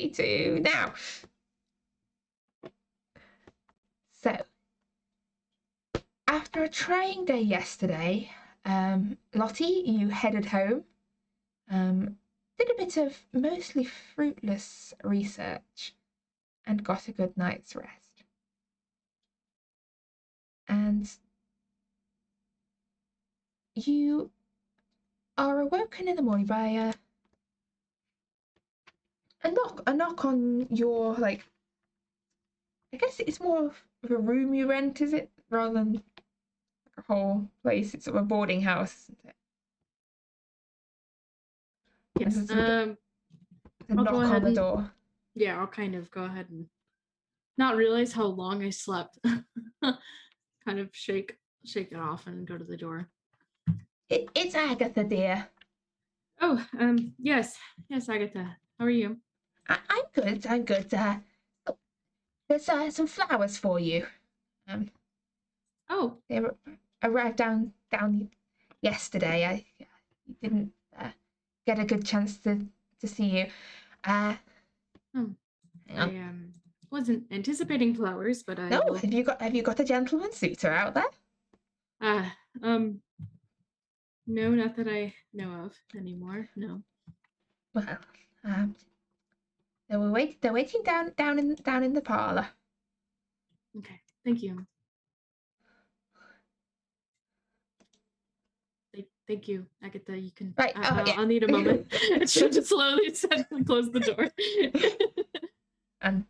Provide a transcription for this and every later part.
me too. Now, so after a trying day yesterday, Lottie, you headed home. Did a bit of mostly fruitless research and got a good night's rest. And you are awoken in the morning by a knock on your, like, I guess it's more of a room you rent, is it? Rather than like a whole place. It's sort of a boarding house, isn't it? Yes. A I'll knock go ahead on the door. Yeah, I'll kind of go ahead and not realize how long I slept. Kind of shake it off and go to the door. It's Agatha, dear. Oh, yes, Agatha. How are you? I'm good. I'm good. There's some flowers for you. Oh, They arrived down yesterday. I didn't get a good chance to see you. I wasn't anticipating flowers, but I No, will... have you got a gentleman suitor out there? No, not that I know of anymore. No. Well, they're waiting down in the parlor. Okay, thank you. Thank you, Agatha. You can. Right. Yeah. I'll need a moment. She'll just slowly close the door. And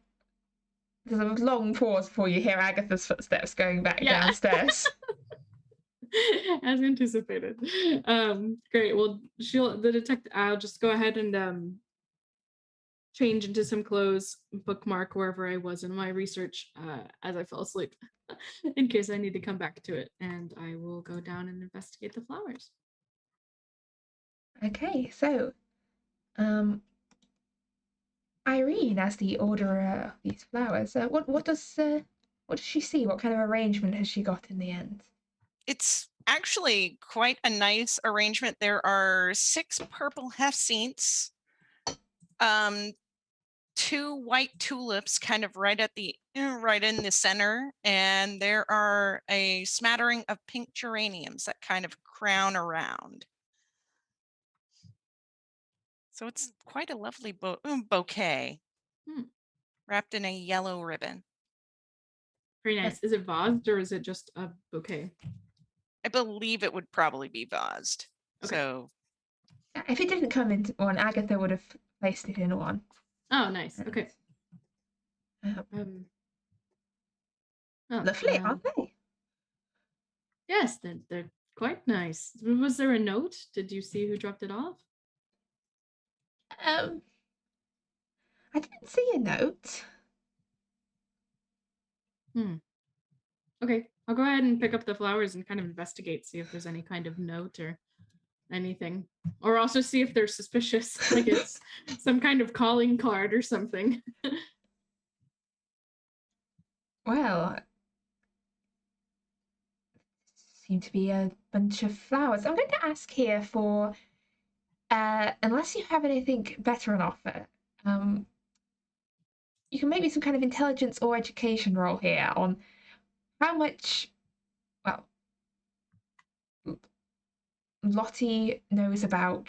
there's a long pause before you hear Agatha's footsteps going back downstairs. As anticipated. Great. Well, I'll just go ahead and change into some clothes, bookmark wherever I was in my research as I fell asleep, in case I need to come back to it, and I will go down and investigate the flowers. Okay, so Irene, as the orderer of these flowers, what does she see? What kind of arrangement has she got in the end? It's actually quite a nice arrangement. There are 6 purple hyacinths, 2 white tulips kind of right in the center, and there are a smattering of pink geraniums that kind of crown around. So it's quite a lovely bouquet wrapped in a yellow ribbon. Very nice. Is it vased or is it just a bouquet? I believe it would probably be vased. Okay. So if it didn't come into one, Agatha would have placed it in one. Oh, nice. Okay. Lovely, aren't they? Yes, they're quite nice. Was there a note? Did you see who dropped it off? I didn't see a note. Okay, I'll go ahead and pick up the flowers and kind of investigate, see if there's any kind of note or anything. Or also see if they're suspicious, like it's some kind of calling card or something. Well, seem to be a bunch of flowers. I'm going to ask here for, unless you have anything better on offer, you can make me some kind of intelligence or education roll here on how much, well, Lottie knows about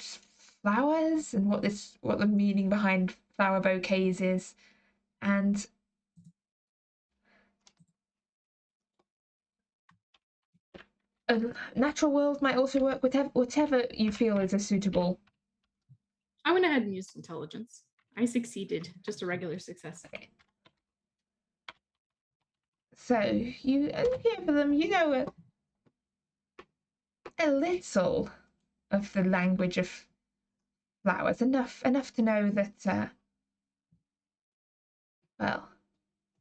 flowers and what the meaning behind flower bouquets is, and a natural world might also work. Whatever you feel is a suitable. I went ahead and used intelligence. I succeeded, just a regular success. Okay. So you look over them. You know a little of the language of flowers, enough to know that. Well,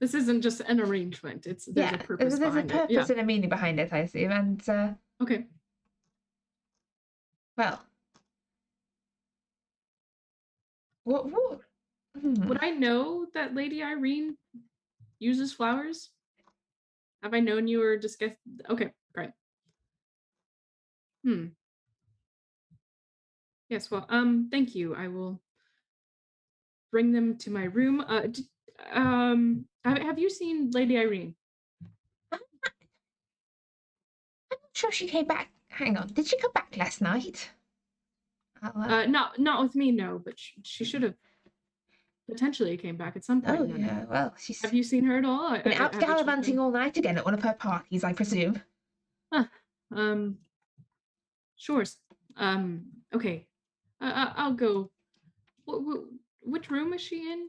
this isn't just an arrangement. There's a purpose. There's a purpose and a meaning behind it, I assume. And okay. Well, what? Would I know that Lady Irene uses flowers? Have I known you or discussed? Okay, great. Yes, well, thank you. I will bring them to my room. Have you seen Lady Irene? I'm not sure she came back. Hang on, did she come back last night? Not with me, no, but she should have potentially came back at some point Oh in the night. yeah, well, she's Have you seen her at all? been out Have you checked gallivanting in? all night again at one of her parties, I presume. Huh. Sure. Okay. I'll go. Which room is she in?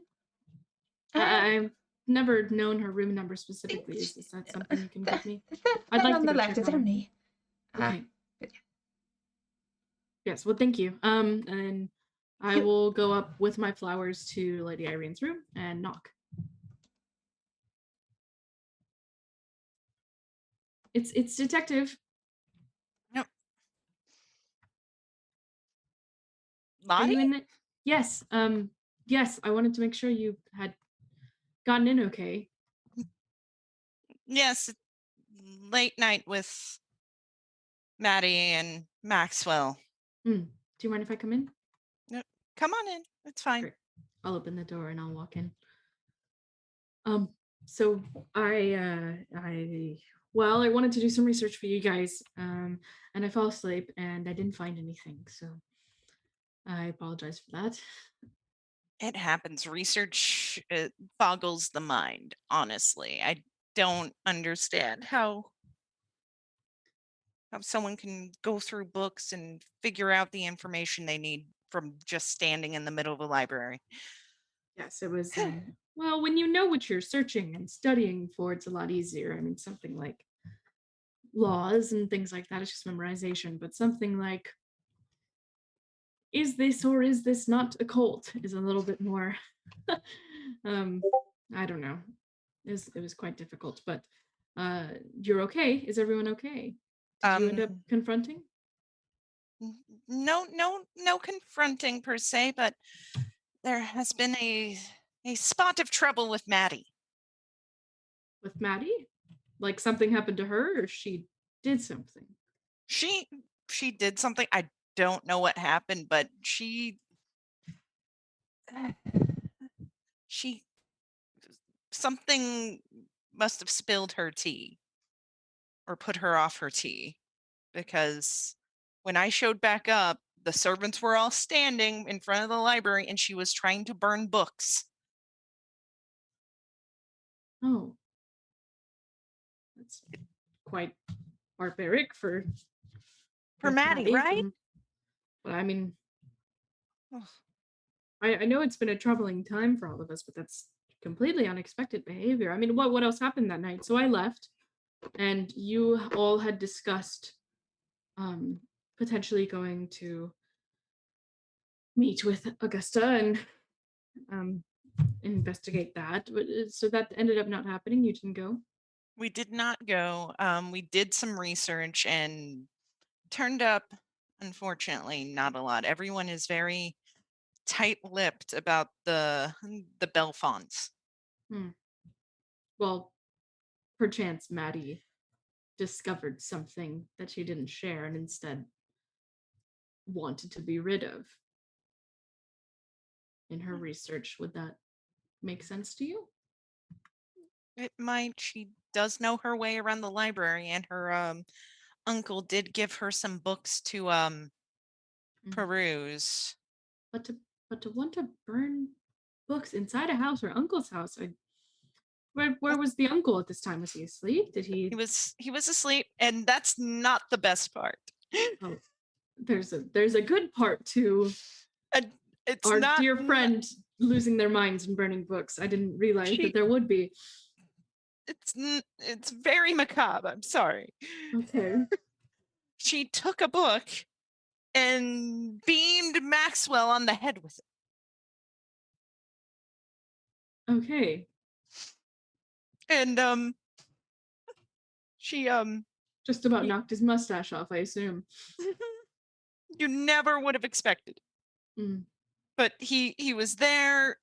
I've never known her room number specifically. Is that something you can give me? The I'd third like on to the go left. check It's on her. only. Okay. But yeah. Yes. Well, thank you. And I will go up with my flowers to Lady Irene's room and knock. It's Detective. Nope. Are you Lottie? in there? Yes. Yes. I wanted to make sure you had gotten in okay. Yes. Late night with Maddie and Maxwell. Do you mind if I come in? Come on in. It's fine. Great. I'll open the door and I'll walk in. So I wanted to do some research for you guys, and I fell asleep and I didn't find anything, so I apologize for that. It happens. Research boggles the mind, honestly. I don't understand how someone can go through books and figure out the information they need from just standing in the middle of a library. Yes, it was. Well, when you know what you're searching and studying for, it's a lot easier. I mean, something like laws and things like that is just memorization, but something like is this or is this not a cult is a little bit more I don't know. It was quite difficult, but you're okay. Is everyone okay? Did you end up confronting? No confronting per se, but there has been a spot of trouble with Maddie. With Maddie? Like something happened to her or she did something? She did something. I don't know what happened, but she something must have spilled her tea or put her off her tea, because when I showed back up, the servants were all standing in front of the library and she was trying to burn books. Oh. That's quite barbaric for Maddie, right? But I mean, I know it's been a troubling time for all of us, but that's completely unexpected behavior. I mean, what else happened that night? So I left, and you all had discussed potentially going to meet with Augusta and investigate that. So that ended up not happening. You didn't go? We did not go. We did some research and turned up, unfortunately, not a lot. Everyone is very tight-lipped about the Bellfonts. Well, perchance Maddie discovered something that she didn't share and instead wanted to be rid of in her research. Would that make sense to you? It might. She does know her way around the library, and her uncle did give her some books to peruse. But to want to burn books inside a house or uncle's house, where was the uncle at this time? Was he asleep? Did he? He was asleep, and that's not the best part. Oh, there's a good part to it's our not, dear friend losing their minds and burning books. I didn't realize that there would be. It's very macabre. I'm sorry. Okay. She took a book and beamed Maxwell on the head with it. Okay. And she just about knocked his mustache off, I assume. You never would have expected. But he was there,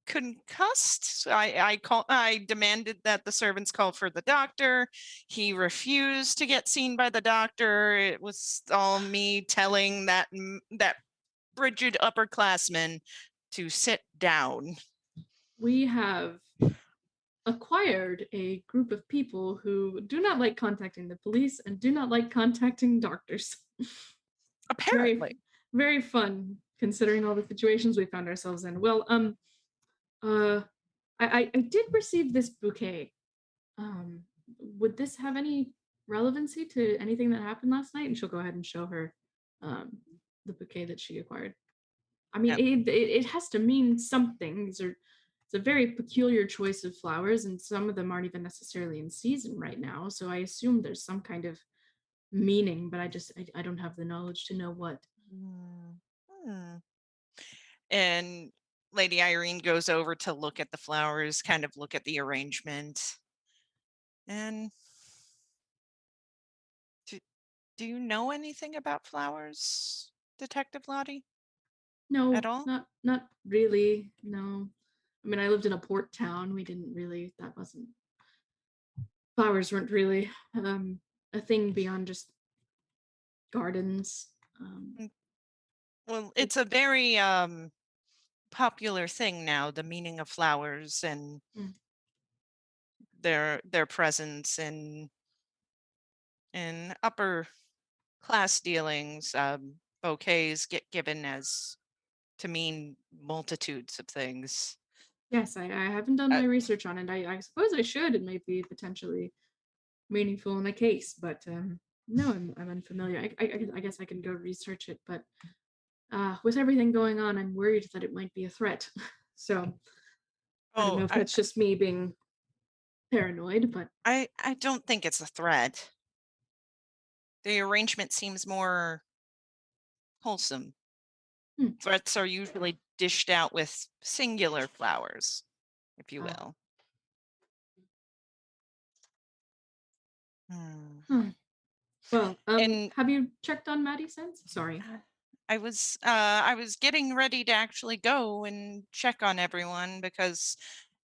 concussed. So I demanded that the servants call for the doctor. He refused to get seen by the doctor. It was all me telling that frigid upperclassman to sit down. We have acquired a group of people who do not like contacting the police and do not like contacting doctors. Apparently. Very, very fun, considering all the situations we found ourselves in. Well, I did receive this bouquet. Would this have any relevancy to anything that happened last night? And she'll go ahead and show her the bouquet that she acquired. I mean, it has to mean something. It's a very peculiar choice of flowers, and some of them aren't even necessarily in season right now. So I assume there's some kind of meaning, but I don't have the knowledge to know what. And Lady Irene goes over to look at the flowers, kind of look at the arrangement. And do you know anything about flowers, Detective Lottie? No, At all? not really. No. I mean, I lived in a port town. We didn't really, flowers weren't really a thing beyond just gardens. Well, it's a very popular thing now, the meaning of flowers and their presence in upper class dealings. Bouquets get given as to mean multitudes of things. Yes, I haven't done my research on it. I suppose I should. It might be potentially meaningful in a case, but no, I'm unfamiliar. I guess I can go research it, but with everything going on, I'm worried that it might be a threat. So I don't know if that's just me being paranoid, but I don't think it's a threat. The arrangement seems more wholesome. Threats are usually dished out with singular flowers, if you will. Well, have you checked on Maddie since? Sorry. I was getting ready to actually go and check on everyone because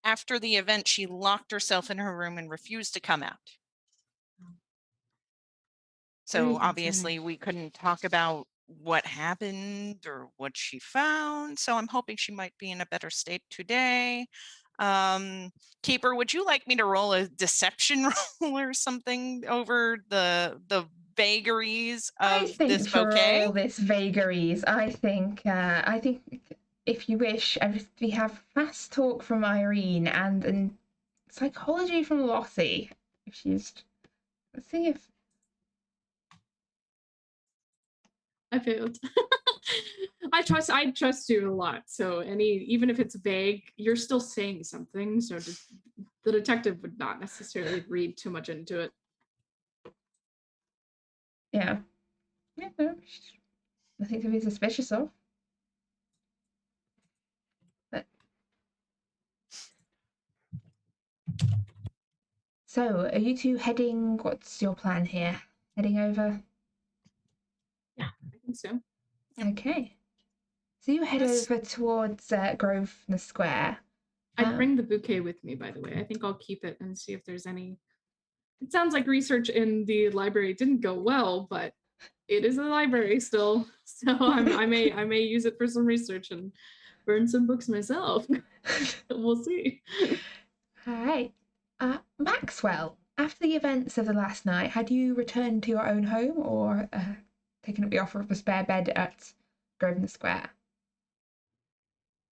after the event she locked herself in her room and refused to come out. So obviously we couldn't talk about what happened or what she found. So I'm hoping she might be in a better state today. Keeper, would you like me to roll a deception roll or something over the vagaries of this bouquet? All this vagaries, I think if you wish, we have fast talk from Irene and psychology from Lottie. If she's, let's see if I failed. I trust you a lot. So even if it's vague, you're still saying something. So the detective would not necessarily read too much into it. Yeah. Yeah, no, nothing to be suspicious of. But so, are you two heading? What's your plan here? Heading over? Yeah, I think so. Okay. So you head over towards Grosvenor Square. I'd bring the bouquet with me, by the way. I think I'll keep it and see if there's any. It sounds like research in the library didn't go well, but it is a library still, so I may use it for some research and burn some books myself. We'll see. All right. Maxwell, after the events of the last night, had you returned to your own home or taken up the offer of a spare bed at Grosvenor Square?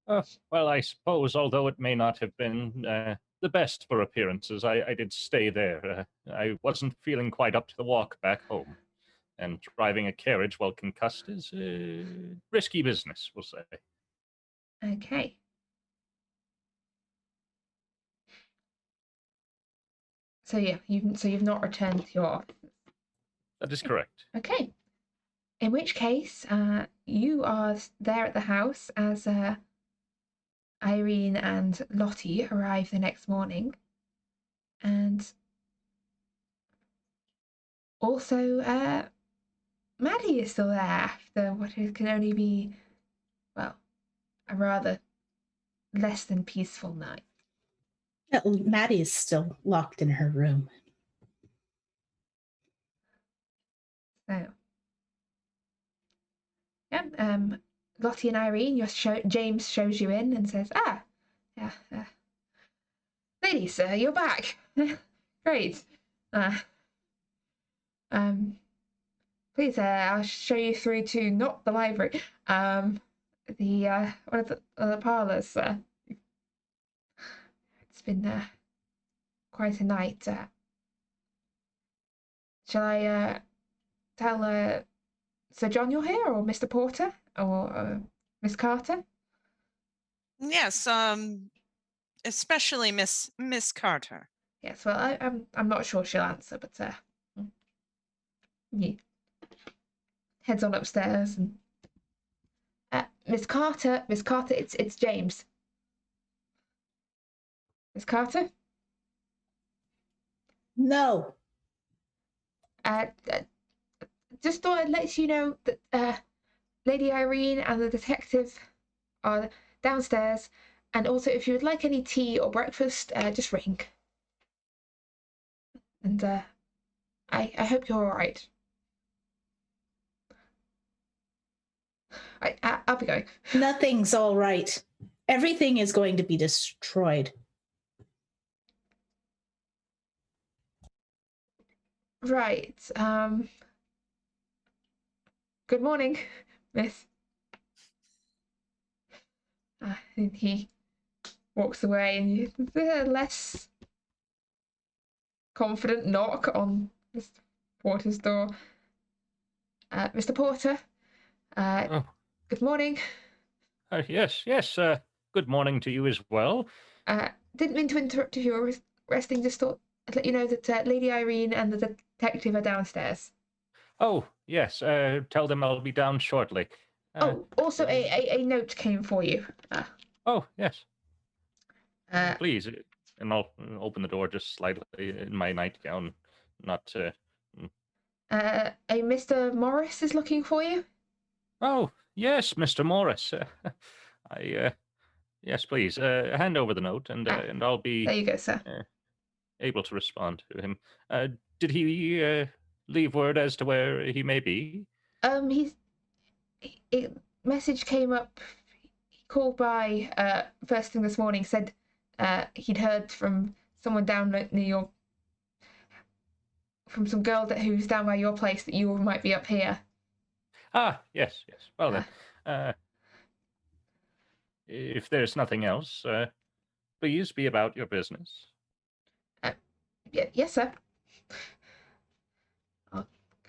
Well, I suppose, although it may not have been the best for appearances, I did stay there. I wasn't feeling quite up to the walk back home. And driving a carriage while concussed is risky business, we'll say. Okay. So yeah, you've not returned to your office. That is correct. Okay. In which case, you are there at the house as Irene and Lottie arrive the next morning, and also Maddie is still there after what can only be, well, a rather less than peaceful night. Yeah, Maddie is still locked in her room. So, yeah, Lottie and Irene, James shows you in and says, yeah, ladies, you're back. Great. Please, I'll show you through to not the library. The one of the parlors. It's been quite a night. Shall I tell Sir John you're here, or Mr. Porter, or Miss Carter? Yes, especially Miss Carter. Yes, well, I'm not sure she'll answer, but yeah. Heads on upstairs and Miss Carter, it's James. Miss Carter? No. Just thought I'd let you know that Lady Irene and the detective are downstairs, and also if you would like any tea or breakfast, just ring. And I hope you're all right. I'll be going. Nothing's all right. Everything is going to be destroyed. Right. Good morning, miss. And he walks away, and you a less confident knock on Mr. Porter's door. Mr. Porter, good morning. Yes. Good morning to you as well. Didn't mean to interrupt if you were resting. Just thought I'd let you know that Lady Irene and the detective are downstairs. Oh, yes. Tell them I'll be down shortly. Also a note came for you. Oh, yes. Please. And I'll open the door just slightly in my nightgown. Not a Mr. Morris is looking for you. Oh, yes, Mr. Morris. Yes, please. Hand over the note, and I'll be There you go, sir. able to respond to him. Did he leave word as to where he may be? Message came up. He called by first thing this morning. Said he'd heard from someone down near your, from some girl who's down by your place, that you might be up here. Ah, yes. Well then, if there's nothing else, please be about your business. Yes, sir.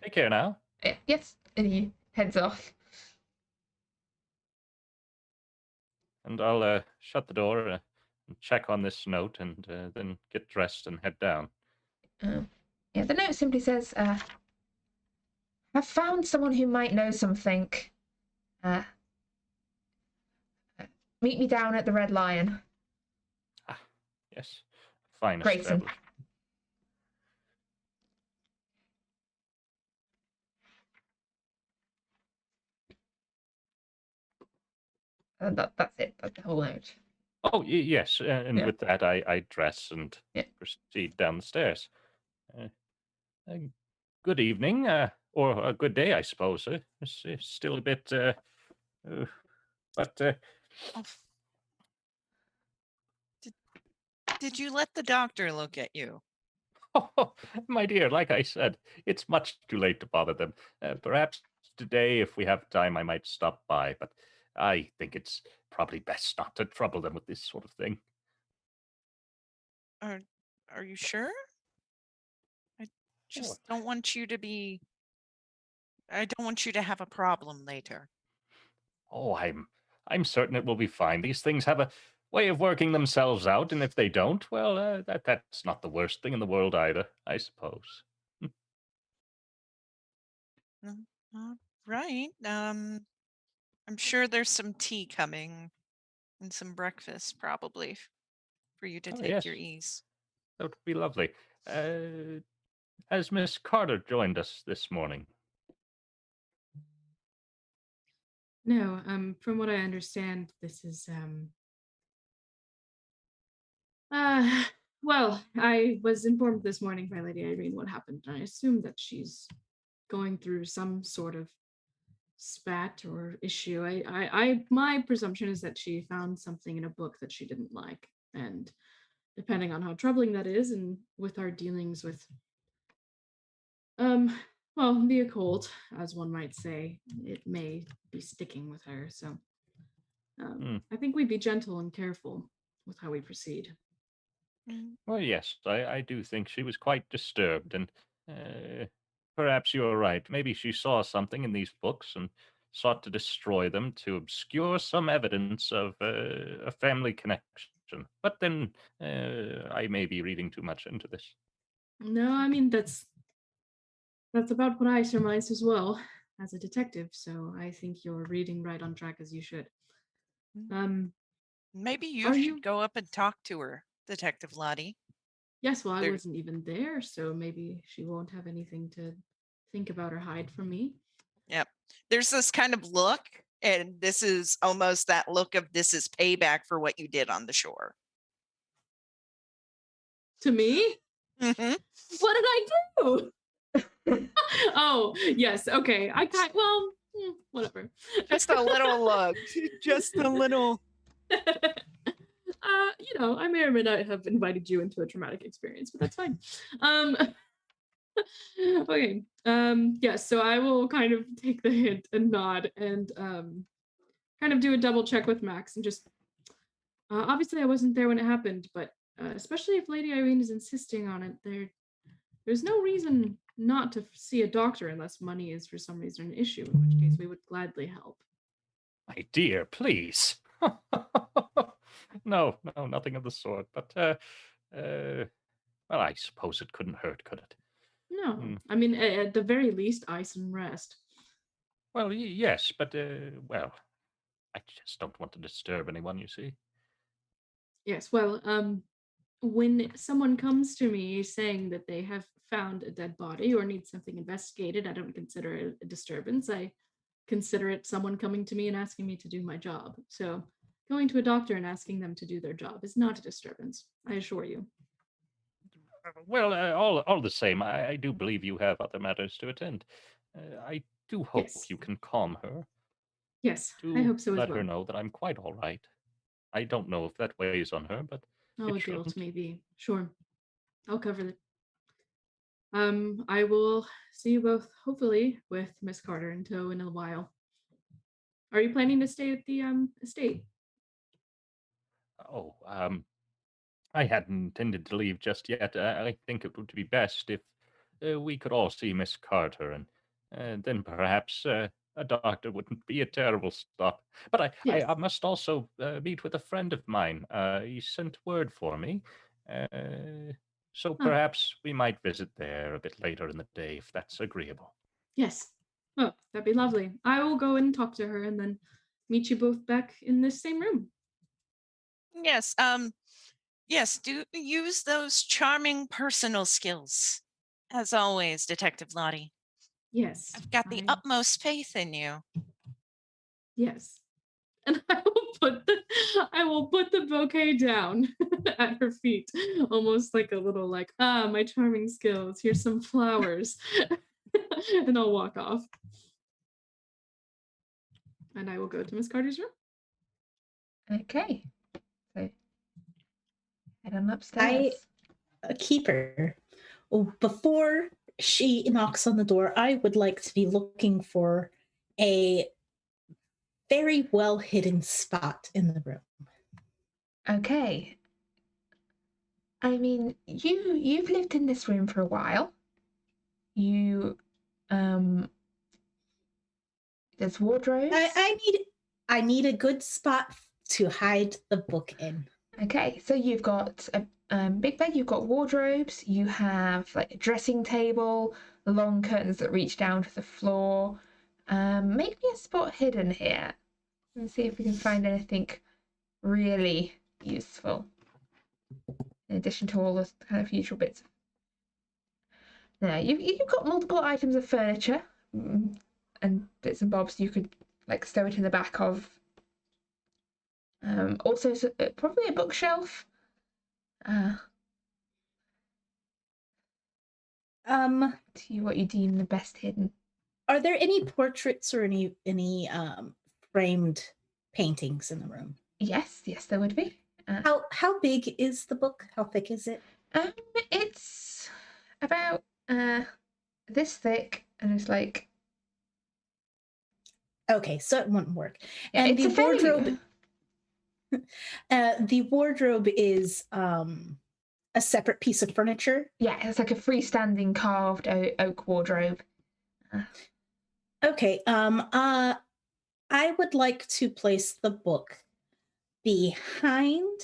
Take care now. Yes, and he heads off. And I'll shut the door and check on this note, and then get dressed and head down. Yeah, the note simply says, I've found someone who might know something. Meet me down at the Red Lion. Ah, yes. Finest Grayson. establishment. That's it. That's the whole note. Oh, yes. And Yeah. with that, I dress and proceed down the stairs. Good evening, or a good day, I suppose. It's still a bit, but... Did you let the doctor look at you? Oh, my dear, like I said, it's much too late to bother them. Perhaps today, if we have time, I might stop by, but I think it's probably best not to trouble them with this sort of thing. Are you sure? I just don't want you to be... I don't want you to have a problem later. Oh, I'm certain it will be fine. These things have a way of working themselves out, and if they don't, well, that's not the worst thing in the world either, I suppose. Right. I'm sure there's some tea coming and some breakfast probably for you to take your ease. That would be lovely. Has Miss Carter joined us this morning? No, from what I understand, this is well, I was informed this morning by Lady Irene what happened, and I assume that she's going through some sort of spat or issue. My presumption is that she found something in a book that she didn't like, and depending on how troubling that is, and with our dealings with, well, the occult, as one might say, it may be sticking with her. So, I think we'd be gentle and careful with how we proceed. Well, yes, I do think she was quite disturbed, and perhaps you're right. Maybe she saw something in these books and sought to destroy them to obscure some evidence of a family connection. But then I may be reading too much into this. No, I mean that's about what I surmised as well as a detective. So I think you're reading right on track as you should. Maybe you Are should you? go up and talk to her, Detective Lottie. Yes, well, I There- wasn't even there, so maybe she won't have anything to think about or hide from me. Yep. There's this kind of look, and this is almost that look of this is payback for what you did on the shore. To me? Mm-hmm. What did I do? Oh, yes. Okay. Whatever. Just a little look. Just a little. I may or may not have invited you into a traumatic experience, but that's fine. Okay. Yes, so I will kind of take the hint and nod and kind of do a double check with Max and just obviously I wasn't there when it happened, but especially if Lady Irene is insisting on it, there's no reason not to see a doctor unless money is for some reason an issue, in which case we would gladly help. My dear, please. No, nothing of the sort. But, well, I suppose it couldn't hurt, could it? No, I mean, at the very least, ice and rest. Well, yes, but, well, I just don't want to disturb anyone, you see. Yes, well, when someone comes to me saying that they have found a dead body or need something investigated, I don't consider it a disturbance. I consider it someone coming to me and asking me to do my job. So going to a doctor and asking them to do their job is not a disturbance, I assure you. Well, all the same, I do believe you have other matters to attend. I do hope Yes. you can calm her. Yes, I Do hope so as let well. her know that I'm quite all right. I don't know if that weighs on her, but Oh, it guilt shouldn't. maybe. Sure. I'll cover it. I will see you both, hopefully, with Miss Carter in tow in a while. Are you planning to stay at the estate? Oh, I hadn't intended to leave just yet. I think it would be best if we could all see Miss Carter, and then perhaps a doctor wouldn't be a terrible stop. But Yes. I must also meet with a friend of mine. He sent word for me. So perhaps we might visit there a bit later in the day, if that's agreeable. Yes. Oh, that'd be lovely. I will go and talk to her and then meet you both back in this same room. Yes. Yes. Do use those charming personal skills, as always, Detective Lottie. Yes. I've got the utmost faith in you. Yes. And I will put the bouquet down at her feet, almost like a little my charming skills. Here's some flowers. And I'll walk off. And I will go to Miss Carter's room. Okay. So head on upstairs. A keeper. Oh, before she knocks on the door, I would like to be looking for a very well hidden spot in the room. Okay. I mean, you've lived in this room for a while. There's wardrobes. I need a good spot to hide the book in. Okay, so you've got a big bed, you've got wardrobes, you have like a dressing table, long curtains that reach down to the floor. Make me a spot hidden here and see if we can find anything really useful. In addition to all the kind of usual bits. Now, you've got multiple items of furniture and bits and bobs you could like stow it in the back of. Also, probably a bookshelf. To what you deem the best hidden. Are there any portraits or any framed paintings in the room? Yes, there would be. How big is the book? How thick is it? It's about this thick, and it's like. Okay, so it wouldn't work. Yeah, And it's the wardrobe. The wardrobe is a separate piece of furniture. Yeah, it's like a freestanding carved oak wardrobe. Okay. I would like to place the book behind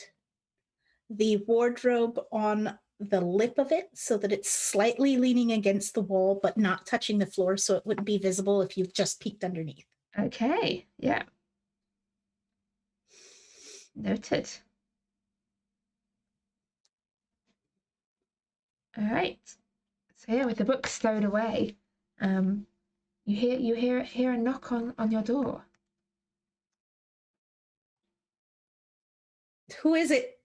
the wardrobe on the lip of it so that it's slightly leaning against the wall but not touching the floor, so it wouldn't be visible if you just peeked underneath. Okay, yeah. Noted. All right. So yeah, with the book stowed away, you hear a knock on your door. Who is it?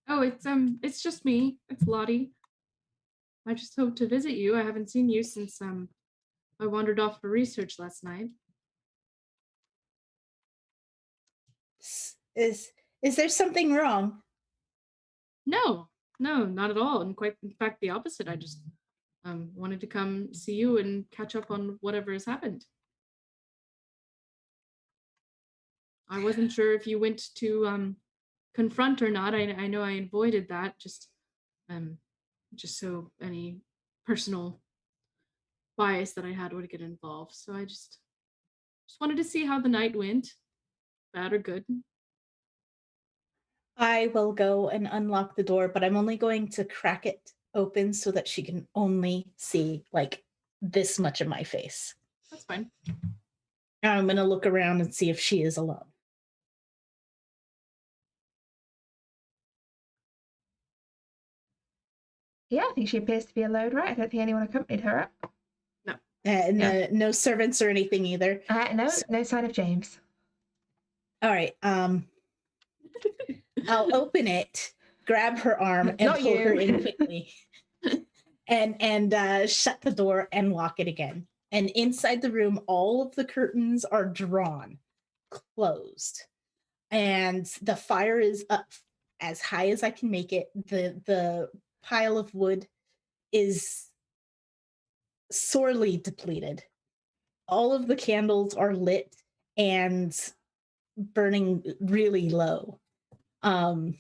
Oh, it's just me. It's Lottie. I just hope to visit you. I haven't seen you since I wandered off for research last night. Is there something wrong? No, not at all. And in fact, the opposite. I just wanted to come see you and catch up on whatever has happened. I wasn't sure if you went to confront or not. I know I avoided that just so any personal bias that I had would get involved. So I just wanted to see how the night went, bad or good. I will go and unlock the door, but I'm only going to crack it open so that she can only see like this much of my face. That's fine. I'm going to look around and see if she is alone. Yeah, I think she appears to be alone, right? I don't think anyone accompanied her up. No. No servants or anything either. No sign of James. All right. I'll open it, grab her arm, and pull her in quickly, and shut the door and lock it again. And inside the room, all of the curtains are drawn, closed, and the fire is up as high as I can make it. The pile of wood is sorely depleted. All of the candles are lit and burning really low. And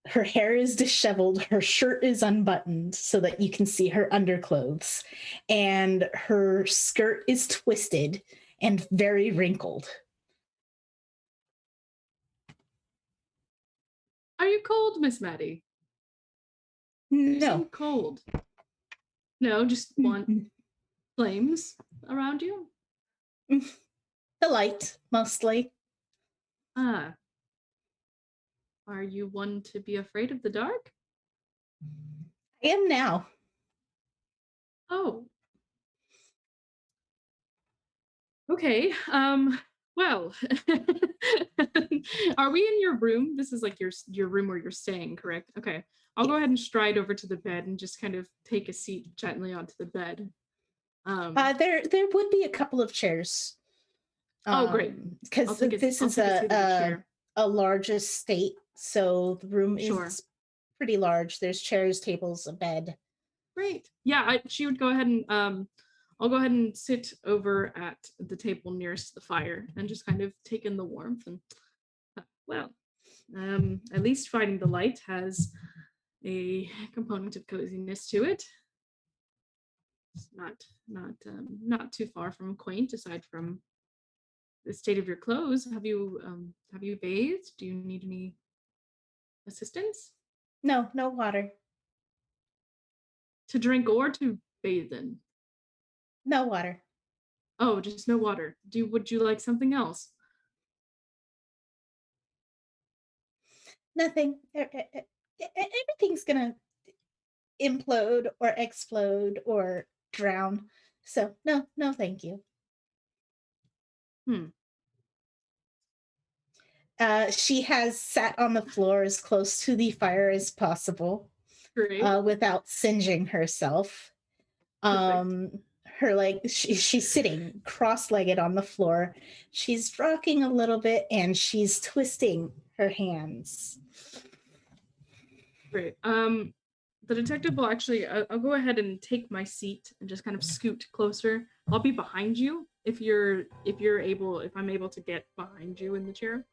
her hair is disheveled, her shirt is unbuttoned so that you can see her underclothes, and her skirt is twisted and very wrinkled. Are you cold, Miss Maddie? No. You seem cold. No, just want flames around you? The light, mostly. Ah. Are you one to be afraid of the dark? I am now. Oh. Okay. Well, are we in your room? This is like your room where you're staying, correct? Okay. I'll go ahead and stride over to the bed and just kind of take a seat gently onto the bed. There would be a couple of chairs. Oh, great. Because this is a large estate, so the room is pretty large. There's chairs, tables, a bed. Great. Yeah, she would go ahead and I'll go ahead and sit over at the table nearest the fire and just kind of take in the warmth. And at least finding the light has a component of coziness to it. It's not too far from quaint, aside from the state of your clothes. Have you bathed? Do you need any assistance? No water. To drink or to bathe in? No water. Oh, just no water. Would you like something else? Nothing. Everything's gonna implode or explode or drown. So no, thank you. She has sat on the floor as close to the fire as possible, without singeing herself. Her she's sitting cross-legged on the floor. She's rocking a little bit and she's twisting her hands. Great. The detective will actually, I'll go ahead and take my seat and just kind of scoot closer. I'll be behind you if I'm able to get behind you in the chair.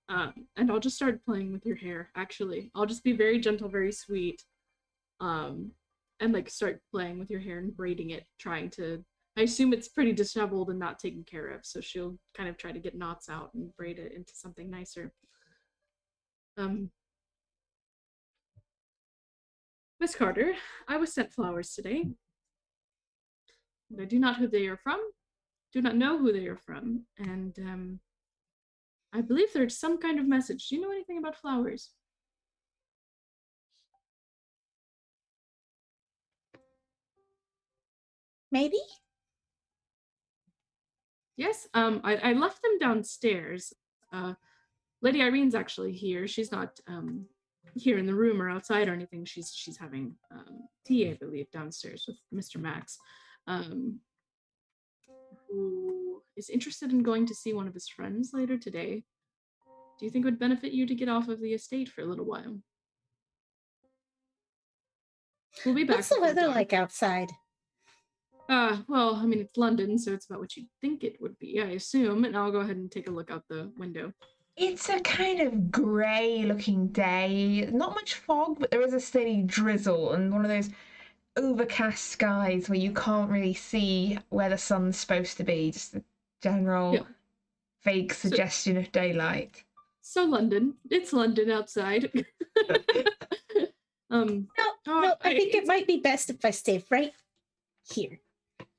And I'll just start playing with your hair. Actually, I'll just be very gentle, very sweet, and like start playing with your hair and braiding it, trying to. I assume it's pretty disheveled and not taken care of, so she'll kind of try to get knots out and braid it into something nicer. Miss Carter, I was sent flowers today. And I do not know who they are from, and I believe there's some kind of message. Do you know anything about flowers? Maybe? Yes, I left them downstairs. Lady Irene's actually here. She's not here in the room or outside or anything. She's having tea, I believe, downstairs with Mr. Max, who is interested in going to see one of his friends later today. Do you think it would benefit you to get off of the estate for a little while? We'll be back. What's the weather like outside? Well, I mean, it's London, so it's about what you'd think it would be, I assume. And I'll go ahead and take a look out the window. It's a kind of grey-looking day. Not much fog, but there is a steady drizzle and one of those overcast skies where you can't really see where the sun's supposed to be. Just a general vague suggestion of daylight. So London. It's London outside. No, I think it might be best if I stay right here.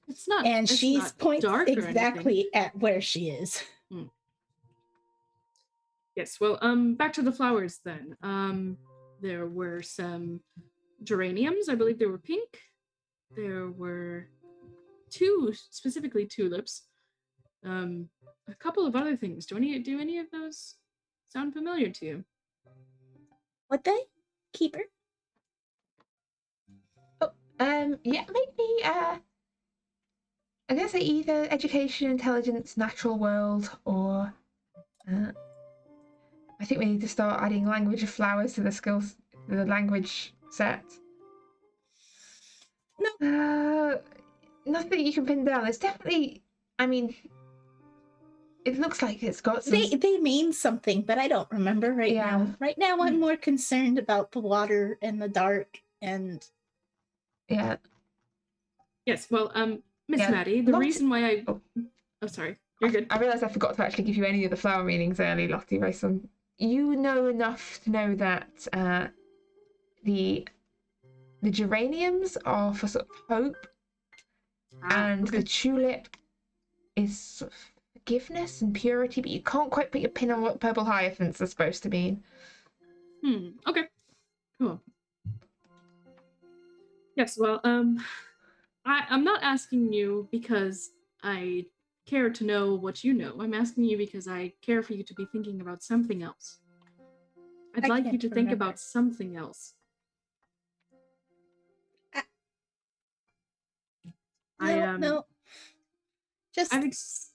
It's not. And she points exactly at where she is. Yes, well, back to the flowers then. There were some geraniums, I believe they were pink. There were specifically tulips. A couple of other things. Do any of those sound familiar to you? Would they? Keeper? Yeah, maybe, I guess either education, intelligence, natural world, or I think we need to start adding language of flowers to the language set. No. Nothing you can pin down. There's definitely, I mean, it looks like it's got some... They mean something, but I don't remember right now. Right now, I'm more concerned about the water and the dark and... Yeah. Yes, well, Miss Maddie, the reason why I... Oh, sorry. You're good. I realised I forgot to actually give you any of the flower meanings early, Lottie. You know enough to know that the geraniums are for sort of hope, and the tulip is sort of forgiveness and purity, but you can't quite put your pin on what purple hyacinths are supposed to mean. Okay. Cool. Yes, well, I'm not asking you because I care to know what you know. I'm asking you because I care for you to be thinking about something else. I'd like you to think about something else. No. Just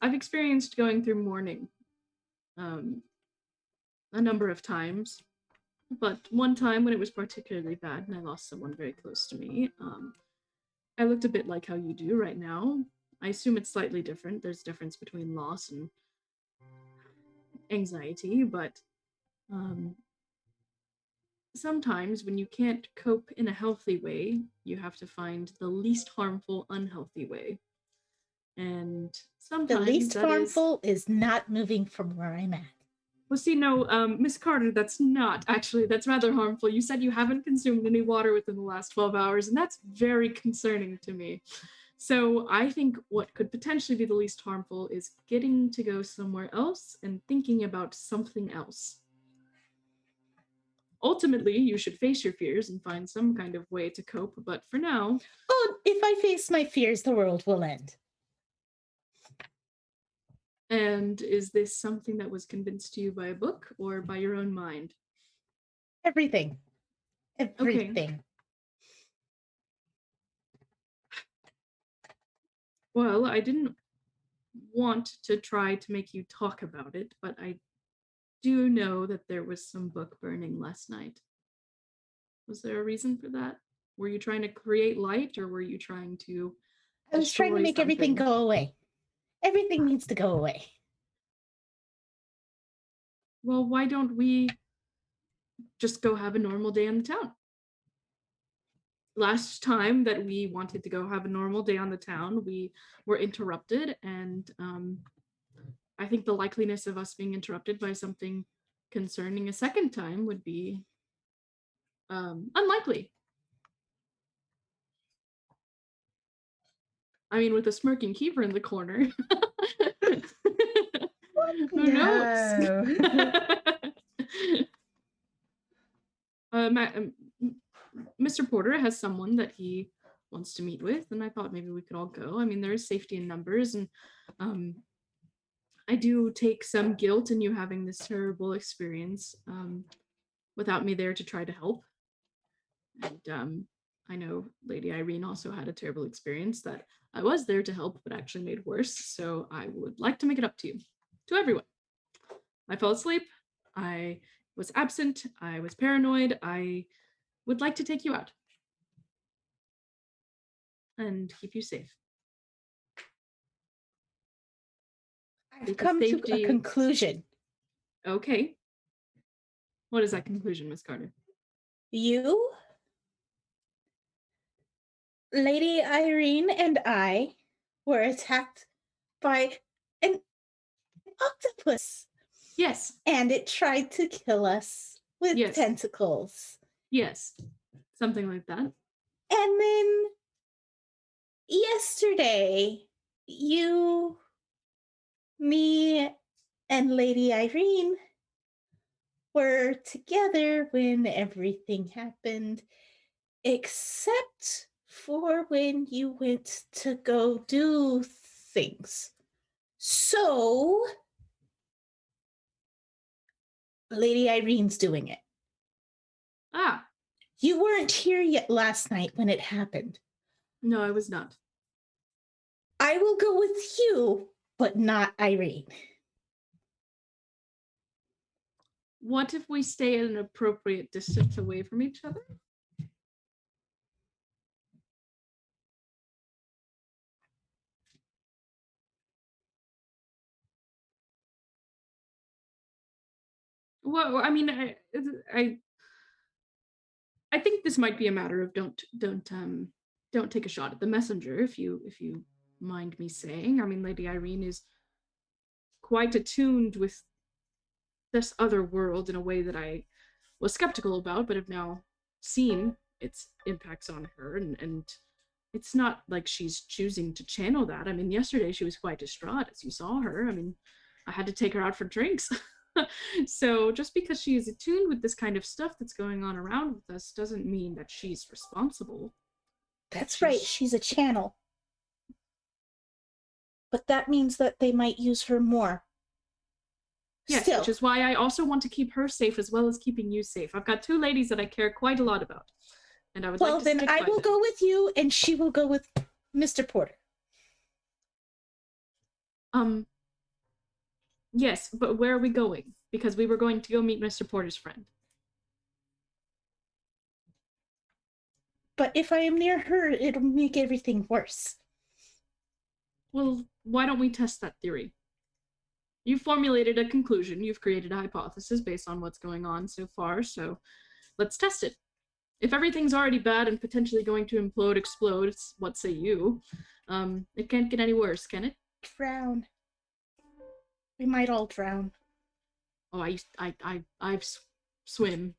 I've experienced going through mourning a number of times, but one time when it was particularly bad and I lost someone very close to me, I looked a bit like how you do right now. I assume it's slightly different. There's a difference between loss and anxiety, but sometimes when you can't cope in a healthy way, you have to find the least harmful, unhealthy way. And sometimes the least harmful is not moving from where I'm at. Well, see, no, Miss Carter, that's rather harmful. You said you haven't consumed any water within the last 12 hours, and that's very concerning to me. So I think what could potentially be the least harmful is getting to go somewhere else and thinking about something else. Ultimately, you should face your fears and find some kind of way to cope, but for now... Oh, if I face my fears, the world will end. And is this something that was convinced to you by a book or by your own mind? Everything. Okay. Well, I didn't want to try to make you talk about it, but I do know that there was some book burning last night. Was there a reason for that? Were you trying to create light, or were you trying to I was trying to destroy make everything something? go away. Everything needs to go away. Well, why don't we just go have a normal day in the town? Last time that we wanted to go have a normal day on the town, we were interrupted, and I think the likeliness of us being interrupted by something concerning a second time would be unlikely. I mean, with a smirking keeper in the corner. Who knows? Mr. Porter has someone that he wants to meet with, and I thought maybe we could all go. I mean, there is safety in numbers, and I do take some guilt in you having this terrible experience without me there to try to help. And I know Lady Irene also had a terrible experience that I was there to help, but actually made worse. So I would like to make it up to you, to everyone. I fell asleep. I was absent. I was paranoid. I would like to take you out and keep you safe. I've come to a conclusion. Okay. What is that conclusion, Miss Carter? You, Lady Irene, and I were attacked by an octopus. Yes. And it tried to kill us with tentacles. Yes. Something like that. And then yesterday, you, me, and Lady Irene were together when everything happened, except for when you went to go do things. So, Lady Irene's doing it. Ah. You weren't here yet last night when it happened. No, I was not. I will go with you, but not Irene. What if we stay at an appropriate distance away from each other? Well, I mean, I think this might be a matter of don't take a shot at the messenger, if you mind me saying. I mean, Lady Irene is quite attuned with this other world in a way that I was skeptical about, but have now seen its impacts on her, and it's not like she's choosing to channel that. I mean, yesterday she was quite distraught, as you saw her. I mean, I had to take her out for drinks. So just because she is attuned with this kind of stuff that's going on around with us doesn't mean that she's responsible. That's right, she's a channel. But that means that they might use her more. Yes, Still. which is why I also want to keep her safe as well as keeping you safe. I've got 2 ladies that I care quite a lot about. And I would like to then I will go with you, and she will go with Mr. Porter. Yes, but where are we going? Because we were going to go meet Mr. Porter's friend. But if I am near her, it'll make everything worse. Well, why don't we test that theory? You've formulated a conclusion. You've created a hypothesis based on what's going on so far, so let's test it. If everything's already bad and potentially going to implode, explode, what say you? It can't get any worse, can it? Drown. We might all drown. Oh, I've swim.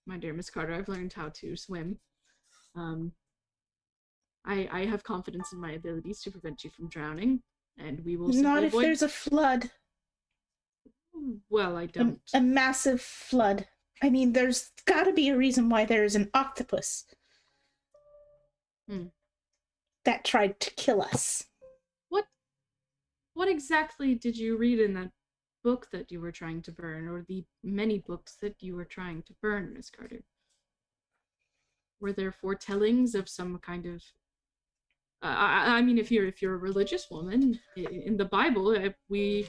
My dear Miss Carter, I've learned how to swim. I have confidence in my abilities to prevent you from drowning, and we will Not if there's a flood. Well, I don't. A massive flood. I mean, there's got to be a reason why there is an octopus that tried to kill us. What exactly did you read in that book that you were trying to burn, or the many books that you were trying to burn, Miss Carter? Were there foretellings of some kind of I mean, if you're a religious woman, in the Bible, we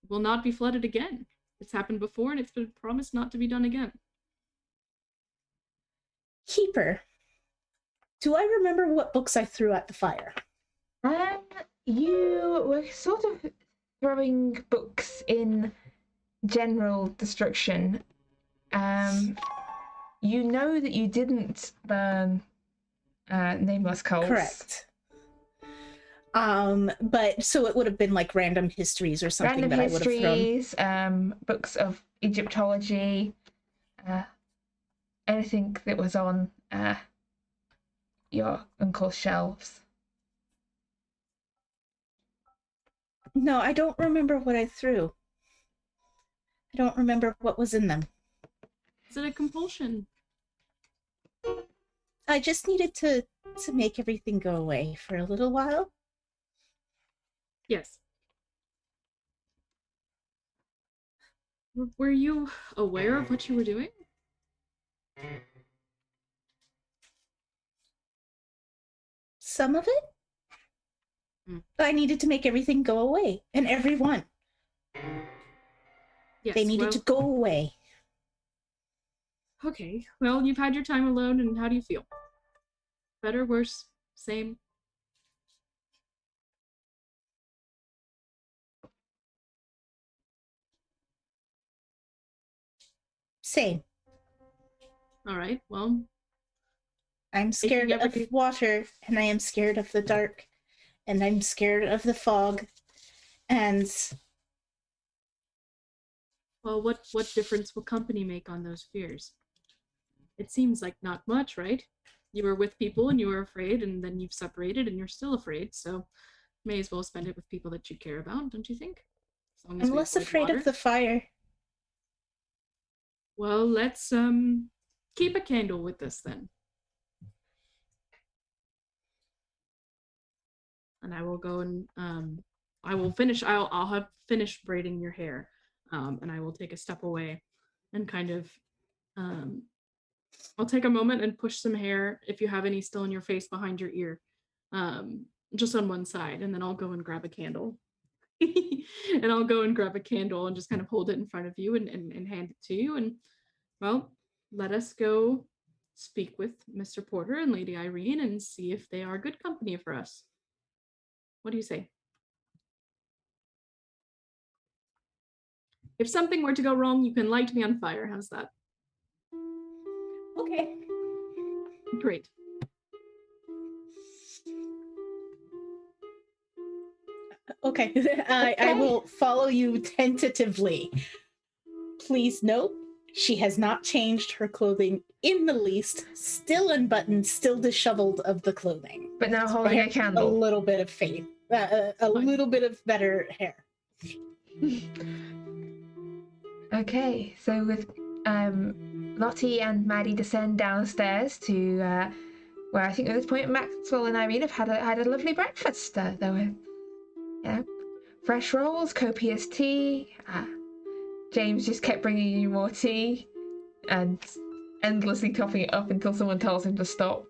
will not be flooded again. It's happened before, and it's been promised not to be done again. Keeper, do I remember what books I threw at the fire? You were sort of throwing books in general destruction. You know that you didn't burn Nameless Coals. Correct. But so it would have been like random histories or something Random that I would have thrown. histories, books of Egyptology, anything that was on your uncle's shelves. No, I don't remember what I threw. I don't remember what was in them. Is it a compulsion? I just needed to make everything go away for a little while. Yes. Were you aware of what you were doing? Some of it? I needed to make everything go away, and everyone. Yes, They needed to go away. Okay, well, you've had your time alone, and how do you feel? Better, worse, same? Same. All right, well, I'm scared of water, and I am scared of the dark, and I'm scared of the fog, and... Well, what difference will company make on those fears? It seems like not much, right? You were with people and you were afraid, and then you've separated and you're still afraid, so may as well spend it with people that you care about, don't you think? As long as I'm less afraid of the fire. Well, let's keep a candle with this then. And I will go and I will finish. I'll have finished braiding your hair, and I will take a step away, and kind of I'll take a moment and push some hair, if you have any still in your face, behind your ear, just on one side, and then I'll go and grab a candle. And I'll go and grab a candle and just kind of hold it in front of you and hand it to you. And well, let us go speak with Mr. Porter and Lady Irene and see if they are good company for us. What do you say? If something were to go wrong, you can light me on fire. How's that? Okay. Great. Okay. I will follow you tentatively. Please note, she has not changed her clothing in the least. Still unbuttoned, still disheveled of the clothing. But now holding a candle. A little bit of faith. A little bit of better hair. Okay, so with Lottie and Maddie descend downstairs to where I think at this point Maxwell and Irene have had a lovely breakfast. There were, fresh rolls, copious tea. James just kept bringing you more tea and endlessly topping it up until someone tells him to stop.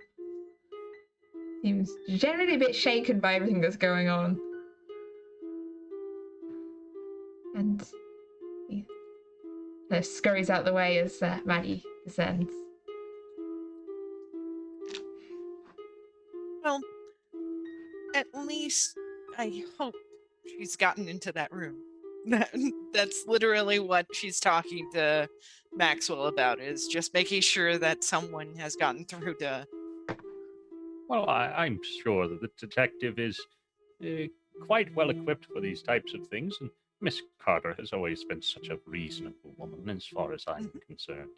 Seems generally a bit shaken by everything that's going on. And he scurries out the way as Maddie descends. Well, at least I hope she's gotten into that room. That's literally what she's talking to Maxwell about, is just making sure that someone has gotten through to... Well, I'm sure that the detective is quite well equipped for these types of things, and Miss Carter has always been such a reasonable woman as far as I'm concerned.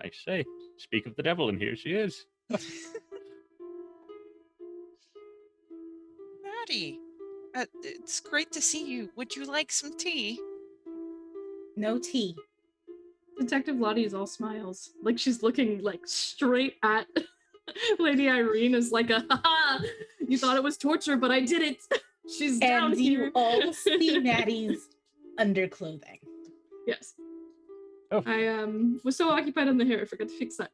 I say, speak of the devil, and here she is. Maddie, it's great to see you. Would you like some tea? No tea. Detective Lottie is all smiles. Like she's looking like straight at Lady Irene as like a, haha, you thought it was torture, but I did it. She's down here. And you all see Maddie's underclothing. Yes. Oh. I was so occupied on the hair, I forgot to fix that.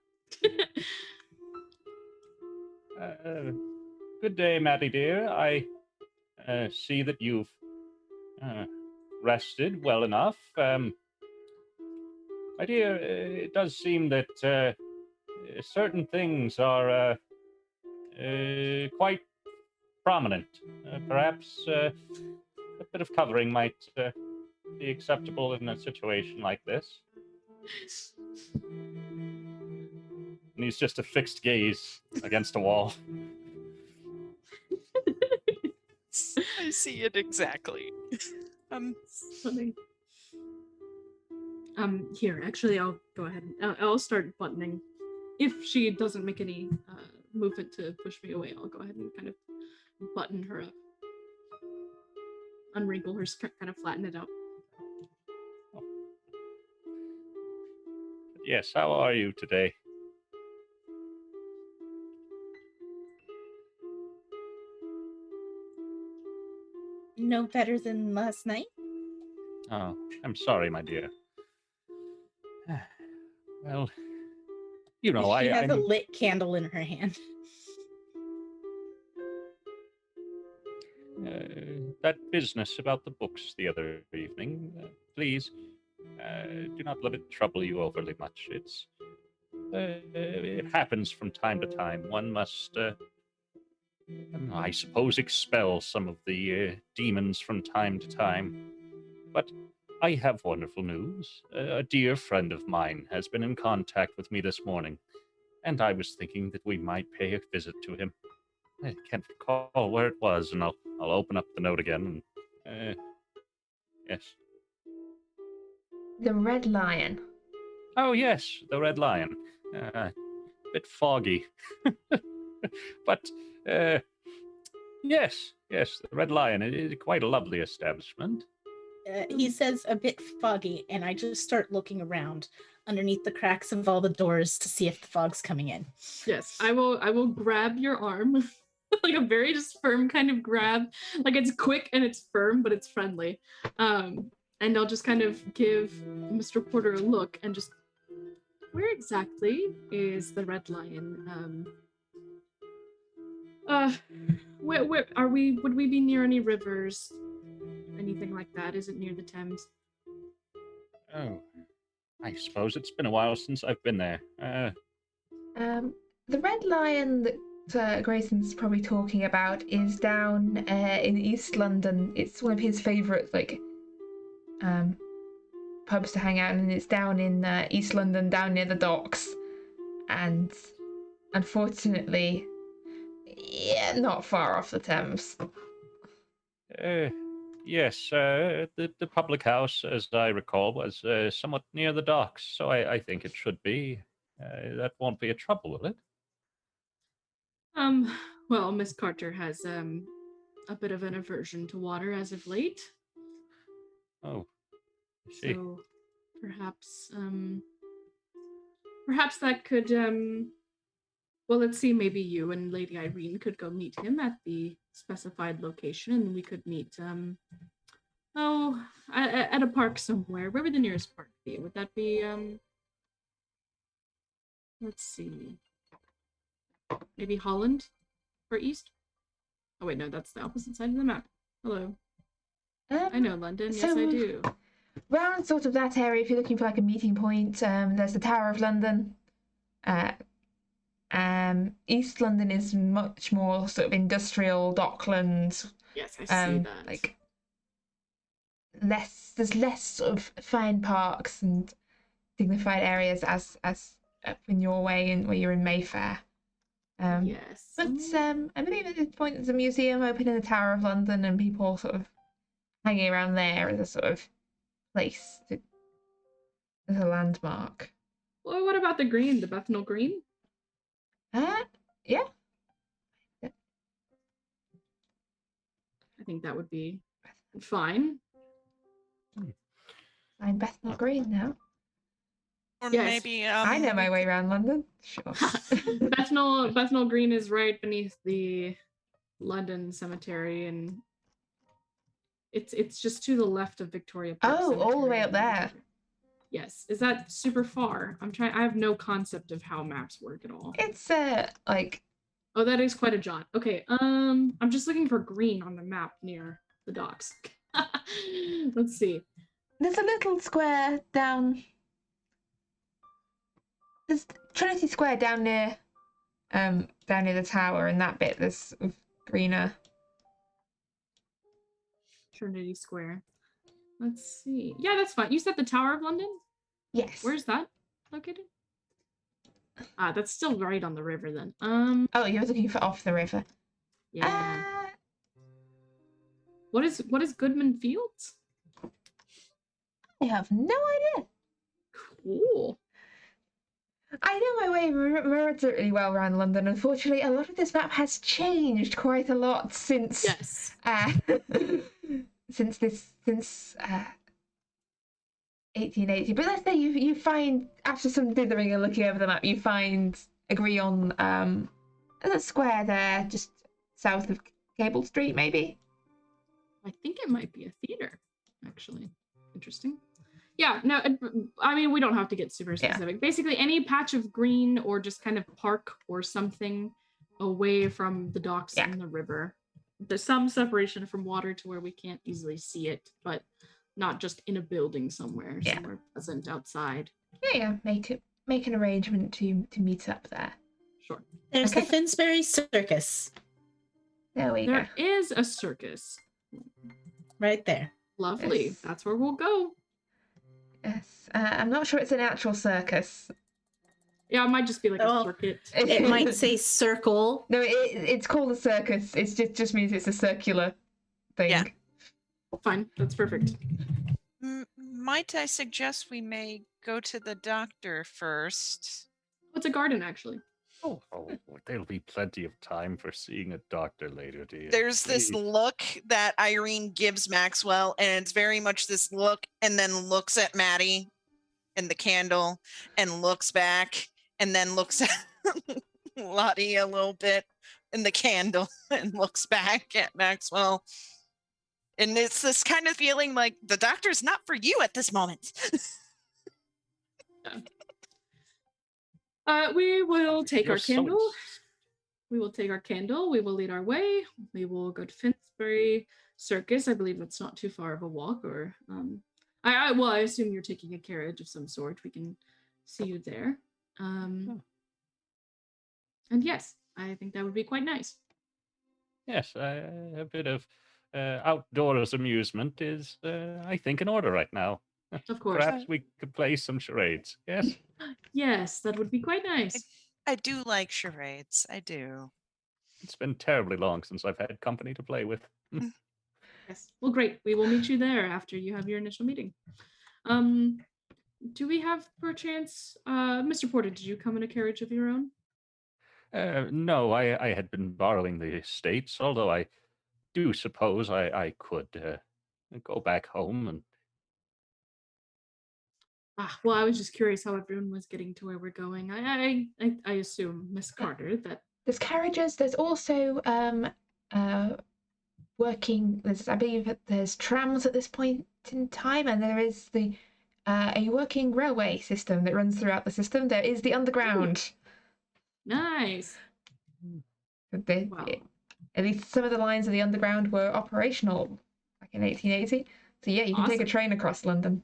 Good day, Maddie dear. I see that you've rested well enough. My dear, it does seem that certain things are quite prominent. Perhaps a bit of covering might be acceptable in a situation like this. And he's just a fixed gaze against a wall. I see it exactly. Funny. Here, actually, I'll go ahead and I'll start buttoning. If she doesn't make any movement to push me away, I'll go ahead and kind of button her up. Unwrinkle her skirt, kind of flatten it out. Yes, how are you today? No better than last night? Oh, I'm sorry, my dear. Well, you know, She has a I'm... lit candle in her hand. That business about the books the other evening, please, do not let it trouble you overly much. It happens from time to time. One must, I suppose, expel some of the demons from time to time. But I have wonderful news. A dear friend of mine has been in contact with me this morning, and I was thinking that we might pay a visit to him. I can't recall where it was, and I'll open up the note again. And, yes. The Red Lion. Oh yes, the Red Lion. Bit foggy, but yes, the Red Lion. It is quite a lovely establishment. He says a bit foggy, and I just start looking around underneath the cracks of all the doors to see if the fog's coming in. Yes, I will grab your arm. Like a very just firm kind of grab. Like it's quick and it's firm, but it's friendly. And I'll just kind of give Mr. Porter a look and just, where exactly is the Red Lion? Where are we? Would we be near any rivers? Anything like that? Is it near the Thames? Oh, I suppose it's been a while since I've been there. The Red Lion that Grayson's probably talking about is down in East London. It's one of his favourite pubs to hang out in, and it's down in East London, down near the docks. And unfortunately, yeah, not far off the Thames. Yes, the public house, as I recall, was somewhat near the docks, so I think it should be. That won't be a trouble, will it? Well, Miss Carter has a bit of an aversion to water as of late. Oh, I see. So perhaps that could well, let's see, maybe you and Lady Irene could go meet him at the specified location, and we could meet at a park somewhere. Where would the nearest park be? Would that be let's see. Maybe Holland for east? Oh wait, no, that's the opposite side of the map. Hello. I know London, yes I do. Around sort of that area, if you're looking for like a meeting point, there's the Tower of London. East London is much more sort of industrial docklands. Yes, I see that. Like there's less sort of fine parks and dignified areas as up in your way and where you're in Mayfair. Yes. But I believe at this point there's a museum open in the Tower of London, and people sort of hanging around there as a sort of place as a landmark. Well, what about the green, the Bethnal Green? Yeah. I think that would be fine. I'm Bethnal Green now. Or yes. maybe I know my way around London. Sure. Bethnal Green is right beneath the London Cemetery, and it's just to the left of Victoria Park. Oh, Cemetery. all the way up there. Yes. Is that super far? I have no concept of how maps work at all. It's like. Oh, that is quite a jaunt. Okay. I'm just looking for green on the map near the docks. Let's see. There's a little square down. There's Trinity Square down near the tower, and that bit there's greener. Trinity Square. Let's see. Yeah, that's fine. You said the Tower of London? Yes. Where's that located? Ah, that's still right on the river then. Oh, you're looking for off the river. Yeah. What is Goodman Fields? I have no idea. Cool. I know my way moderately well around London. Unfortunately, a lot of this map has changed quite a lot since. Yes. Since 1880. But let's say you find, after some dithering and looking over the map, you agree on a square there, just south of Cable Street, maybe. I think it might be a theater, actually. Interesting. Yeah, no, I mean, we don't have to get super specific. Yeah. Basically, any patch of green or just kind of park or something away from the docks and the river. There's some separation from water to where we can't easily see it, but not just in a building somewhere pleasant outside. Yeah, make an arrangement to meet up there. Sure. There's the Finsbury Circus. There we go. There is a circus. Right there. Lovely. Yes. That's where we'll go. Yes. I'm not sure it's an actual circus. Yeah, it might just be like a circuit. It might say circle. No, it's called a circus. It just means it's a circular thing. Yeah. Fine. That's perfect. Might I suggest we may go to the doctor first? It's a garden, actually. Oh, there'll be plenty of time for seeing a doctor later, dear. There's this look that Irene gives Maxwell, and it's very much this look, and then looks at Maddie and the candle, and looks back, and then looks at Lottie a little bit in the candle, and looks back at Maxwell. And it's this kind of feeling like the doctor's not for you at this moment. We will take our candle. We will take our candle. We will lead our way. We will go to Finsbury Circus. I believe that's not too far of a walk. Or, I assume you're taking a carriage of some sort. We can see you there. And yes, I think that would be quite nice. Yes, a bit of outdoors amusement is, I think, in order right now. Of course. Perhaps we could play some charades. Yes. Yes, that would be quite nice. I do like charades. I do. It's been terribly long since I've had company to play with. Yes. Well, great. We will meet you there after you have your initial meeting. Do we have, perchance, Mr. Porter, did you come in a carriage of your own? No, I had been borrowing the estates, although I do suppose I could go back home and... Well, I was just curious how everyone was getting to where we're going. I assume, Miss Carter, that... There's carriages. There's also working... I believe there's trams at this point in time, and there is a working railway system that runs throughout the system. There is the underground. Nice. Wow. At least some of the lines of the underground were operational back in 1880. So yeah, you can take a train across London.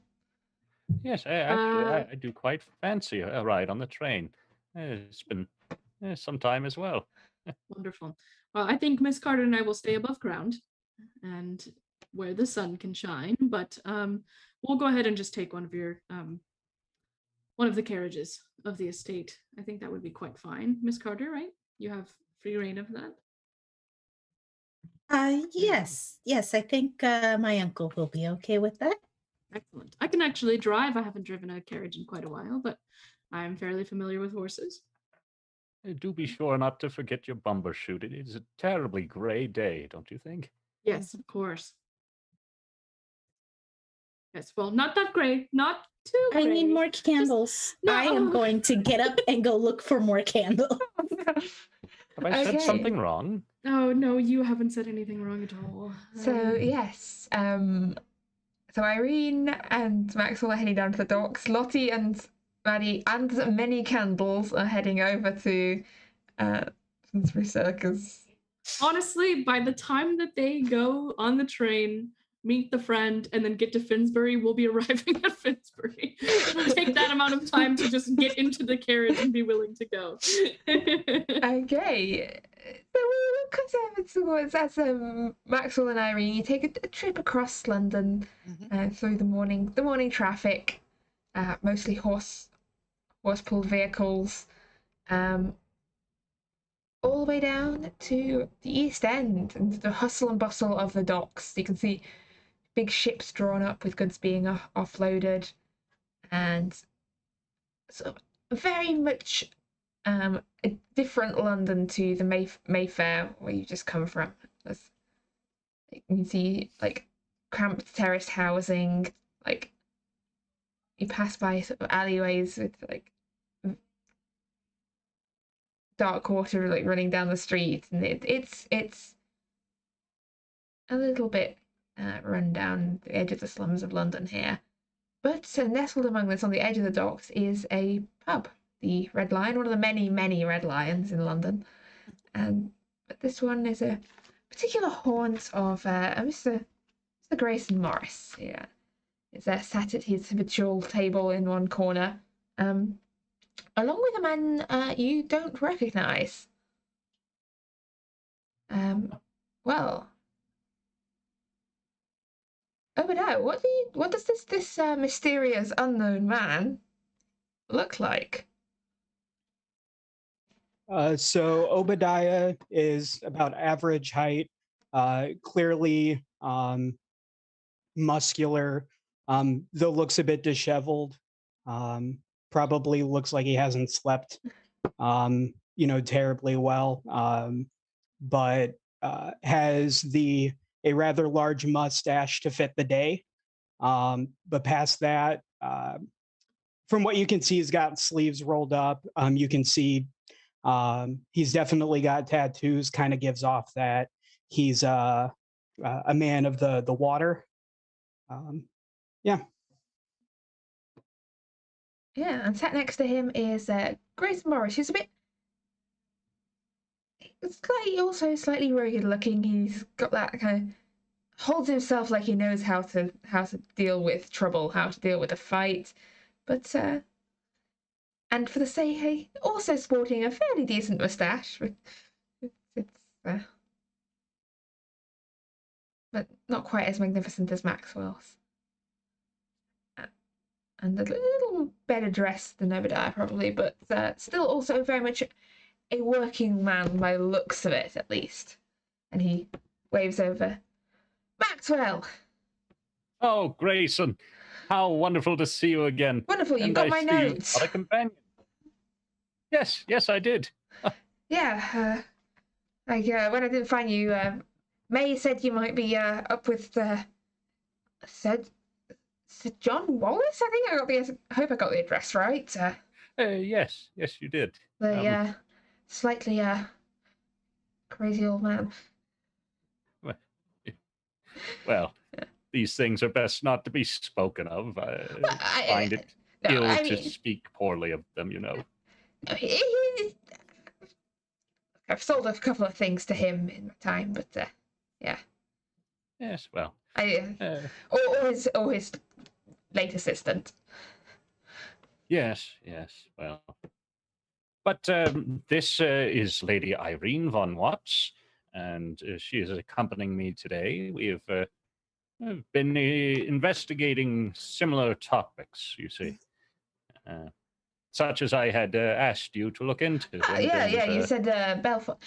Yes, I do quite fancy a ride on the train. It's been some time as well. Wonderful. Well, I think Miss Carter and I will stay above ground and where the sun can shine, but we'll go ahead and just take one of the carriages of the estate. I think that would be quite fine. Miss Carter, right? You have free reign of that? Yes, I think my uncle will be okay with that. Excellent. I can actually drive. I haven't driven a carriage in quite a while, but I'm fairly familiar with horses. Do be sure not to forget your bumbershoot. It is a terribly grey day, don't you think? Yes, of course. Yes, well, not that grey. Not too grey. I need more candles. No. I am going to get up and go look for more candles. Have I said something wrong? Oh, no, you haven't said anything wrong at all. So, yes, So Irene and Maxwell are heading down to the docks. Lottie and Maddie and many candles are heading over to Finsbury Circus. Honestly, by the time that they go on the train, meet the friend, and then get to Finsbury, we'll be arriving at Finsbury. It'll take that amount of time to just get into the carriage and be willing to go. Okay. So we'll cut over towards as Maxwell and Irene. You take a trip across London through the morning traffic, mostly horse-pulled vehicles, all the way down to the East End and the hustle and bustle of the docks. You can see big ships drawn up with goods being offloaded, and so very much a different London to the Mayfair where you just come from. You can see like cramped terraced housing, like you pass by sort of alleyways with like dark water like running down the street, and it's a little bit run down the edge of the slums of London here. But nestled among this on the edge of the docks is a pub, the Red Lion, one of the many Red Lions in London. But this one is a particular haunt of Mr. Grayson Morris. Yeah, is sat at his habitual table in one corner, along with a man you don't recognise. Well, Obadiah, what does this mysterious unknown man look like? So Obadiah is about average height, clearly muscular, though looks a bit disheveled. Probably looks like he hasn't slept, terribly well, but has a rather large mustache to fit the day. But past that, from what you can see, he's got sleeves rolled up. You can see he's definitely got tattoos, kind of gives off that he's a man of the water. Yeah. Yeah, and sat next to him is Grace Morris. She's slightly rugged looking. He's got that kind of holds himself like he knows how to deal with trouble, how to deal with a fight. But and for the sake, also sporting a fairly decent moustache. But not quite as magnificent as Maxwell's. And a little better dressed than Obadiah, probably, but still also very much a working man by the looks of it, at least. And he waves over. Maxwell! Oh, Grayson, how wonderful to see you again. Wonderful, you got my notes. You got a companion. Yes, I did. Yeah, when I didn't find you, May said you might be up with Sir John Wallace. I hope I got the address right. Yes, you did. The slightly crazy old man. Well, these things are best not to be spoken of. I find it ill to speak poorly of them, I've sold a couple of things to him in my time, but yeah. Yes, well. Or his late assistant. Yes, well. But this is Lady Irene von Watts, and she is accompanying me today. We have been investigating similar topics, you see. Such as I had asked you to look into. You said Bellfont.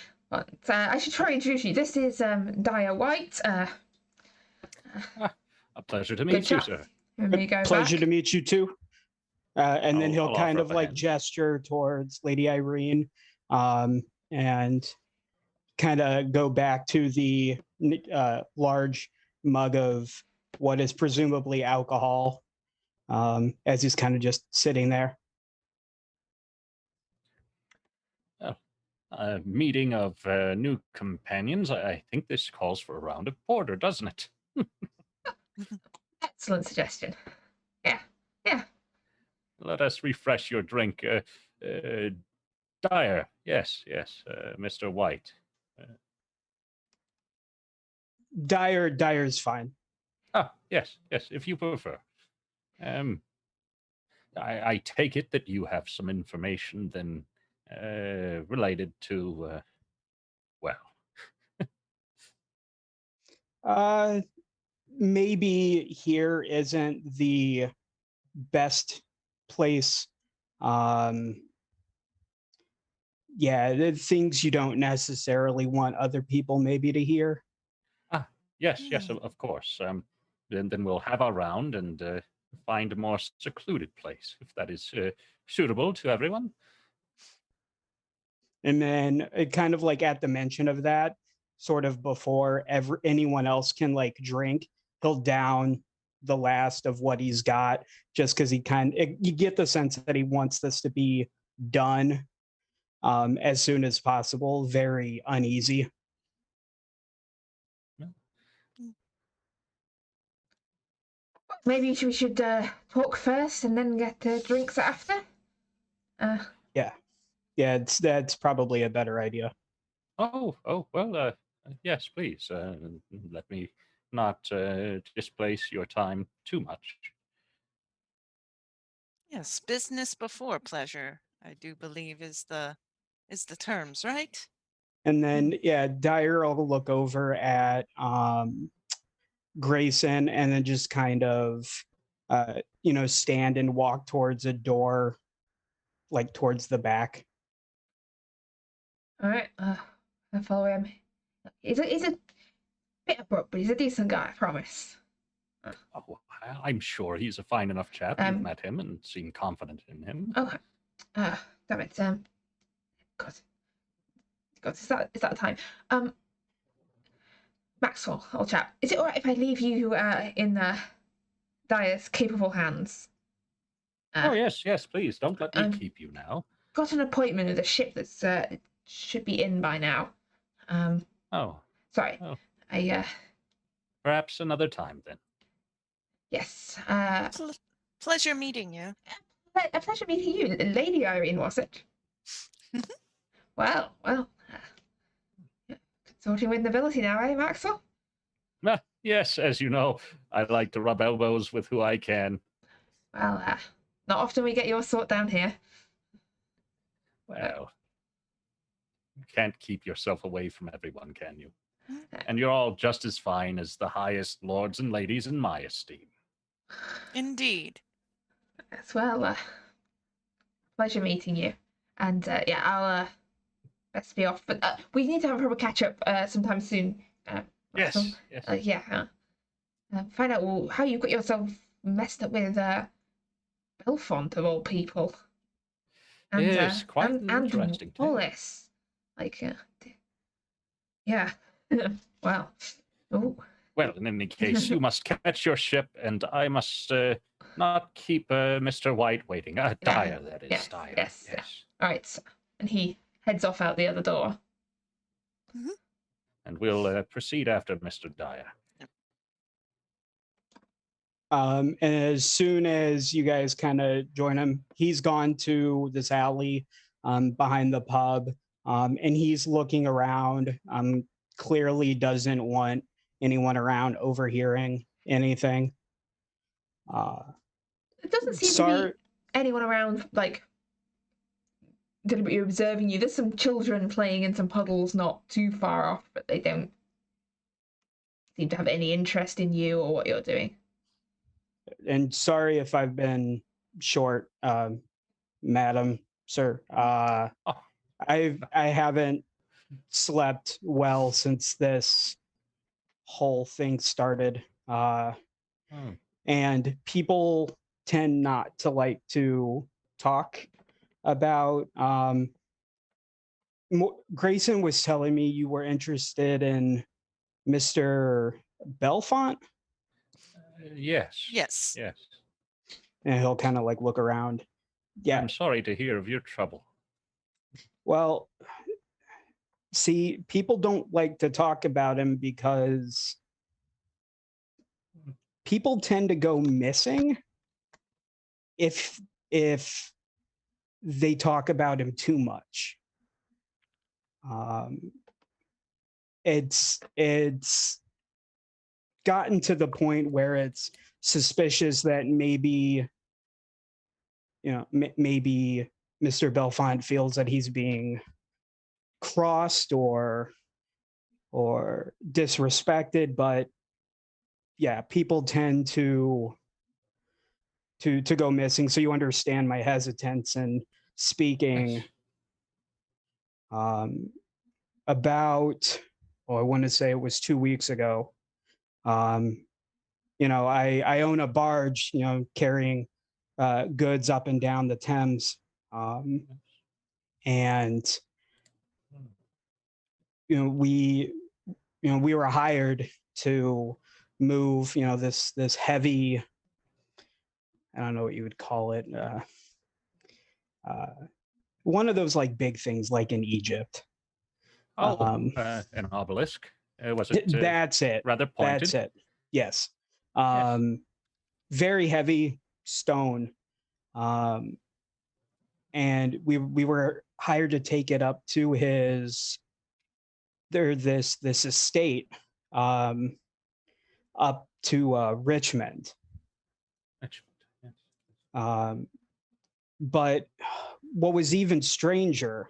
I should try and introduce you. This is Dyer White. A pleasure to meet you, sir. Pleasure to meet you too. And then he'll kind of like gesture towards Lady Irene, and kind of go back to the large mug of what is presumably alcohol, as he's kind of just sitting there. A meeting of new companions. I think this calls for a round of porter, doesn't it? excellent suggestion. Yeah. Let us refresh your drink. Dyer, yes, Mr. White. Dyer's fine. Yes, if you prefer. I take it that you have some information then related to, Maybe here isn't the best place. Yeah, the things you don't necessarily want other people maybe to hear. yes, of course. Then we'll have our round and find a more secluded place, if that is suitable to everyone. And then it kind of like at the mention of that, sort of before anyone else can like drink, he'll down the last of what he's got, just because you get the sense that he wants this to be done as soon as possible. Very uneasy. Maybe we should talk first and then get drinks after. Yeah, that's probably a better idea. Oh, well, yes, please. Let me not displace your time too much. Yes, business before pleasure, I do believe is the terms, right? And then yeah, Dyer will look over at Grayson and then just kind of stand and walk towards a door, like towards the back. All right. I'll follow him. He's a bit abrupt, but he's a decent guy, I promise. Oh, I'm sure he's a fine enough chap. You've met him and seem confident in him. Okay. Damn it. God, is that the time? Maxwell, old chap, is it all right if I leave you in Dyer's capable hands? Oh yes, please. Don't let me keep you now. Got an appointment with a ship that's should be in by now. Sorry. Oh. I Perhaps another time then. Yes. Pleasure meeting you. A pleasure meeting you, Lady Irene, was it? Well. Consorting with nobility now, eh, Maxwell? Yes, as you know, I like to rub elbows with who I can. Well, not often we get your sort down here. Well, you can't keep yourself away from everyone, can you? Okay. And you're all just as fine as the highest lords and ladies in my esteem. Indeed. As well, pleasure meeting you. And I'll best be off. But we need to have a proper catch up sometime soon. Yes. Find out how you got yourself messed up with Bellfont of all people. And, yes, quite an interesting tale. Wallace. Yeah. Well. Oh. Well, in any case, you must catch your ship, and I must not keep Mr. White waiting. Dyer, that is. Yes, Dyer. yes. All right. And he heads off out the other door. Mm-hmm. And we'll proceed after Mr. Dyer. And as soon as you guys kind of join him, he's gone to this alley behind the pub, and he's looking around. Clearly doesn't want anyone around overhearing anything. It doesn't seem to be anyone around, like, deliberately observing you. There's some children playing in some puddles not too far off, but they don't seem to have any interest in you or what you're doing. And sorry if I've been short, madam, sir. I haven't slept well since this whole thing started. And people tend not to like to talk about. Grayson was telling me you were interested in Mr. Bellfont. Yes. And he'll kind of like look around. Yeah. I'm sorry to hear of your trouble. Well, see, people don't like to talk about him because people tend to go missing if they talk about him too much. It's gotten to the point where it's suspicious that maybe, maybe Mr. Bellfont feels that he's being crossed or disrespected, but yeah, people tend to go missing. So you understand my hesitance in speaking. About, well, I want to say it was 2 weeks ago. I own a barge, carrying goods up and down the Thames, and we were hired to move, this heavy, I don't know what you would call it, one of those like big things like in Egypt. An obelisk. Was it? That's it. Rather pointed. That's it. Yes. Yes. Very heavy stone. And we were hired to take it up to this estate, up to Richmond. Richmond. Yes. But what was even stranger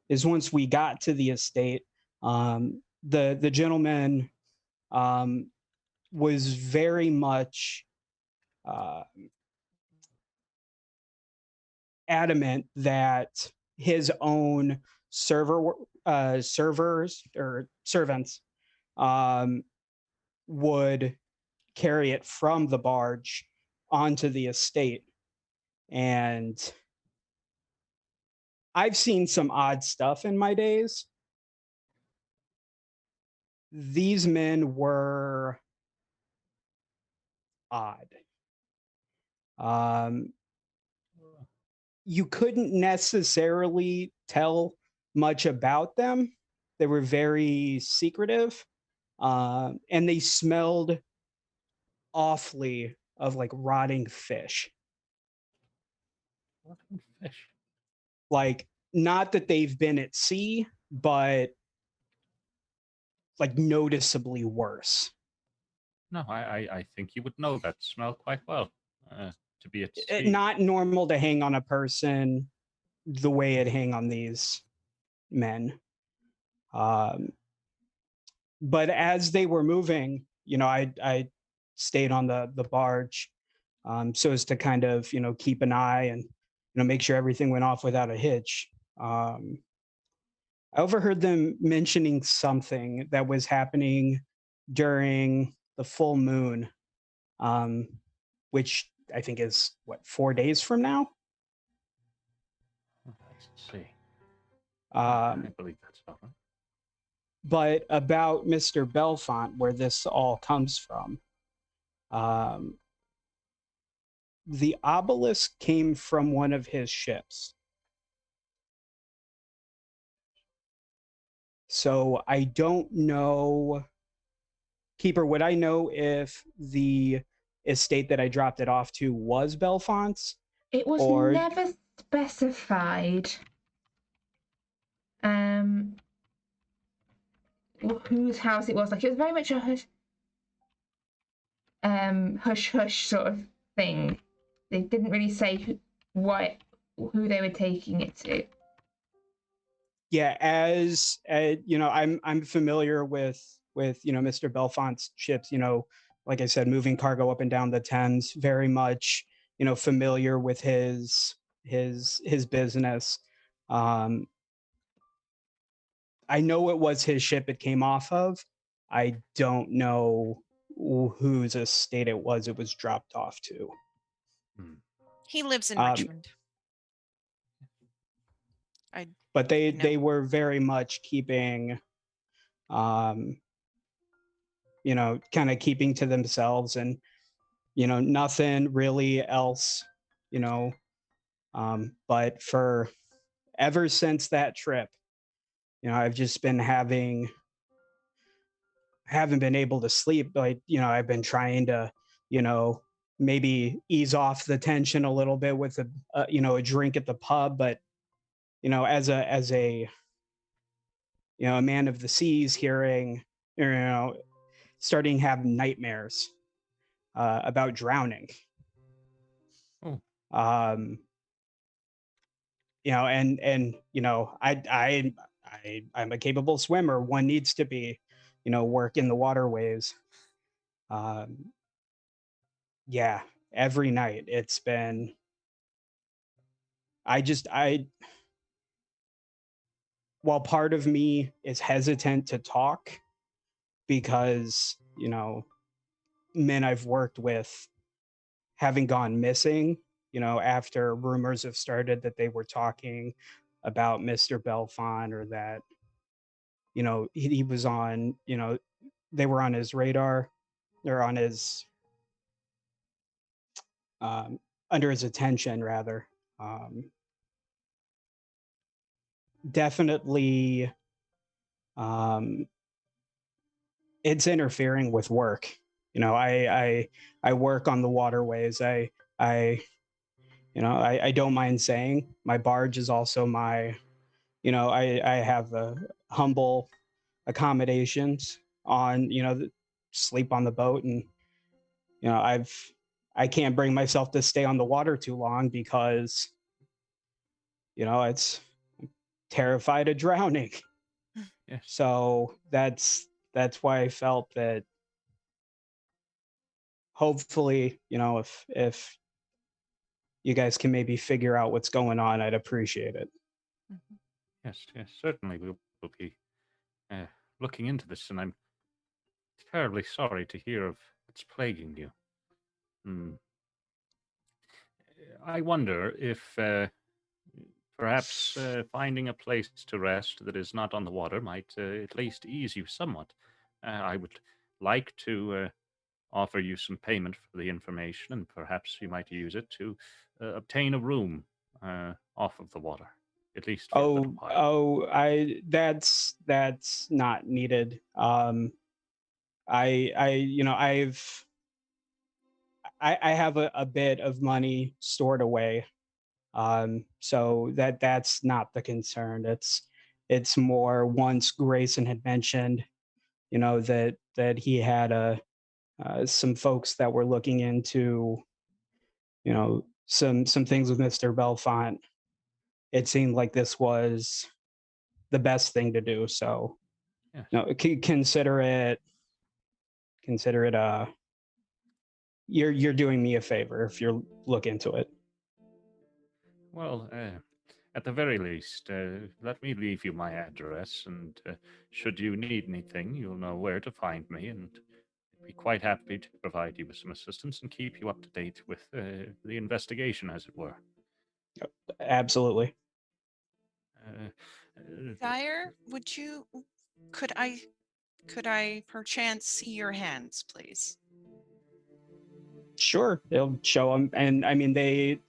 is once we got to the estate, the gentleman was very much adamant that his own servers or servants would carry it from the barge onto the estate. And I've seen some odd stuff in my days. These men were odd. You couldn't necessarily tell much about them. They were very secretive, and they smelled awfully of like rotting fish. Rotting fish. Like, not that they've been at sea, but like noticeably worse. No, I think you would know that smell quite well. To be at sea. Not normal to hang on a person the way it hang on these men. But as they were moving, I stayed on the barge, so as to kind of, keep an eye and, make sure everything went off without a hitch. I overheard them mentioning something that was happening during the full moon, which I think is 4 days from now. Let's see. I believe that's about right. But about Mr. Bellfont, where this all comes from, the obelisk came from one of his ships. So I don't know, Keeper, would I know if the estate that I dropped it off to was Bellfont's? It was never specified whose house it was. Like, it was very much a hush hush sort of thing. They didn't really say who they were taking it to. Yeah, as I'm familiar with Mr. Bellfont's ships. Like I said, moving cargo up and down the Thames. Very much familiar with his business. I know it was his ship it came off of. I don't know whose estate it was dropped off to. He lives in Richmond. But they were very much keeping, kind of keeping to themselves, and nothing really else, but for ever since that trip, I've just been haven't been able to sleep. Like, I've been trying to maybe ease off the tension a little bit with a drink at the pub. But as a a man of the seas, hearing, starting to have nightmares about drowning. Oh. I'm a capable swimmer. One needs to be, work in the waterways. Yeah, every night it's been. While part of me is hesitant to talk because men I've worked with having gone missing, after rumors have started that they were talking about Mr. Bellfont, or that, he was on, they were on his radar, or on his, under his attention, rather. Definitely, it's interfering with work. I work on the waterways. I don't mind saying my barge is also my, I have humble accommodations on, sleep on the boat. And, I can't bring myself to stay on the water too long because, it's terrified of drowning. Yes. So that's why I felt that hopefully, if you guys can maybe figure out what's going on, I'd appreciate it. Yes, certainly we'll be looking into this, and I'm terribly sorry to hear of what's plaguing you. I wonder if perhaps finding a place to rest that is not on the water might at least ease you somewhat. I would like to offer you some payment for the information, and perhaps you might use it to obtain a room off of the water, at least for a little while. That's not needed. I have a bit of money stored away. So that's not the concern. It's more, once Grayson had mentioned, that he had some folks that were looking into, some things with Mr. Bellfont. It seemed like this was the best thing to do. So, Yes. consider it. You're doing me a favor if you look into it. Well, at the very least, let me leave you my address, and should you need anything, you'll know where to find me, and I'd be quite happy to provide you with some assistance and keep you up to date with the investigation, as it were. Absolutely. Sire, could I perchance see your hands, please? Sure, they'll show them, and I mean they've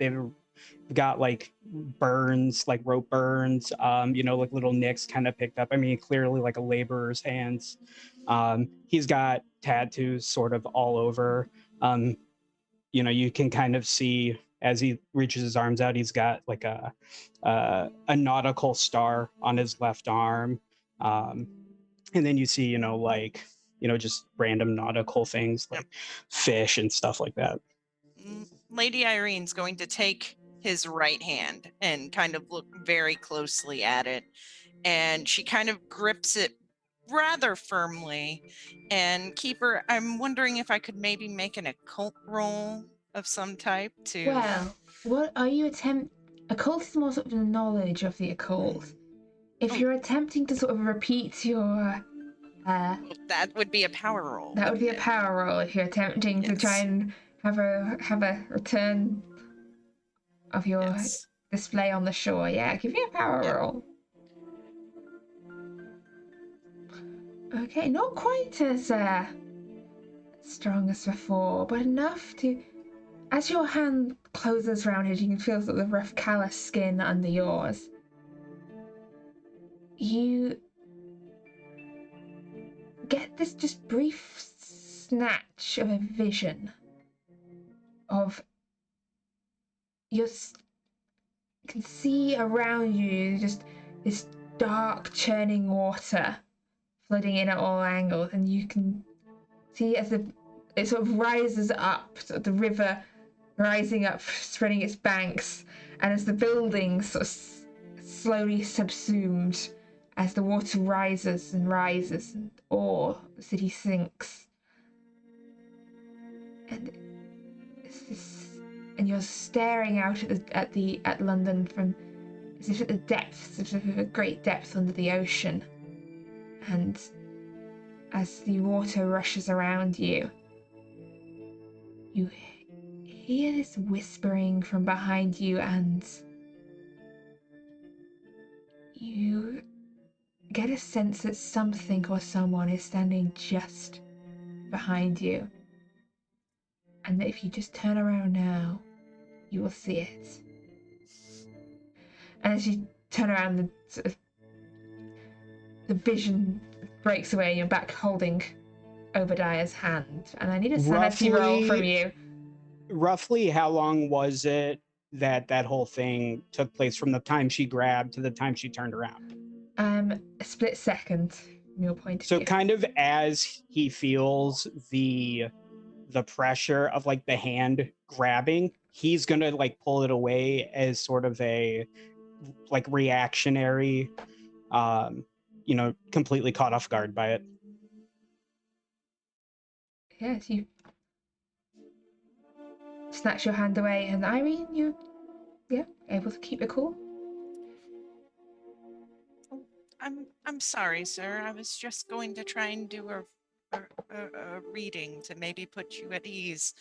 got like burns, like rope burns, like little nicks kind of picked up. I mean, clearly like a laborer's hands. He's got tattoos sort of all over. You can kind of see as he reaches his arms out, he's got like a nautical star on his left arm. And then you see, just random nautical things like fish and stuff like that. Lady Irene's going to take his right hand and kind of look very closely at it. And she kind of grips it rather firmly. And Keeper, I'm wondering if I could maybe make an occult roll of some type to... Well, what are you occult is more sort of the knowledge of the occult. If you're attempting to sort of repeat your... that would be a power roll. That would be a power roll if you're attempting to try and have a return of your display on the shore. Yeah, give me a power roll. Okay, not quite as strong as before, but enough to... As your hand closes around it, you can feel sort of the rough, callous skin under yours. You get this just brief snatch of a vision of you can see around you just this dark churning water flooding in at all angles, and you can see as it sort of rises up, sort of the river rising up, spreading its banks, and as the buildings sort of slowly subsumed, as the water rises and rises, and the city sinks. And it's this, and you're staring out at London from as if at the depths of a great depth under the ocean. And as the water rushes around you, you hear this whispering from behind you, and you get a sense that something or someone is standing just behind you. And that if you just turn around now, you will see it. And as you turn around, the vision breaks away and you're back holding Obadiah's hand. And I need a sanity roll from you. Roughly how long was it that whole thing took place from the time she grabbed to the time she turned around? A split second from your point of So view. kind of as he feels the pressure of like the hand grabbing, he's gonna like pull it away as sort of a like reactionary, completely caught off guard by it. Yes, you snatch your hand away, and Irene, you able to keep it cool. I'm sorry, sir. I was just going to try and do a reading to maybe put you at ease.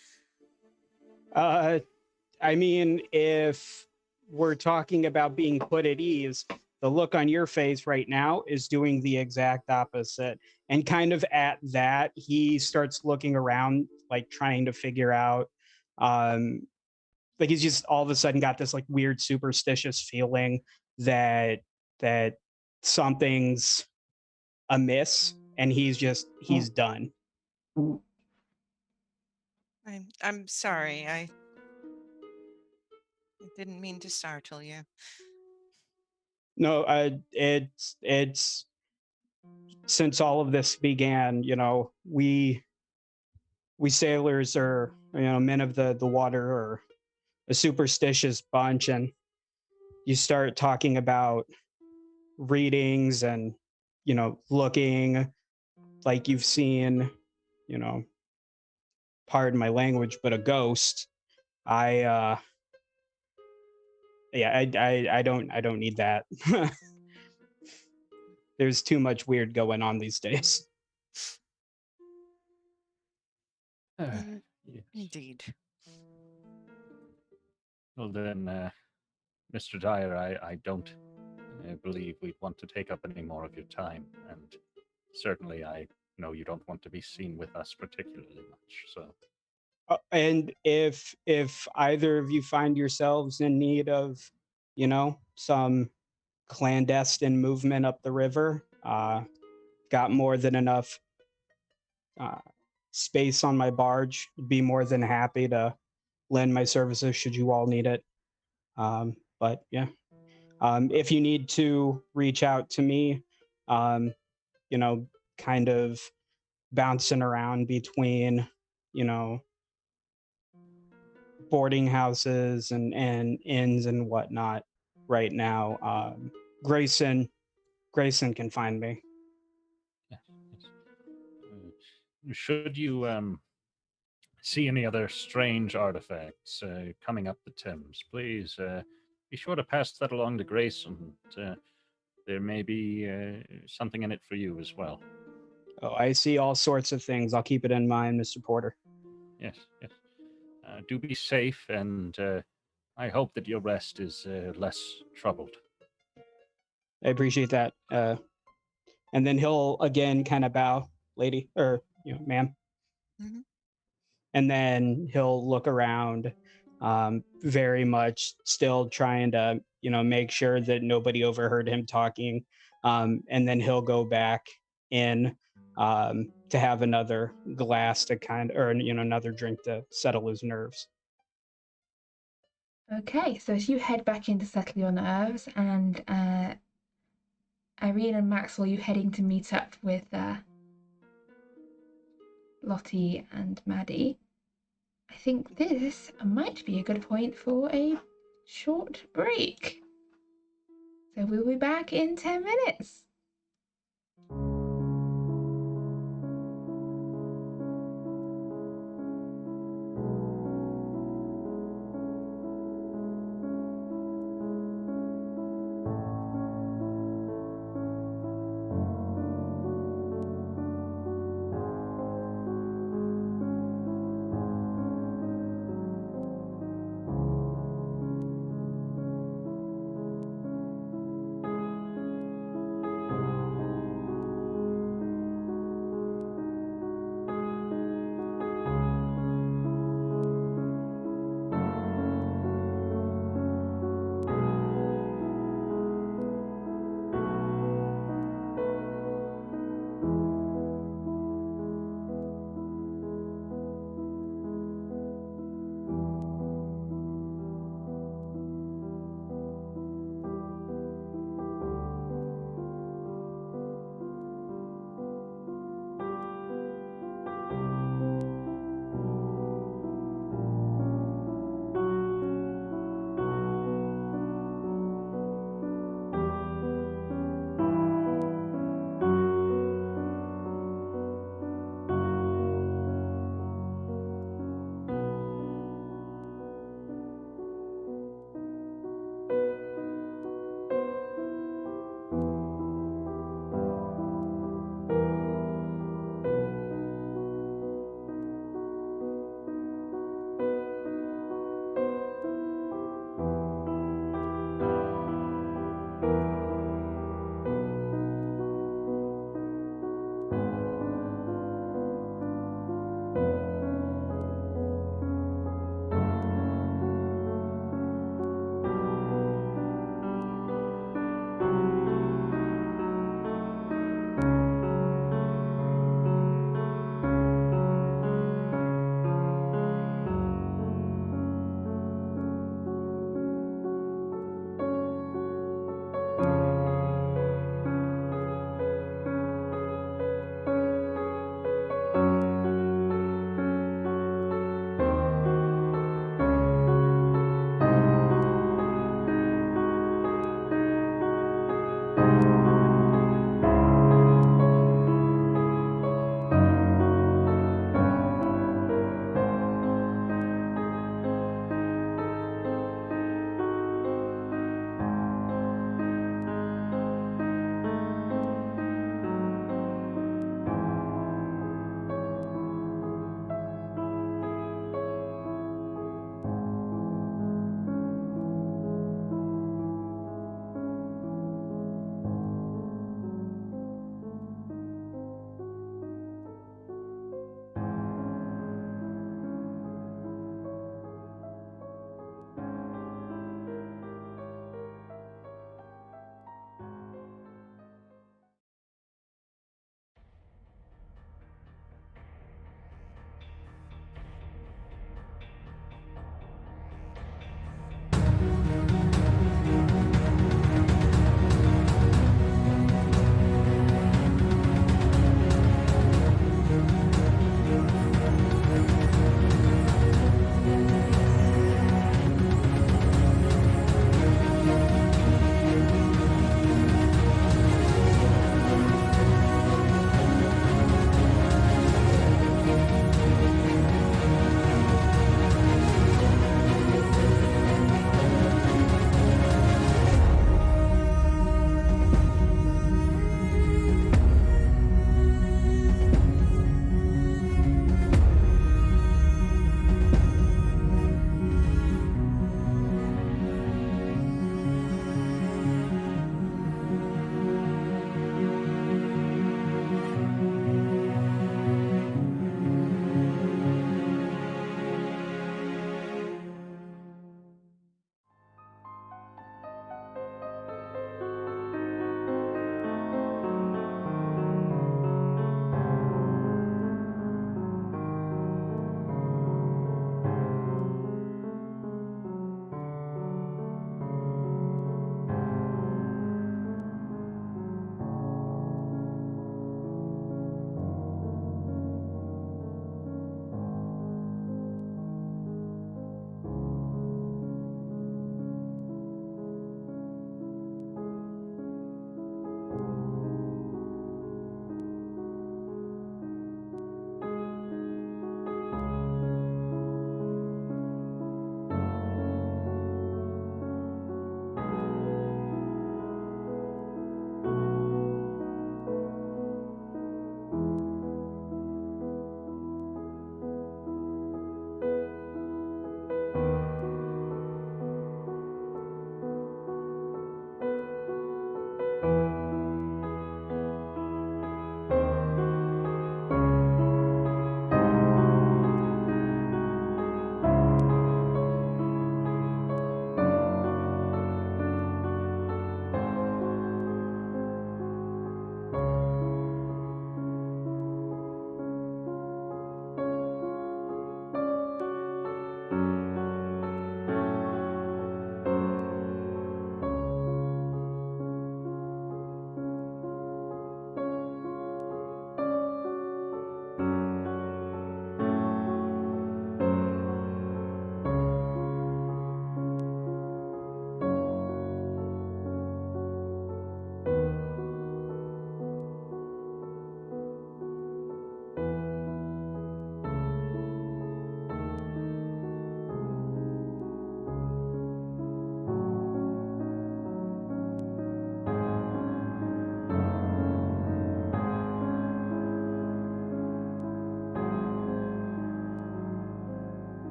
I mean, if we're talking about being put at ease, the look on your face right now is doing the exact opposite. And kind of at that, he starts looking around, like trying to figure out, like he's just all of a sudden got this like weird superstitious feeling that something's amiss, and he's done. I'm sorry. I didn't mean to startle you. No, it's since all of this began, we sailors are, men of the water, are a superstitious bunch, and you start talking about readings and, looking like you've seen, pardon my language, but a ghost. I don't need that. There's too much weird going on these days. Yes. Indeed. Well then, Mr. Dyer, I don't believe we'd want to take up any more of your time, and certainly I know you don't want to be seen with us particularly much, so. And if either of you find yourselves in need of, some clandestine movement up the river, got more than enough space on my barge. Be more than happy to lend my services should you all need it. But yeah, if you need to reach out to me, kind of bouncing around between, boarding houses and inns and whatnot right now. Grayson can find me. Yes. Should you see any other strange artifacts coming up the Thames, please be sure to pass that along to Grayson. There may be something in it for you as well. Oh, I see all sorts of things. I'll keep it in mind, Mr. Porter. Yes. Do be safe, and I hope that your rest is less troubled. I appreciate that. And then he'll again kind of bow, lady, or ma'am. Mm-hmm. And then he'll look around, very much still trying to, make sure that nobody overheard him talking. And then he'll go back in to have another glass to another drink to settle his nerves. Okay, so as you head back in to settle your nerves, and Irene and Maxwell, you heading to meet up with Lottie and Maddie, I think this might be a good point for a short break. So we'll be back in 10 minutes.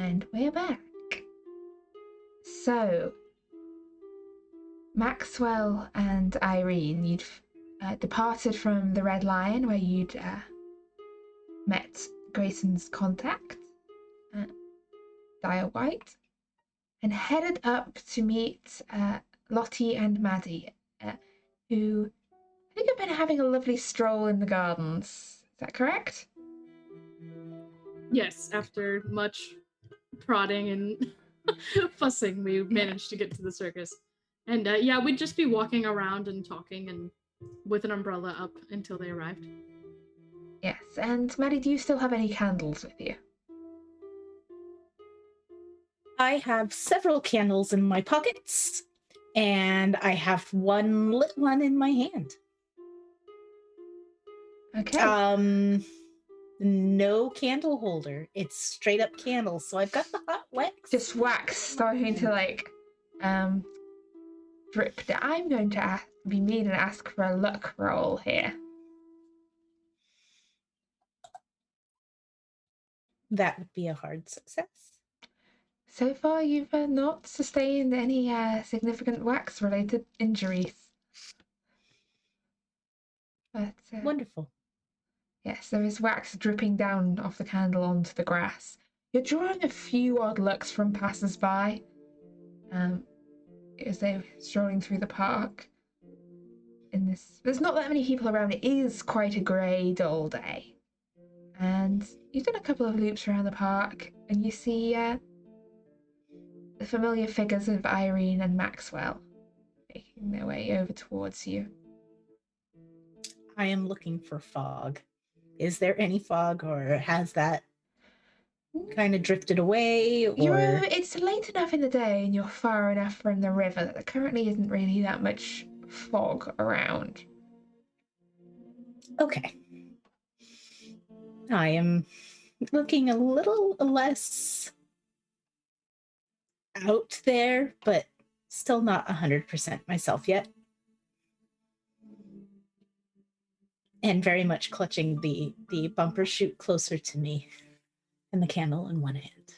And we're back. So, Maxwell and Irene, you'd departed from the Red Lion where you'd met Grayson's contact, Dyer White, and headed up to meet Lottie and Maddie, who I think have been having a lovely stroll in the gardens. Is that correct? Yes, after much prodding and fussing, we managed to get to the circus. And yeah, we'd just be walking around and talking and with an umbrella up until they arrived. Yes, and Maddie, do you still have any candles with you? I have several candles in my pockets, and I have one lit one in my hand. Okay. No candle holder. It's straight up candles. So I've got the hot wax. Just wax starting to drip. I'm going to be mean and ask for a luck roll here. That would be a hard success. So far, you've not sustained any significant wax-related injuries. But wonderful. Yes, there is wax dripping down off the candle onto the grass. You're drawing a few odd looks from passers-by as they're strolling through the park. There's not that many people around. It is quite a grey, dull day. And you've done a couple of loops around the park, and you see the familiar figures of Irene and Maxwell making their way over towards you. I am looking for fog. Is there any fog, or has that kind of drifted away? Or It's late enough in the day and you're far enough from the river that there currently isn't really that much fog around. Okay. I am looking a little less out there, but still not 100% myself yet. And very much clutching the bumper chute closer to me and the candle in one hand.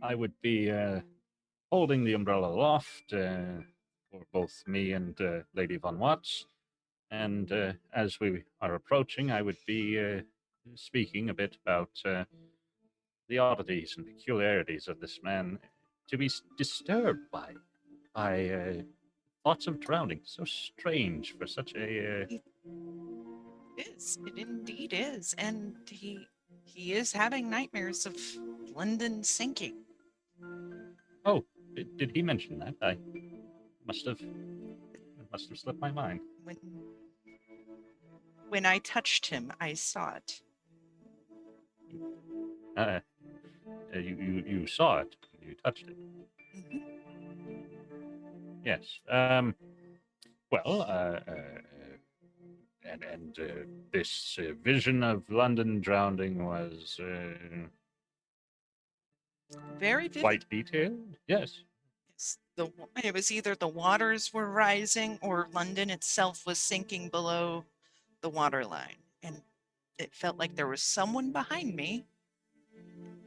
I would be holding the umbrella aloft for both me and Lady Von Watts. And as we are approaching, I would be speaking a bit about the oddities and peculiarities of this man, to be disturbed by thoughts of drowning. So strange for such a... It is. It indeed is. And he is having nightmares of London sinking. Oh, did he mention that? I must have slipped my mind. When I touched him, I saw it. You saw it. You touched it. Mm-hmm. Yes. Well, and this vision of London drowning was very vivid. Quite detailed. Yes. It was either the waters were rising or London itself was sinking below the waterline, and it felt like there was someone behind me.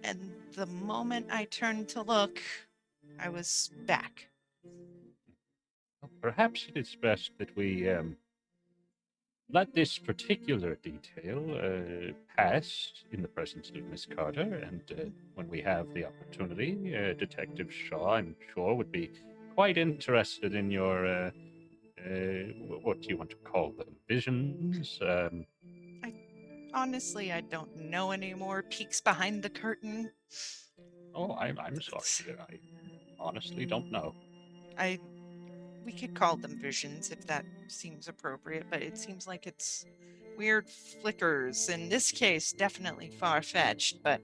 And the moment I turned to look, I was back. Perhaps it is best that we let this particular detail pass in the presence of Miss Carter, and when we have the opportunity, Detective Shaw, I'm sure, would be quite interested in your, what do you want to call them, visions? Honestly, I don't know anymore. Peeks behind the curtain. Oh, I'm sorry. I honestly don't know. We could call them visions if that seems appropriate, but it seems like it's weird flickers. In this case, definitely far-fetched, but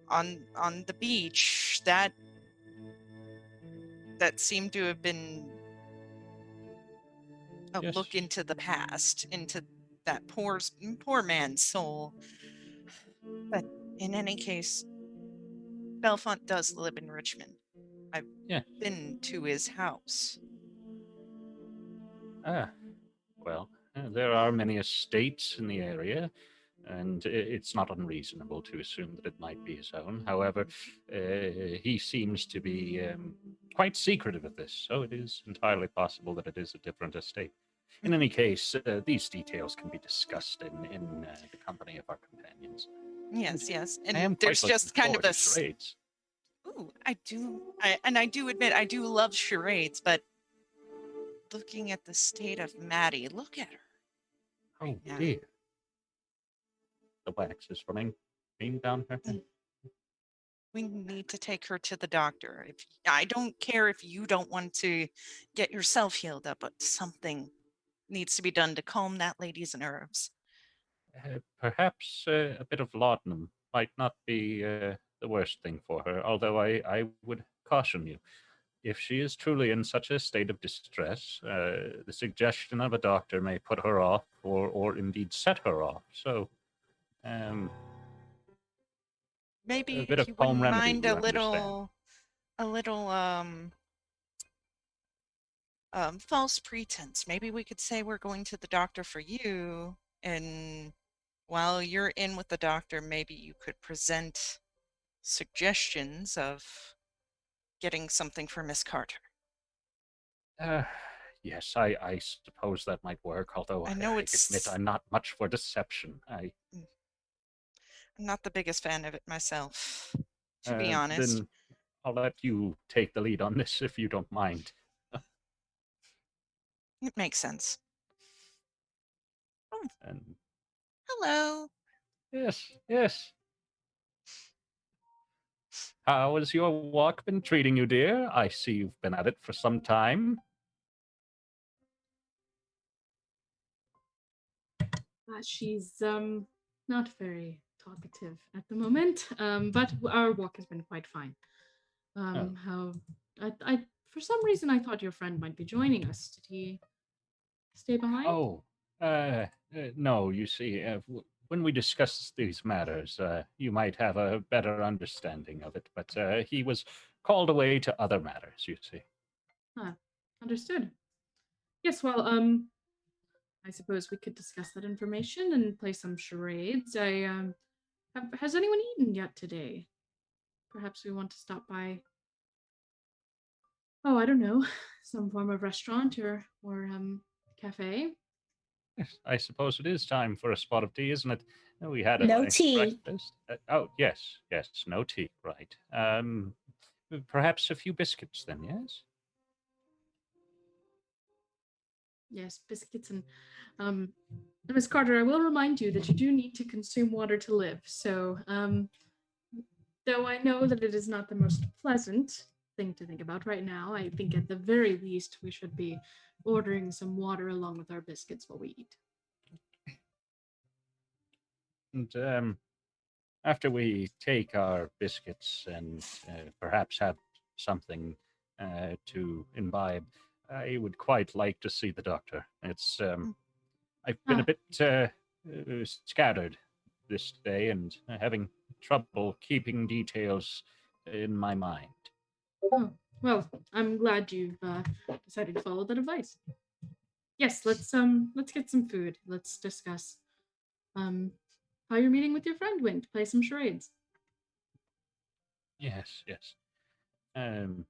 on the beach, that seemed to have been a look into the past, into that poor man's soul. But in any case, Bellfont does live in Richmond. I've been to his house. Well, There are many estates in the area, and it's not unreasonable to assume that it might be his own. However, he seems to be quite secretive of this, so it is entirely possible that it is a different estate. In any case, these details can be discussed in the company of our companions. Yes, yes. I am And quite there's looking just kind of forward a to charades. ooh, I do admit I do love charades, but looking at the state of Maddie, look at her. Oh Yeah. dear. The wax is running down her head. We need to take her to the doctor. If I don't care if you don't want to get yourself healed up, but something needs to be done to calm that lady's nerves. Perhaps a bit of laudanum might not be the worst thing for her, although I would caution you. If she is truly in such a state of distress, the suggestion of a doctor may put her off or indeed set her off. So, Maybe a bit if of you home wouldn't remedy, mind you understand. a little false pretense. Maybe we could say we're going to the doctor for you, and while you're in with the doctor, maybe you could present suggestions of getting something for Miss Carter. Uh, yes, I suppose that might work, although I I know admit I'm not much for deception. I'm not the biggest fan of it myself, to be honest. Then I'll let you take the lead on this if you don't mind. It makes sense. Oh, And hello. yes. How has your walk been treating you, dear? I see you've been at it for some time. She's not very talkative at the moment, but our walk has been quite fine. How I for some reason I thought your friend might be joining us. Did he stay behind? Oh, no, you see, when we discuss these matters, you might have a better understanding of it, but he was called away to other matters, you see. Huh. Understood. Yes, well, I suppose we could discuss that information and play some charades. Has anyone eaten yet today? Perhaps we want to stop by. Oh, I don't know, some form of restaurant or cafe. Yes, I suppose it is time for a spot of tea, isn't it? We had a No nice tea. breakfast. Oh, yes, no tea, right. Perhaps a few biscuits then, yes? Yes, biscuits and Miss Carter, I will remind you that you do need to consume water to live. So, though I know that it is not the most pleasant thing to think about right now, I think at the very least we should be ordering some water along with our biscuits while we eat. And after we take our biscuits and perhaps have something to imbibe, I would quite like to see the doctor. It's I've been a bit scattered this day and having trouble keeping details in my mind. Oh, well, I'm glad you've decided to follow that advice. Yes, let's get some food. Let's discuss how your meeting with your friend went. Play some charades. Yes. And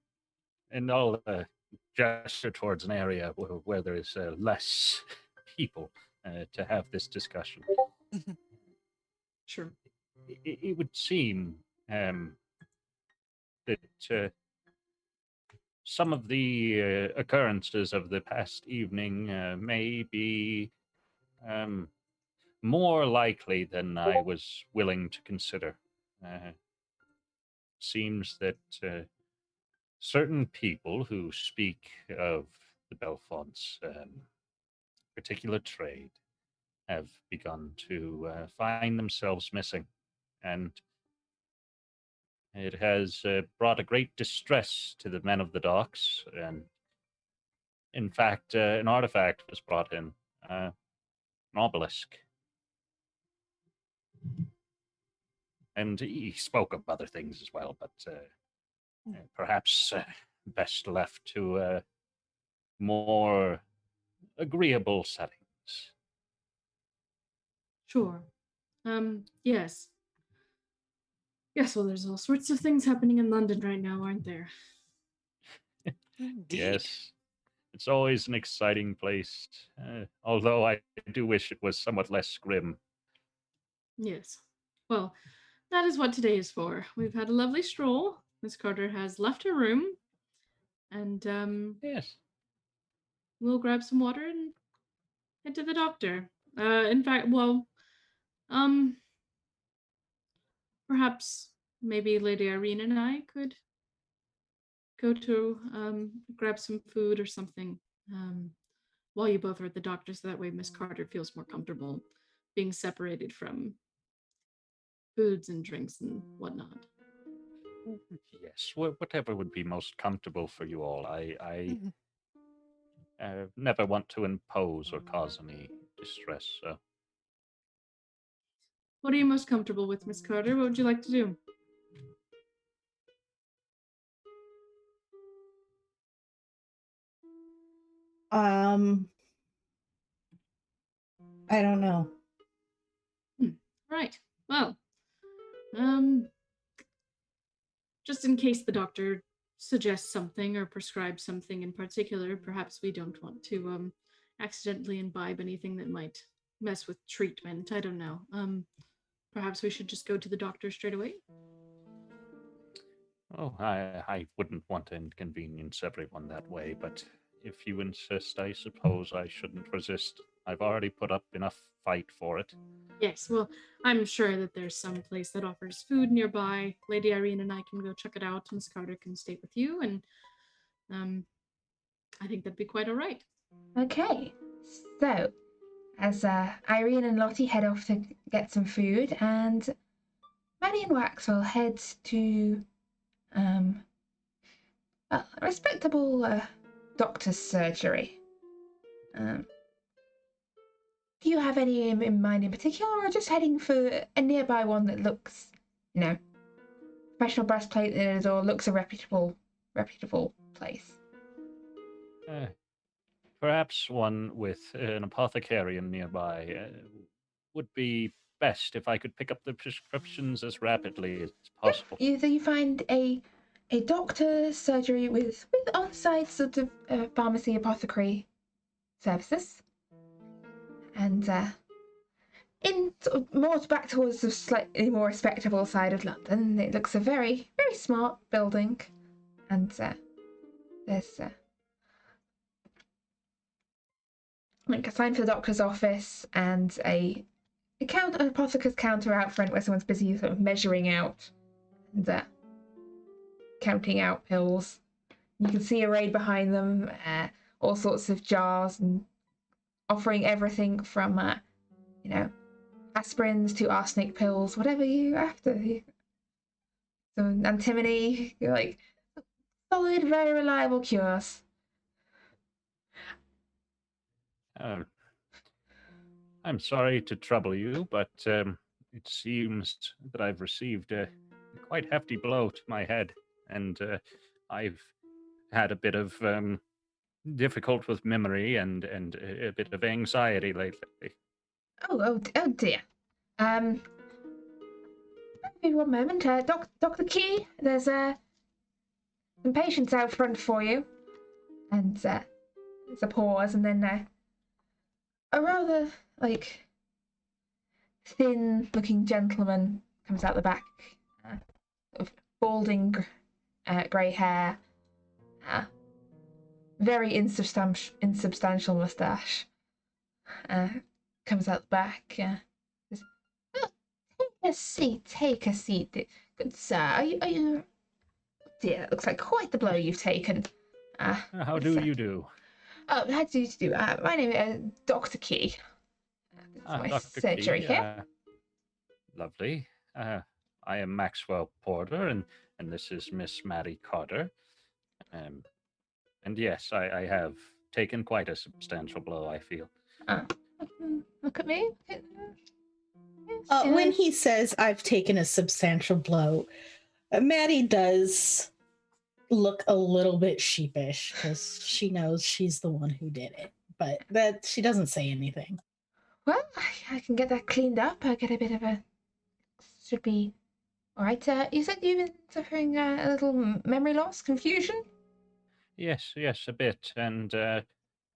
I'll gesture towards an area where there is less people to have this discussion. Sure. It would seem that some of the occurrences of the past evening may be more likely than I was willing to consider. Seems that certain people who speak of the Bellfont's particular trade have begun to find themselves missing, and it has brought a great distress to the men of the docks. And in fact, an artifact was brought in, an obelisk, and he spoke of other things as well, but perhaps best left to more agreeable settings. Sure. Yes. Yes, well, there's all sorts of things happening in London right now, aren't there? Indeed. Yes, it's always an exciting place, although I do wish it was somewhat less grim. Yes. Well, that is what today is for. We've had a lovely stroll. Miss Carter has left her room, and Yes. we'll grab some water and head to the doctor. In fact, well, um, perhaps maybe Lady Irene and I could go to grab some food or something while you both are at the doctor, so that way Miss Carter feels more comfortable being separated from foods and drinks and whatnot. Yes, whatever would be most comfortable for you all. I Mhm. never want to impose or cause any distress, so. What are you most comfortable with, Miss Carter? What would you like to do? I don't know. Right. Well, um, just in case the doctor suggests something or prescribes something in particular, perhaps we don't want to accidentally imbibe anything that might mess with treatment. I don't know. Perhaps we should just go to the doctor straight away. Oh, I wouldn't want to inconvenience everyone that way, but if you insist, I suppose I shouldn't resist. I've already put up enough fight for it. Yes, well, I'm sure that there's some place that offers food nearby. Lady Irene and I can go check it out. Miss Carter can stay with you, and I think that'd be quite all right. Okay, so as Irene and Lottie head off to get some food, and Maddie and Waxwell head to a respectable doctor's surgery. Do you have any in mind in particular, or just heading for a nearby one that looks, professional breastplate or looks a reputable place? Perhaps one with an apothecarian nearby would be best if I could pick up the prescriptions as rapidly as possible. You find a doctor's surgery with on-site sort of pharmacy apothecary services, and in sort of more back towards the slightly more respectable side of London, it looks a very very smart building, and there's like a sign for the doctor's office and an apothecary's counter out front where someone's busy sort of measuring out and counting out pills. You can see arrayed behind them all sorts of jars and offering everything from aspirins to arsenic pills, whatever you after. Some antimony, like solid, very reliable cures. I'm sorry to trouble you, but it seems that I've received a quite hefty blow to my head, and I've had a bit of difficult with memory and a bit of anxiety lately. Oh dear. Maybe one moment. Dr. Key, there's some patients out front for you. And there's a pause, and then a rather thin-looking gentleman comes out the back, sort of balding, grey hair, very insubstantial moustache. Comes out the back. Says, "Oh, take a seat, good sir. Are you? Dear, that looks like quite the blow you've taken. How do you do? Oh, how do you do? My name is Dr. Key. This is my Dr. surgery Key, here. Lovely. I am Maxwell Porter, and this is Miss Maddie Carter. And yes, I have taken quite a substantial blow, I feel. Look at me. When he says I've taken a substantial blow, Maddie does look a little bit sheepish because she knows she's the one who did it, but that she doesn't say anything. Well, I can get that cleaned up. I get a bit of a... Should be... Alright, you said you've been suffering a little memory loss, confusion? Yes, a bit, and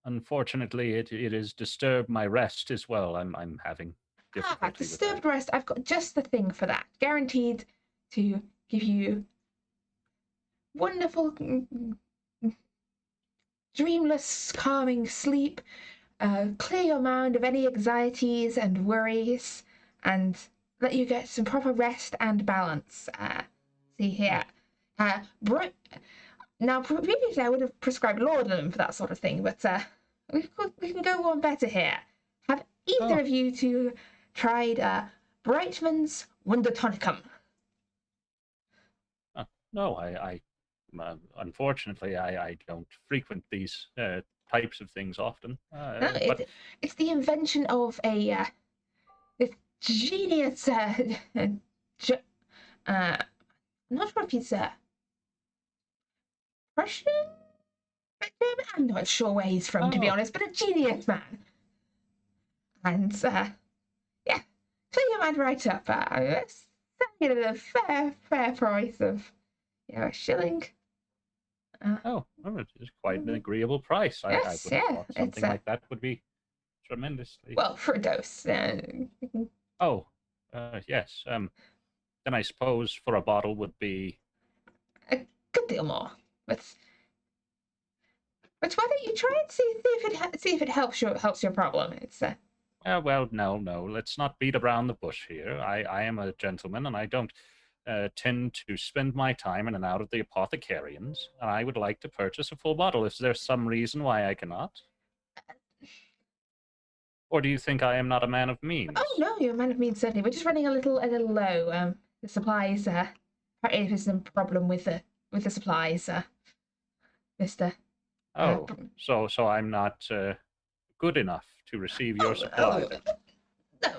unfortunately, it has disturbed my rest as well. I'm having difficulty with Disturbed that. rest. I've got just the thing for that. Guaranteed to give you wonderful, dreamless, calming sleep, clear your mind of any anxieties and worries, and let you get some proper rest and balance. See here. Now, previously I would have prescribed laudanum for that sort of thing, but we can go one better here. Have either of you two tried Brightman's Wonder Tonicum? No, I unfortunately, I don't frequent these types of things often. No, But it's the invention of a this genius. I'm not sure if he's Russian. I'm not sure where he's from, to be honest, but a genius man. And yeah, clear your mind right up. Let's sell it at a fair price of, a shilling. It's quite an agreeable price. I would have thought something like that would be tremendously... Well, for a dose. Yes. Then I suppose for a bottle would be... A good deal more. But why don't you try and see if it helps your problem? It's well, no. Let's not beat around the bush here. I am a gentleman, and I don't tend to spend my time in and out of the apothecarians. And I would like to purchase a full bottle. Is there some reason why I cannot? Or do you think I am not a man of means? Oh no, you're a man of means, certainly. We're just running a little low. The supplies. Apparently there's some problem with the supplies, Mister. So I'm not good enough to receive your supply.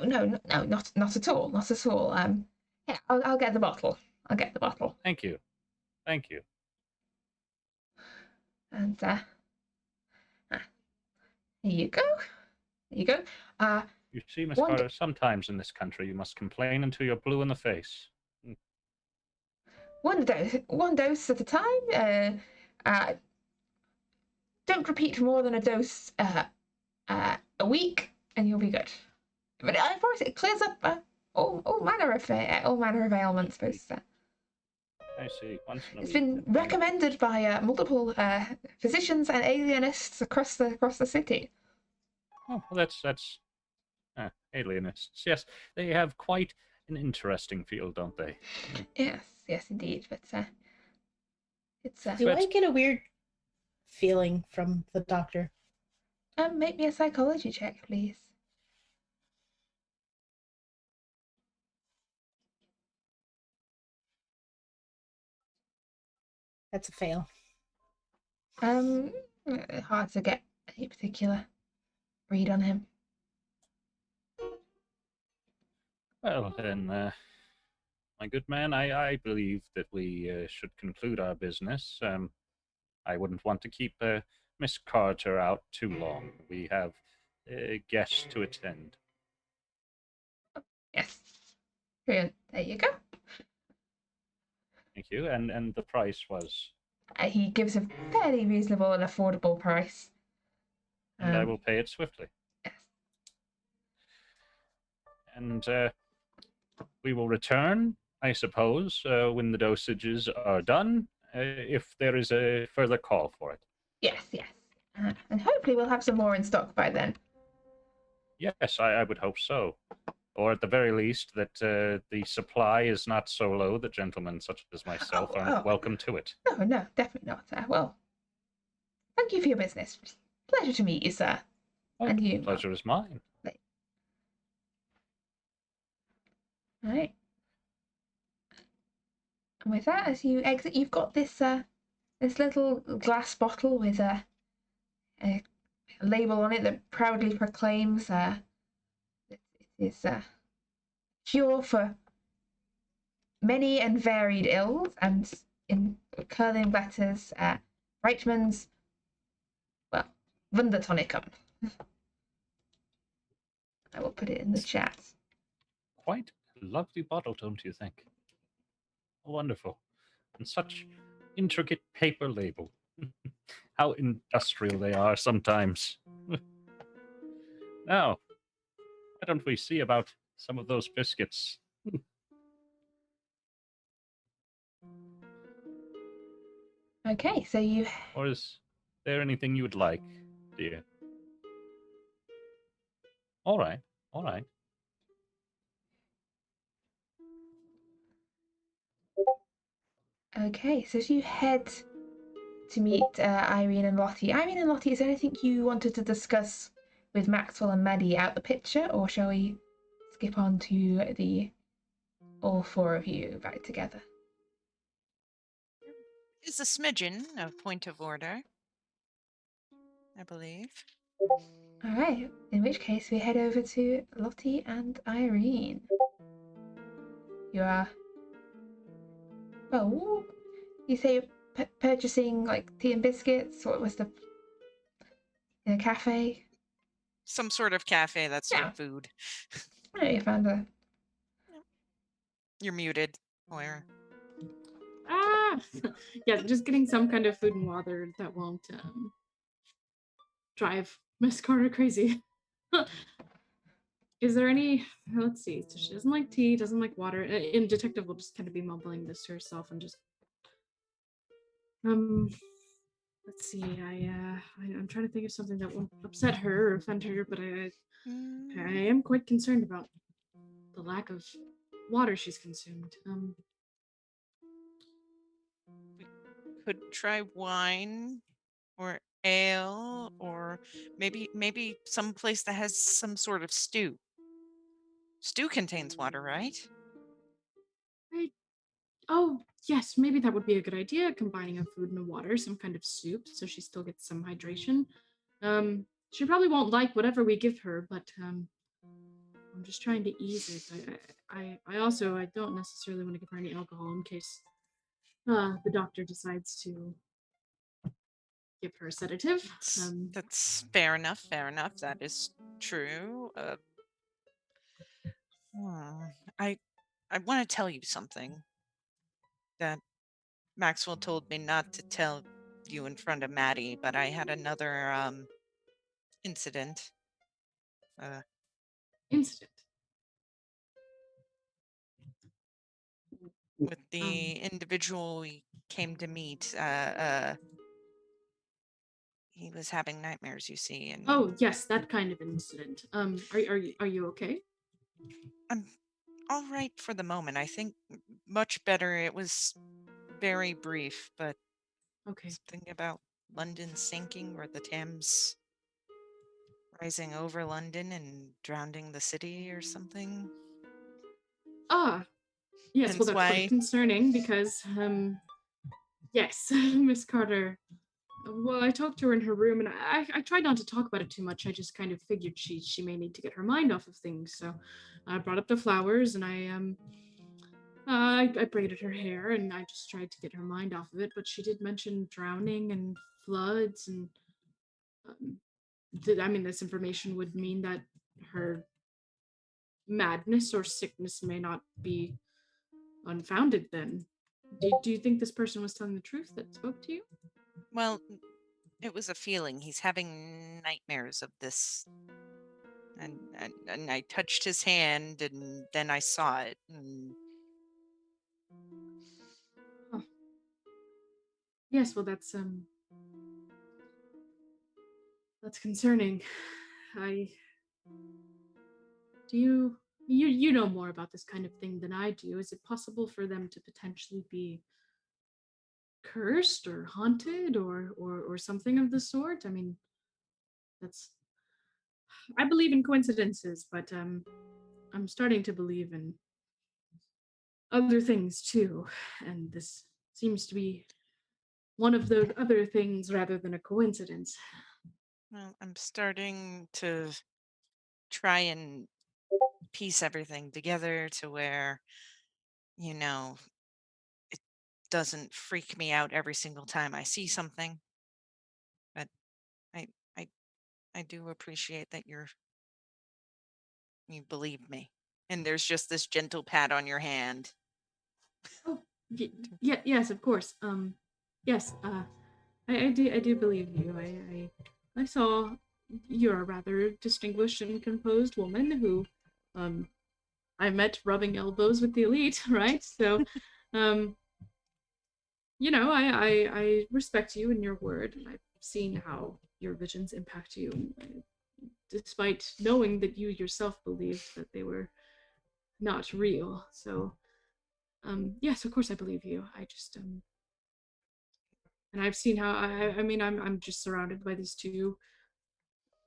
No, not at all, not at all. Yeah, I'll get the bottle. Thank you. And here you go. You see, Miss Carter, sometimes in this country you must complain until you're blue in the face. One dose at a time. Don't repeat more than a dose a week, and you'll be good. But of course, it clears up all manner of ailments. I see. It's been recommended by multiple physicians and alienists across the city. Oh, well, that's alienists. Yes, they have quite an interesting field, don't they? Yes, indeed. But it's. Do I get a weird feeling from the doctor? Make me a psychology check, please. That's a fail. Hard to get a particular read on him. Well, then, my good man, I believe that we should conclude our business. I wouldn't want to keep Miss Carter out too long. We have guests to attend. Yes. Brilliant. There you go. Thank you. And the price was? He gives a fairly reasonable and affordable price. And I will pay it swiftly. Yes. And we will return, I suppose, when the dosages are done, if there is a further call for it. Yes. And hopefully we'll have some more in stock by then. Yes, I would hope so. Or at the very least, that the supply is not so low that gentlemen such as myself aren't welcome to it. No, definitely not. Well, thank you for your business. Pleasure to meet you, sir. And you. Pleasure is mine. Right. And with that, as you exit, you've got this little glass bottle with a label on it that proudly proclaims it is cure for many and varied ills, and in curling letters, Reichmann's, Wundertonicum. I will put it in the chat. Quite a lovely bottle, don't you think? Wonderful. And such intricate paper label. How industrial they are sometimes. Now, why don't we see about some of those biscuits? Okay, so you. Or is there anything you would like, dear? All right, all right. Okay, so as you head to meet Irene and Lottie. Irene and Lottie, is there anything you wanted to discuss with Maxwell and Maddie out the picture, or shall we skip on to the all four of you back together? Is a smidgen of point of order, I believe. All right, in which case we head over to Lottie and Irene. You are, well, you say you're purchasing like tea and biscuits. What was in a cafe? Some sort of cafe that served Yeah. food. Oh, you found a. You're muted, Moira. Ah, yeah, just getting some kind of food and water that won't drive Miss Carter crazy. Is there any? Let's see. So she doesn't like tea, doesn't like water. And Detective will just kind of be mumbling this to herself and just Let's see. I'm trying to think of something that won't upset her or offend her, but I am quite concerned about the lack of water she's consumed. We could try wine or ale, or maybe some place that has some sort of stew. Stew contains water, right? Oh, yes, maybe that would be a good idea, combining a food and a water, some kind of soup, so she still gets some hydration. She probably won't like whatever we give her, but I'm just trying to ease it. I also I don't necessarily want to give her any alcohol in case the doctor decides to give her a sedative. That's fair enough. Fair enough. That is true. I want to tell you something that Maxwell told me not to tell you in front of Maddie, but I had another incident. Incident. With the individual we came to meet. He was having nightmares, you see, and Oh yes, that kind of incident. Are you okay? I'm all right for the moment. I think much better. It was very brief, but Okay. something about London sinking or the Thames rising over London and drowning the city or something. Ah, yes. Hence Well, that's why quite concerning because yes, Miss Carter. Well, I talked to her in her room, and I tried not to talk about it too much. I just kind of figured she may need to get her mind off of things. So I brought up the flowers, and I braided her hair, and I just tried to get her mind off of it. But she did mention drowning and floods, and this information would mean that her madness or sickness may not be unfounded. Then, do you think this person was telling the truth that spoke to you? well, it was a feeling. He's having nightmares of this. And I touched his hand, and then I saw it. And Oh. Yes, well, that's concerning. Do you know more about this kind of thing than I do? Is it possible for them to potentially be cursed or haunted or something of the sort? I mean, I believe in coincidences, but I'm starting to believe in other things too, and this seems to be one of those other things rather than a coincidence. well, I'm starting to try and piece everything together to where, you know, it doesn't freak me out every single time I see something. But I I I do appreciate that you're you believe me. And there's just this gentle pat on your hand. Oh, yes, of course. Yes, I do believe you. I saw you're a rather distinguished and composed woman who, I met rubbing elbows with the elite, right? So, I respect you and your word, and I've seen how your visions impact you, despite knowing that you yourself believed that they were not real. So, yes, of course I believe you. I just and I've seen how I'm just surrounded by these two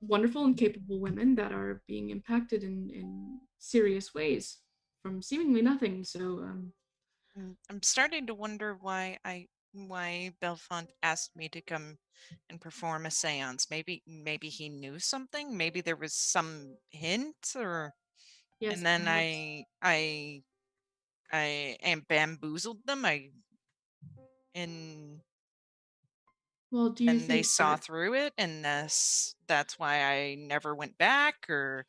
wonderful and capable women that are being impacted in serious ways from seemingly nothing. So I'm starting to wonder why Bellfont asked me to come and perform a séance. Maybe he knew something. Maybe there was some hint, or yes, and then perhaps. I am bamboozled them. And Well, do you and they think saw that? through it, and that's why I never went back. Or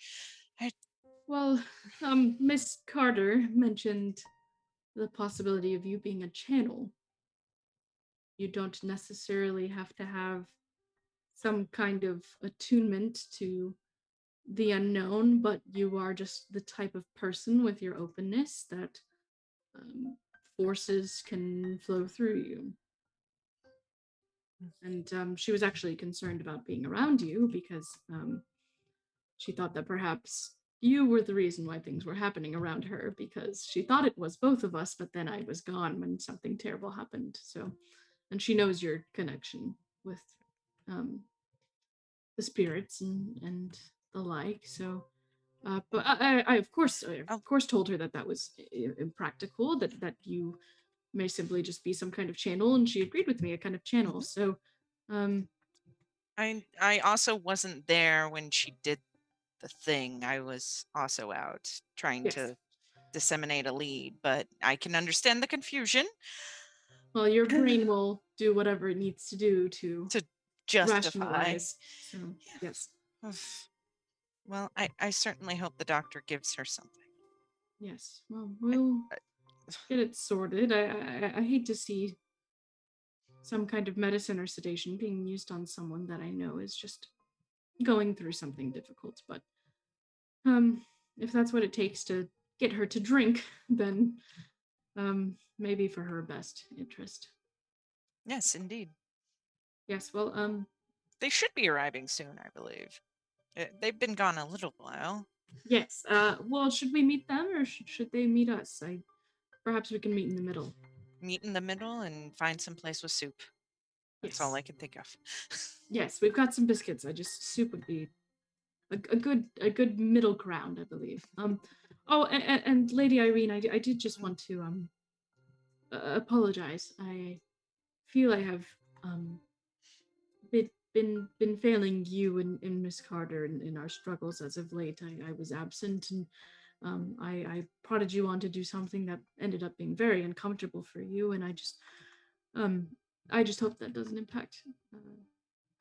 Well, Miss Carter mentioned the possibility of you being a channel. You don't necessarily have to have some kind of attunement to the unknown, but you are just the type of person with your openness that forces can flow through you. And she was actually concerned about being around you because she thought that perhaps you were the reason why things were happening around her, because she thought it was both of us, but then I was gone when something terrible happened. So, and she knows your connection with um, the spirits and the like. So, but I of course told her that that was impractical. That you may simply just be some kind of channel, and she agreed with me, a kind of channel. So, I also wasn't there when she did the thing. I was also out trying yes. to disseminate a lead, but I can understand the confusion. Well, your brain will do whatever it needs to do to Justify. rationalize. So, yes. Well, I certainly hope the doctor gives her something. Yes. Well, we'll get it sorted. I hate to see some kind of medicine or sedation being used on someone that I know is just going through something difficult, but if that's what it takes to get her to drink, then maybe for her best interest. Yes, indeed. Yes, well, they should be arriving soon, I believe. They've been gone a little while. Yes. Well, should we meet them or should they meet us? Perhaps we can meet in the middle. Meet in the middle and find some place with soup. That's Yes. all I can think of. Yes, we've got some biscuits. Soup would be a good middle ground, I believe. Oh, and Lady Irene, I did just want to apologize. I feel I have been failing you and Miss Carter in our struggles as of late. I was absent, and I prodded you on to do something that ended up being very uncomfortable for you, and I just hope that doesn't impact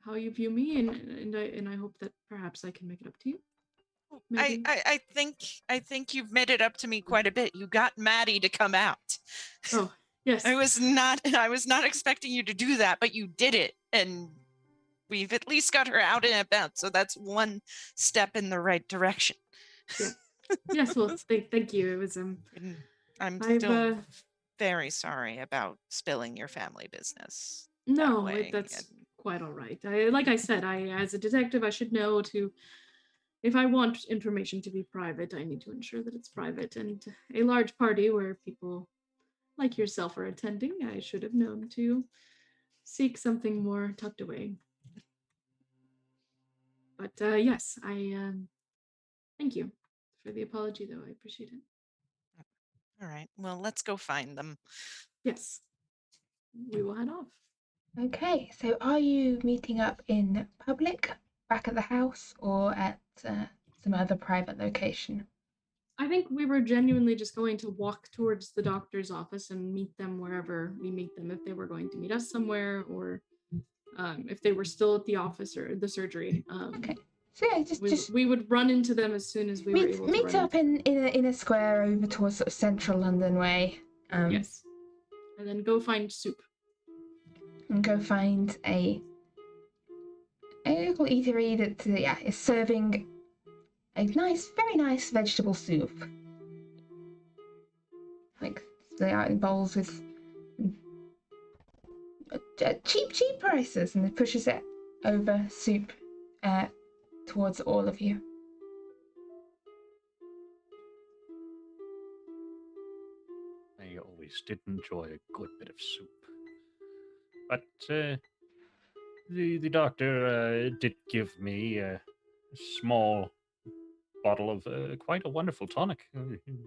how you view me, and I hope that perhaps I can make it up to you. Maybe. I think you've made it up to me quite a bit. You got Maddie to come out. Oh, yes. I was not expecting you to do that, but you did it, and we've at least got her out and about. So that's one step in the right direction. Yeah. Yes. Well, thank you. It was I'm still very sorry about spilling your family business. No, that's quite all right. Like I said, as a detective, I should know to. If I want information to be private, I need to ensure that it's private. And a large party where people like yourself are attending, I should have known to seek something more tucked away. But yes, I thank you for the apology, though. I appreciate it. All right. Well, let's go find them. Yes. We will head off. Okay, so are you meeting up in public, back at the house, or at some other private location? I think we were genuinely just going to walk towards the doctor's office and meet them wherever we meet them, if they were going to meet us somewhere or if they were still at the office or the surgery. Okay, So yeah, just we would run into them as soon as we were able to meet run up into them. in a square over towards sort of central London way. Yes. And then go find soup. And go find a local eatery that is serving a nice, very nice vegetable soup. Like they are in bowls with cheap prices, and it pushes it over soup towards all of you. I always did enjoy a good bit of soup. But the doctor did give me a small bottle of quite a wonderful tonic.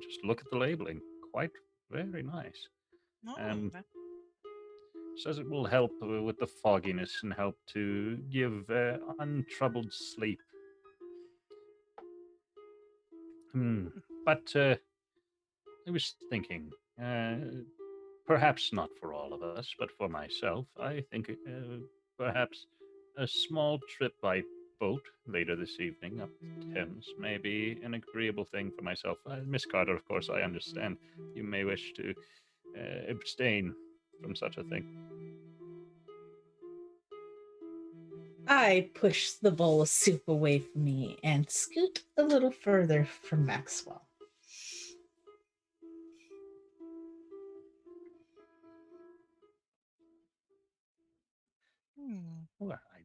Just look at the labeling. Quite very nice. No, Says it will help with the fogginess and help to give untroubled sleep. But I was thinking, perhaps not for all of us, but for myself, I think perhaps a small trip by boat later this evening up the Thames may be an agreeable thing for myself. Miss Carter, of course, I understand you may wish to abstain from such a thing. I push the bowl of soup away from me and scoot a little further from Maxwell. Well, I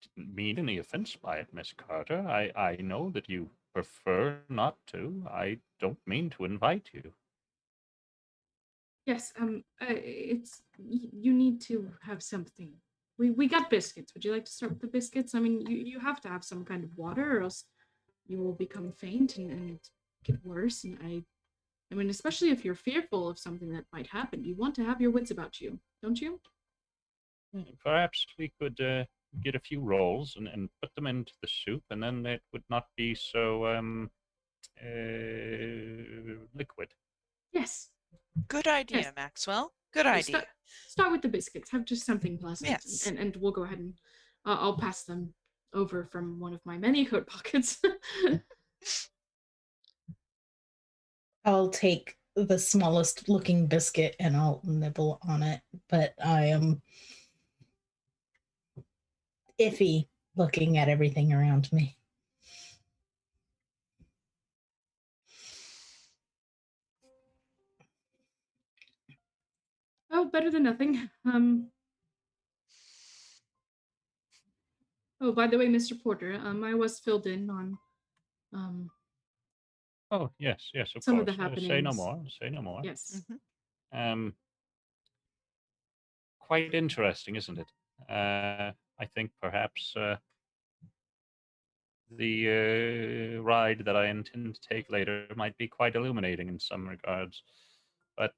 didn't mean any offense by it, Miss Carter. I know that you prefer not to. I don't mean to invite you. Yes, it's you need to have something. We got biscuits. Would you like to start with the biscuits? I mean, you have to have some kind of water, or else you will become faint and get worse. And I mean, especially if you're fearful of something that might happen, you want to have your wits about you, don't you? Perhaps we could get a few rolls and put them into the soup, and then it would not be so liquid. Yes. Good idea, Yes. Maxwell. Good idea. Start with the biscuits. Have just something pleasant. Yes. And we'll go ahead and I'll pass them over from one of my many coat pockets. I'll take the smallest looking biscuit and I'll nibble on it, but I am iffy looking at everything around me. Oh, better than nothing. Oh, by the way, Mr. Porter, I was filled in on Oh, yes, of some course. of the happenings. Say no more. Say no more. Yes. Quite interesting, isn't it? I think perhaps the ride that I intend to take later might be quite illuminating in some regards. But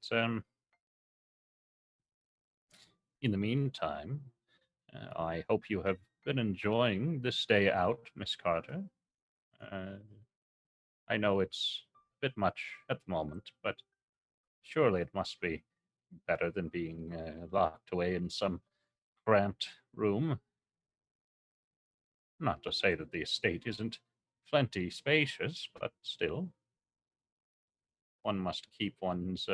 in the meantime, I hope you have been enjoying this day out, Miss Carter. I know it's a bit much at the moment, but surely it must be better than being locked away in some cramped room. Not to say that the estate isn't plenty spacious, but still, one must keep one's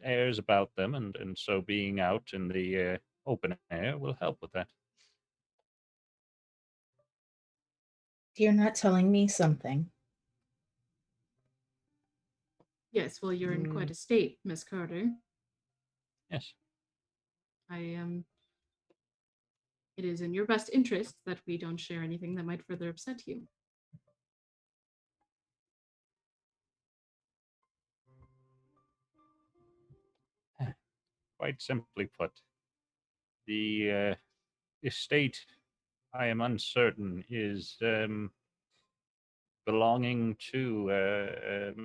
airs about them, and so being out in the open air will help with that. You're not telling me something. Yes, well, you're in quite a state, Miss Carter. Yes. It is in your best interest that we don't share anything that might further upset you. Quite simply put, the estate, I am uncertain, is belonging to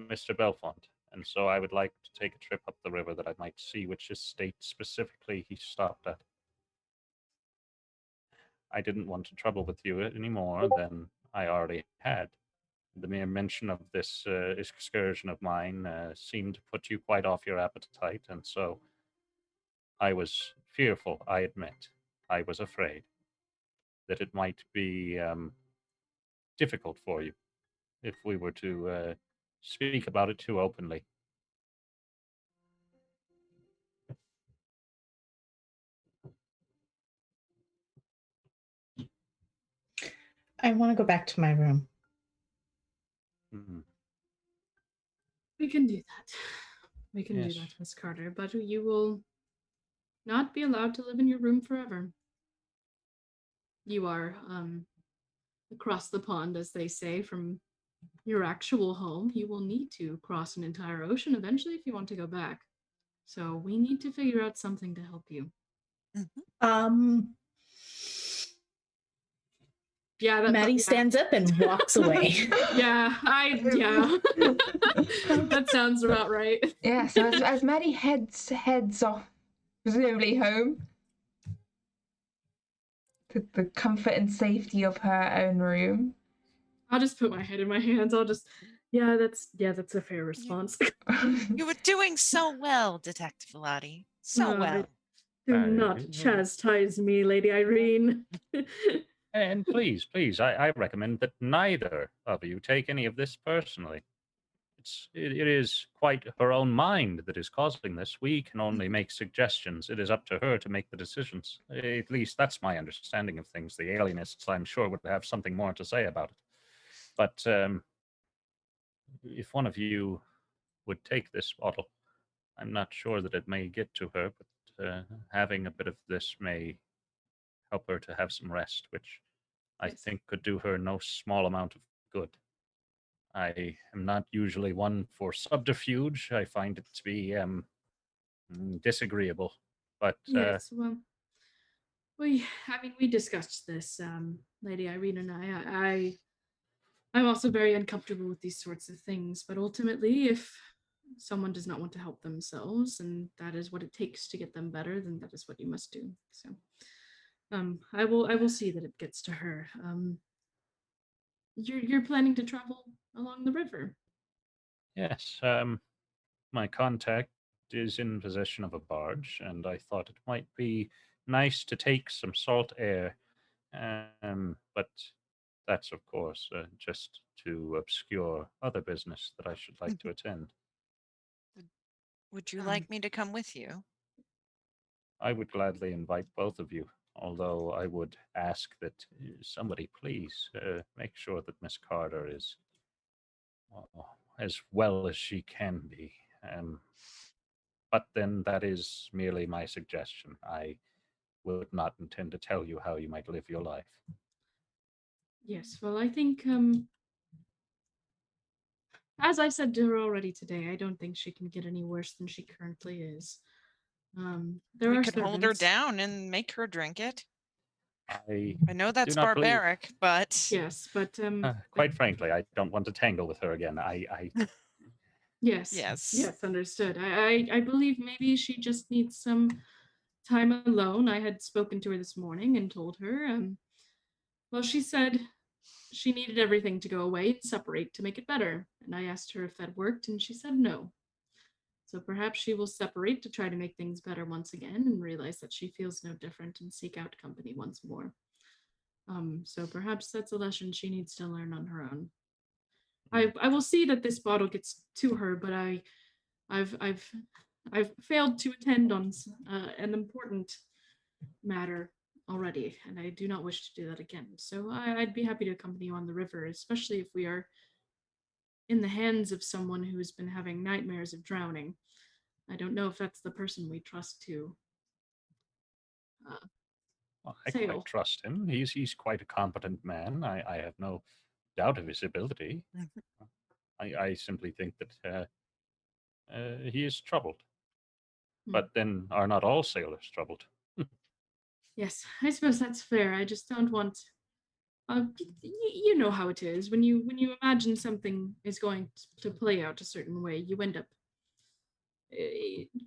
Mr. Bellfont, and so I would like to take a trip up the river that I might see which estate specifically he stopped at. I didn't want to trouble with you any more than I already had. The mere mention of this excursion of mine seemed to put you quite off your appetite, and so I was fearful, I admit. I was afraid. that it might be difficult for you if we were to speak about it too openly. I want to go back to my room. Mm-hmm. We can do that. We can Yes. do that, Miss Carter, but you will not be allowed to live in your room forever. You are across the pond, as they say, from your actual home. You will need to cross an entire ocean eventually if you want to go back. So we need to figure out something to help you. Um, Yeah, Maddie stands up and walks away. Yeah, that sounds about right. Yeah, so as Maddie heads off, presumably home, to the comfort and safety of her own room. I'll just put my head in my hands. That's a fair response. You were doing so well, Detective Lottie. So well. Do not chastise me, Lady Irene. And please, I recommend that neither of you take any of this personally. It is quite her own mind that is causing this. We can only make suggestions. It is up to her to make the decisions. At least that's my understanding of things. The alienists, I'm sure, would have something more to say about it. But if one of you would take this bottle, I'm not sure that it may get to her, but having a bit of this may help her to have some rest, which I think could do her no small amount of good. I am not usually one for subterfuge. I find it to be disagreeable. But yes, well, we discussed this, Lady Irene and I'm also very uncomfortable with these sorts of things. But ultimately, if someone does not want to help themselves, and that is what it takes to get them better, then that is what you must do. So, I will see that it gets to her. You're planning to travel along the river. yes, my contact is in possession of a barge, and I thought it might be nice to take some salt air. But that's, of course, just to obscure other business that I should like to attend. Would you like me to come with you? I would gladly invite both of you, although I would ask that somebody please make sure that Miss Carter is as well as she can be. But then that is merely my suggestion. I would not intend to tell you how you might live your life. Yes, well, I think, as I said to her already today, I don't think she can get any worse than she currently is. There We are could hold her servants. down and make her drink it. I know that's do not believe- barbaric, but Yes, but quite frankly, I don't want to tangle with her again. Yes, understood. I believe maybe she just needs some time alone. I had spoken to her this morning and told her, well, she said she needed everything to go away and separate to make it better. And I asked her if that worked, and she said no. So perhaps she will separate to try to make things better once again and realize that she feels no different and seek out company once more. So perhaps that's a lesson she needs to learn on her own. I will see that this bottle gets to her, but I've failed to attend on an important matter already, and I do not wish to do that again. So I'd be happy to accompany you on the river, especially if we are in the hands of someone who has been having nightmares of drowning. I don't know if that's the person we trust to. I quite trust him. He's quite a competent man. I have no doubt of his ability. I simply think that he is troubled. But then are not all sailors troubled? Yes, I suppose that's fair. I just don't want. You know how it is when you imagine something is going to play out a certain way, you end up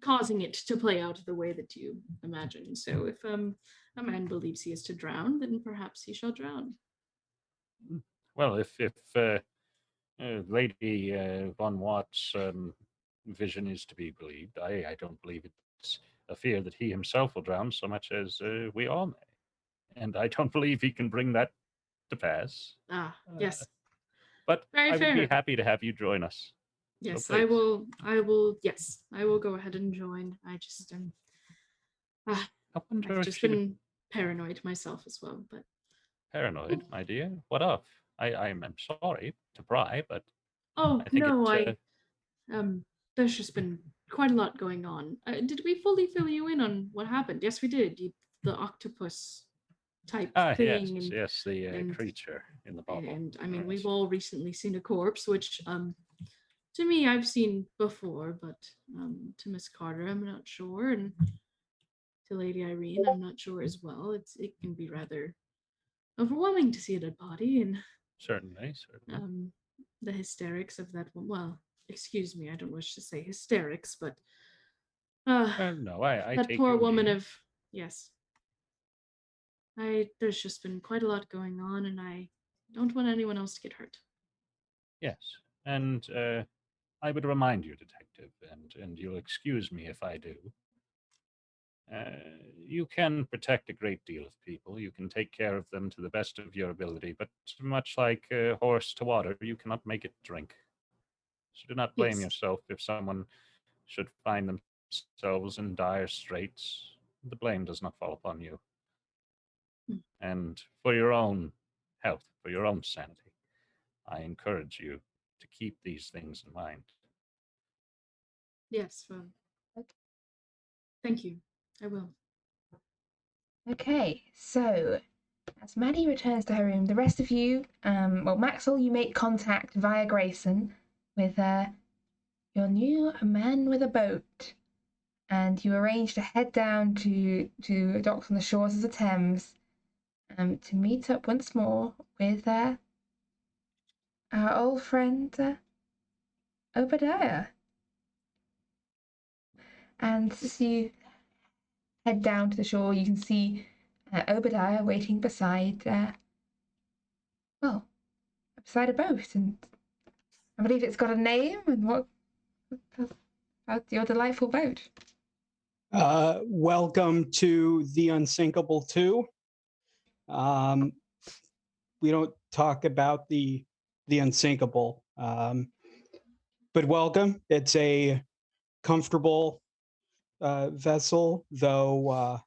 causing it to play out the way that you imagine. So if a man believes he is to drown, then perhaps he shall drown. Well, if Lady Von Watt's vision is to be believed, I don't believe it's a fear that he himself will drown so much as we all may. and I don't believe he can bring that to pass. Yes. But Very I would be fair. happy to have you join us. Yes, So I please. will. Yes, I will go ahead and join. I just am. I wonder I've if just she would been paranoid myself as well, but paranoid, my dear. What of? I'm sorry to pry, but oh I think no, it. there's just been quite a lot going on. Did we fully fill you in on what happened? Yes, we did. The octopus type Yes, thing, and yes, the and- creature in the bottle. and I mean, Yes. we've all recently seen a corpse, which to me I've seen before, but to Miss Carter I'm not sure, and to Lady Irene I'm not sure as well. It can be rather overwhelming to see a dead body, and Certainly. the hysterics of that one. Well, excuse me, I don't wish to say hysterics, but No, I that take poor your woman meaning. of yes. There's just been quite a lot going on, and I don't want anyone else to get hurt. Yes, and I would remind you, detective, and you'll excuse me if I do. You can protect a great deal of people. You can take care of them to the best of your ability, but much like a horse to water, you cannot make it drink. So do not blame Yes. yourself if someone should find themselves in dire straits. The blame does not fall upon you. And for your own health, for your own sanity, I encourage you to keep these things in mind. Yes, well, thank you. I will. Okay, so as Maddie returns to her room, the rest of you, Maxwell, you make contact via Grayson with your new man with a boat, and you arrange to head down to docks on the shores of the Thames, to meet up once more with our old friend Obadiah. And as you head down to the shore, you can see Obadiah waiting beside beside a boat, and I believe it's got a name. And what about your delightful boat? Welcome to the Unsinkable 2. We don't talk about the unsinkable, but welcome. It's a comfortable vessel, though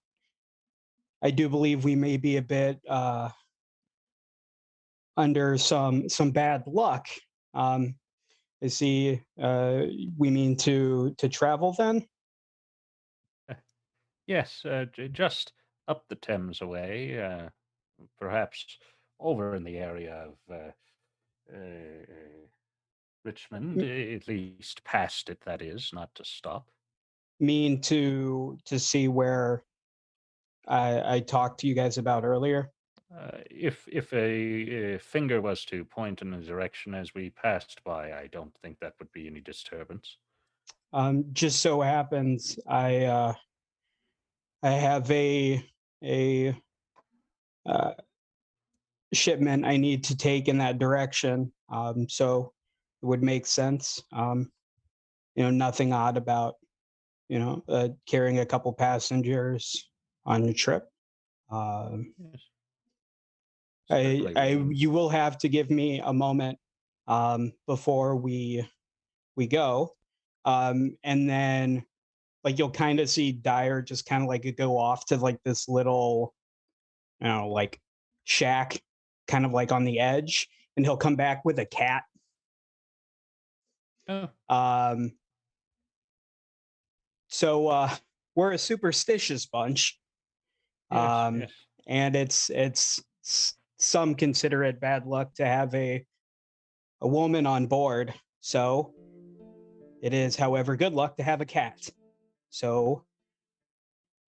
I do believe we may be a bit under some bad luck. I see. We mean to travel then. Yes, just up the Thames away, perhaps over in the area of Richmond, at least past it, that is, not to stop. Mean to see where I talked to you guys about earlier. If a finger was to point in a direction as we passed by, I don't think that would be any disturbance. Just so happens I have a uh, shipment I need to take in that direction. So it would make sense. Nothing odd about carrying a couple passengers on the trip. Yes. Certainly. You will have to give me a moment before we go, and then like you'll kind of see Dyer just kind of like go off to like this little, like shack, kind of like on the edge, and he'll come back with a cat. Oh. So we're a superstitious bunch. Yes. And it's some consider it bad luck to have a woman on board. So it is, however, good luck to have a cat. So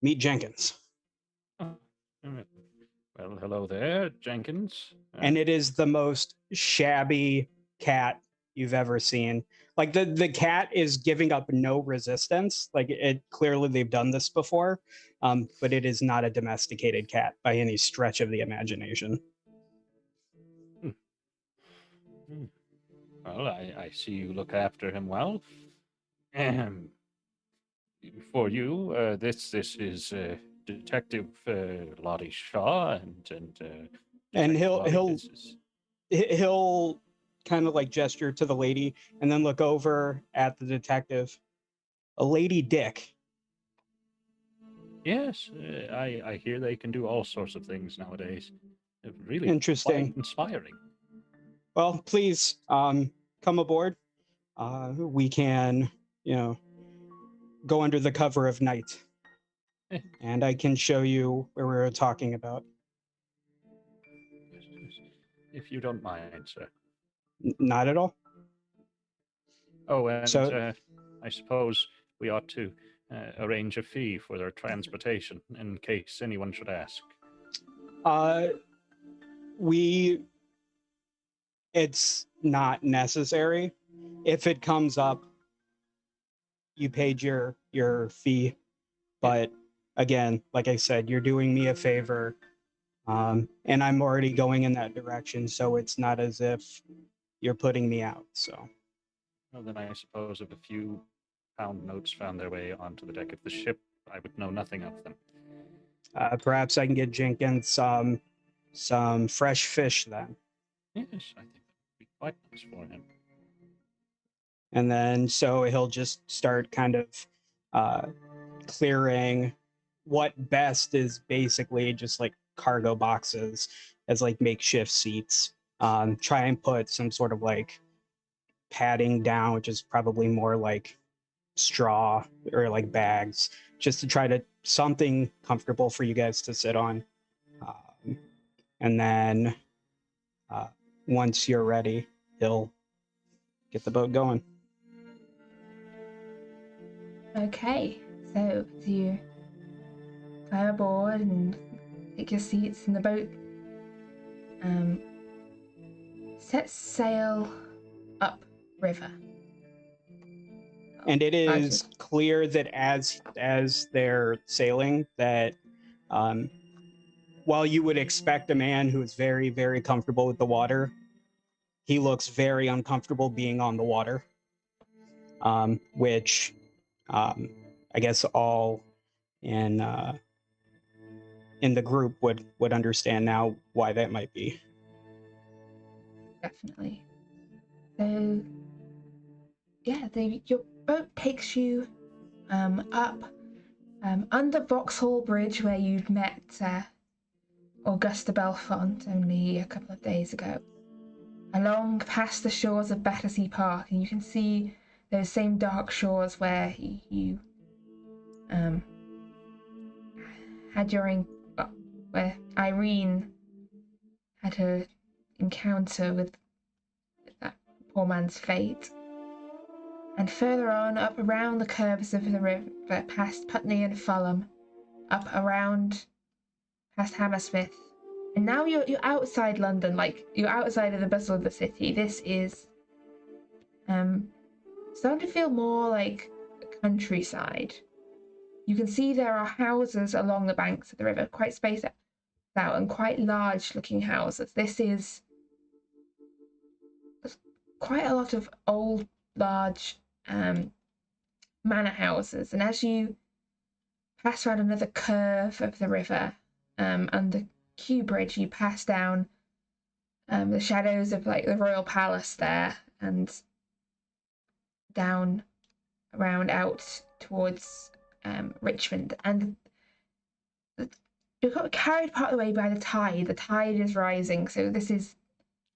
meet Jenkins. Oh, well, hello there, Jenkins. And it is the most shabby cat you've ever seen. Like the cat is giving up no resistance. Like it clearly they've done this before, but it is not a domesticated cat by any stretch of the imagination. Well, I see you look after him well. For you, this is Detective Lottie Shaw and And Detective Lottie he'll kind of like gesture to the lady and then look over at the detective. A Lady Dick. Yes, I hear they can do all sorts of things nowadays. Really Interesting. quite inspiring. Well, please come aboard. We can, go under the cover of night. And I can show you where we were talking about. If you don't mind, sir. Not at all. Oh, and So, I suppose we ought to arrange a fee for their transportation in case anyone should ask. It's not necessary. If it comes up, you paid your fee. But again, like I said, you're doing me a favor. And I'm already going in that direction, so it's not as if you're putting me out. So, Well, then I suppose if a few pound notes found their way onto the deck of the ship, I would know nothing of them. Perhaps I can get Jenkins some fresh fish then. Yes, I think that would be quite nice for him. And then so he'll just start kind of clearing what best is basically just like cargo boxes as like makeshift seats. Try and put some sort of like padding down, which is probably more like straw or like bags, just to try to something comfortable for you guys to sit on. And then once you're ready, he'll get the boat going. Okay, so do you climb aboard and take your seats in the boat? Set sail up river. And it is clear that as they're sailing, that while you would expect a man who is very, very comfortable with the water, he looks very uncomfortable being on the water. Which I guess all in the group would understand now why that might be. Definitely. So yeah, your boat takes you up under Vauxhall Bridge, where you'd met Augusta Bellfont only a couple of days ago, along past the shores of Battersea Park, and you can see those same dark shores where you had where Irene had her encounter with that poor man's fate. And further on, up around the curves of the river, past Putney and Fulham, up around past Hammersmith. And now you're outside London, like you're outside of the bustle of the city. This is starting to feel more like the countryside. You can see there are houses along the banks of the river, quite spaced out and quite large looking houses. This is quite a lot of old, large manor houses. And as you pass around another curve of the river, under Kew Bridge, you pass down the shadows of like the royal palace there, and down around out towards Richmond. And you're got carried part of the way by the tide. The tide is rising, so this is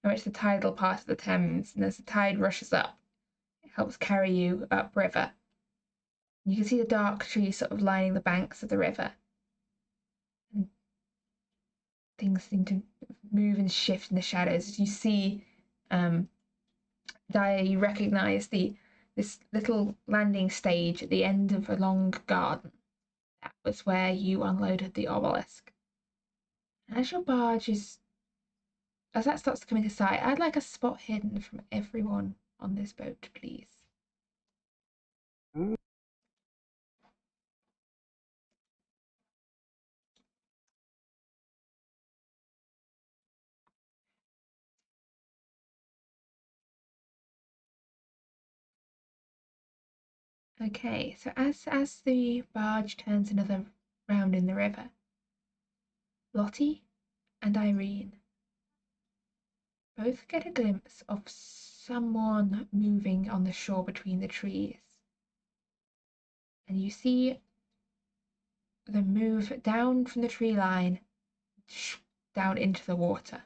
very much the tidal part of the Thames. And as the tide rushes up, it helps carry you upriver. You can see the dark trees sort of lining the banks of the river. And things seem to move and shift in the shadows. As you see, Daya, you recognise this little landing stage at the end of a long garden. That was where you unloaded the obelisk. And as that starts to come into sight, I'd like a spot hidden from everyone on this boat, please. Okay, so as the barge turns another drowned in the river. Lottie and Irene both get a glimpse of someone moving on the shore between the trees. And you see them move down from the tree line, down into the water.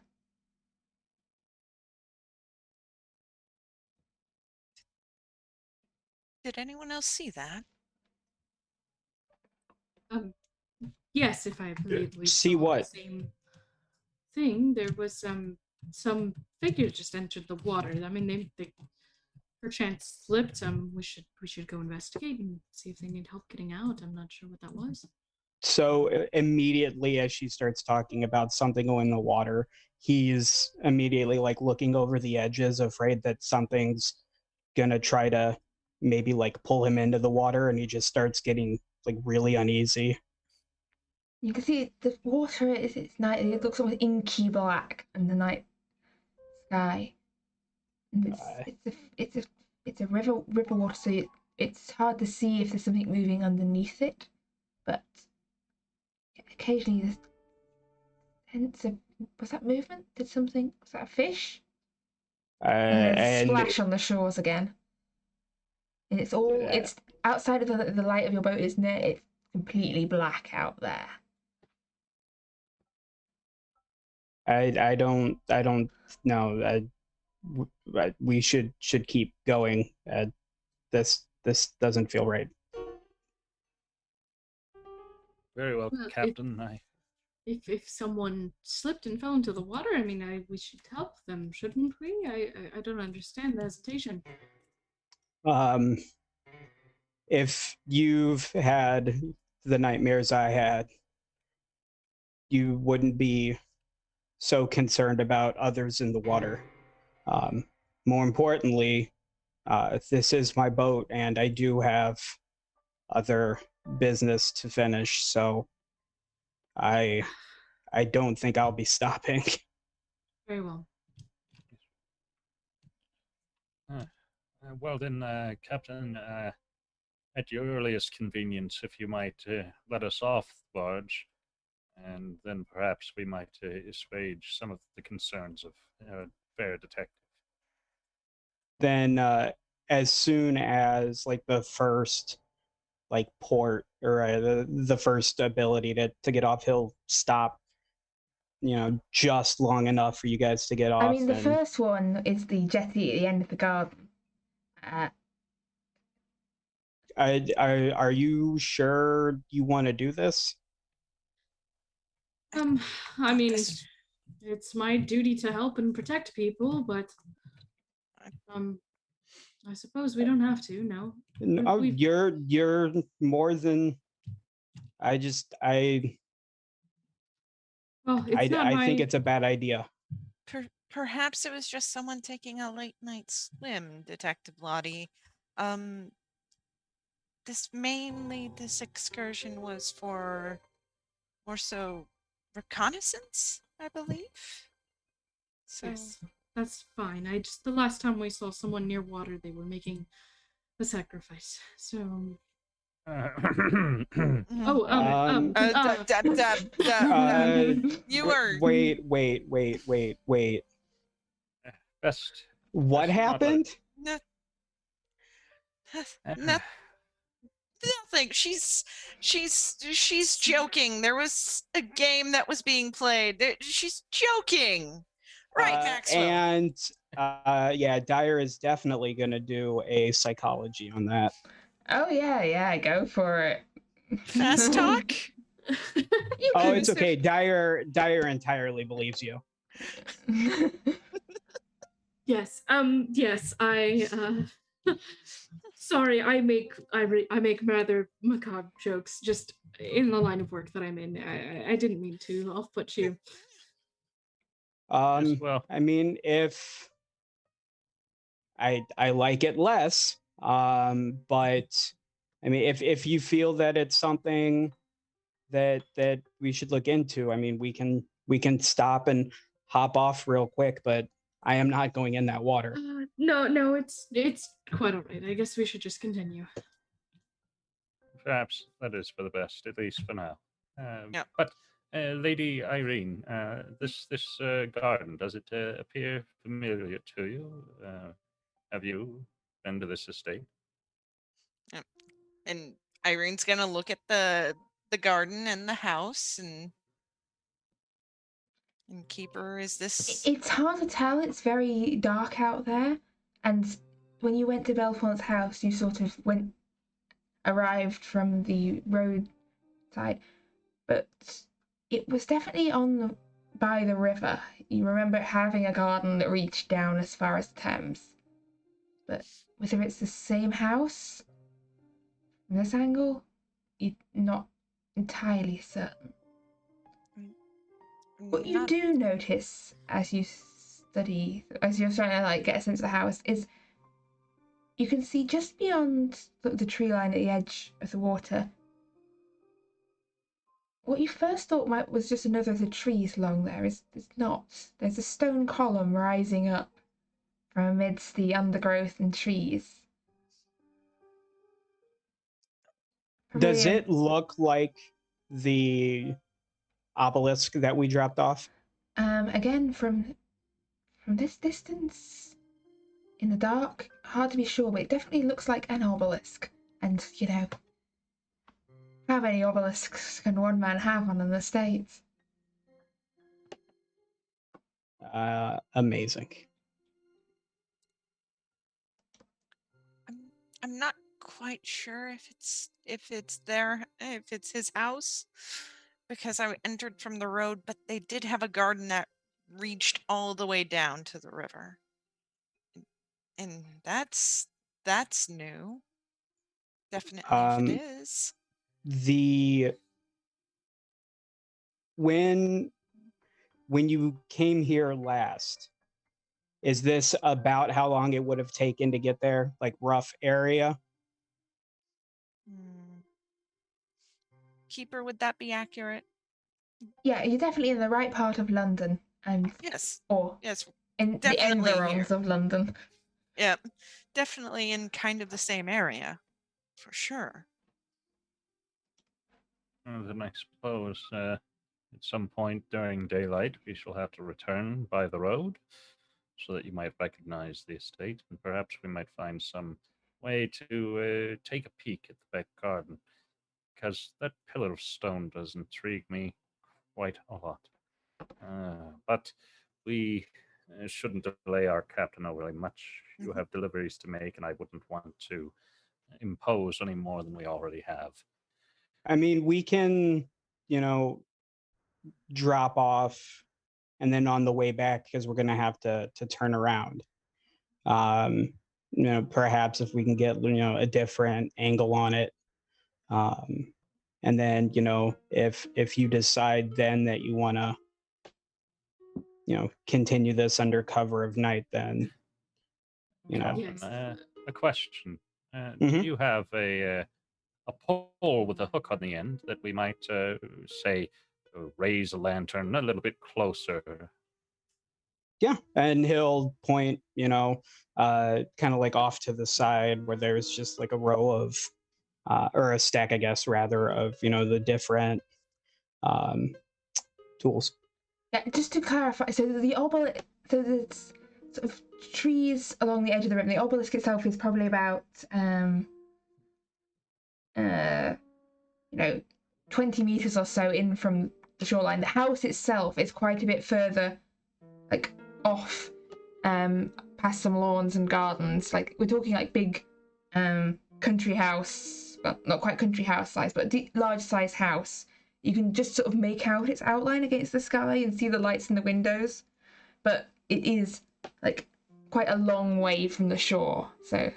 Did anyone else see that? Yes, if I believe we See saw what? the same thing. There was some figure just entered the water. I mean, they perchance slipped. We should go investigate and see if they need help getting out. I'm not sure what that was. So immediately as she starts talking about something going in the water, he's immediately like looking over the edges, afraid that something's gonna try to maybe like pull him into the water, and he just starts getting like really uneasy. You can see the water it's night. It looks almost inky black in the night sky. And it's a river water, so it's hard to see if there's something moving underneath it. But occasionally there's hints of, was that movement? Was that a fish? And there's a splash on the shores again. And it's outside of the light of your boat, isn't it? It's completely black out there. I don't know. We should keep going. This doesn't feel right. Very well, Captain. If someone slipped and fell into the water, I mean, we should help them, shouldn't we? I don't understand the hesitation. If you've had the nightmares I had, you wouldn't be so concerned about others in the water. More importantly, this is my boat, and I do have other business to finish, so I don't think I'll be stopping. Very well. Well then, Captain, at your earliest convenience, if you might let us off the barge, and then perhaps we might assuage some of the concerns of a fair detective. Then, as soon as like the first like port or the first ability to get off, he'll stop, just long enough for you guys to get off. I mean, the first one is the jetty at the end of the garden. Are you sure you want to do this? I mean, it's my duty to help and protect people, but I suppose we don't have to. No. No, you're more than. Well, I think it's a bad idea. Perhaps it was just someone taking a late night swim, Detective Lottie. This excursion was for more so reconnaissance, I believe. So yes, that's fine. The last time we saw someone near water, they were making a sacrifice. So you were. Wait. Best. What happened? Nothing. She's joking. There was a game that was being played. She's joking. Right, Maxwell. And yeah, Dyer is definitely gonna do a psychology on that. Oh yeah, go for it. Fast talk? Oh, it's okay. Dyer entirely believes you. Yes. Yes. Sorry, I make rather macabre jokes just in the line of work that I'm in. I didn't mean to. I'll put you. Well, I mean, if I like it less, but I mean, if you feel that it's something that we should look into, I mean, we can stop and hop off real quick, but I am not going in that water. No, it's quite all right. I guess we should just continue. Perhaps that is for the best, at least for now. Yeah. But Lady Irene, this garden, does it appear familiar to you? Have you been to this estate? Yep. And Irene's gonna look at the garden and the house and Keeper, is this? It's hard to tell. It's very dark out there. And when you went to Bellfont's house, you sort of arrived from the roadside, but it was definitely by the river. You remember having a garden that reached down as far as the Thames. But whether it's the same house from this angle, you're not entirely certain. What you do notice as you're trying to like get a sense of the house, is you can see just beyond the tree line at the edge of the water what you first thought was just another of the trees along there is not. There's a stone column rising up from amidst the undergrowth and trees. Does it look like the obelisk that we dropped off? Again, from this distance, in the dark, hard to be sure, but it definitely looks like an obelisk. And, how many obelisks can one man have on an estate? Amazing. I'm not quite sure if it's his house, because I entered from the road, but they did have a garden that reached all the way down to the river. And that's new. Definitely if it is. When you came here last, is this about how long it would have taken to get there? Like rough area? Keeper, would that be accurate? Yeah, you're definitely in the right part of London. Yes. Or yes, in the environs of London. Yep. Definitely in kind of the same area. For sure. Then I suppose at some point during daylight we shall have to return by the road so that you might recognize the estate, and perhaps we might find some way to take a peek at the back garden, because that pillar of stone does intrigue me quite a lot. But we shouldn't delay our captain overly much. You have deliveries to make, and I wouldn't want to impose any more than we already have. I mean, we can, drop off, and then on the way back, because we're going to have to turn around. Perhaps if we can get, a different angle on it. And then, if you decide then that you want to, continue this under cover of night, then, Yes. A question. Mhm. Do you have a pole with a hook on the end that we might, say, raise a lantern a little bit closer? Yeah, and he'll point, kind of like off to the side where there's just like a row of, or a stack, I guess, rather, of, the different tools. Yeah, just to clarify, so the obelisk, so there's sort of trees along the edge of the river. The obelisk itself is probably about 20 meters or so in from the shoreline. The house itself is quite a bit further, like off, past some lawns and gardens. Like we're talking like big, country house. Well, not quite country house size, but large size house. You can just sort of make out its outline against the sky and see the lights in the windows, but it is like quite a long way from the shore. So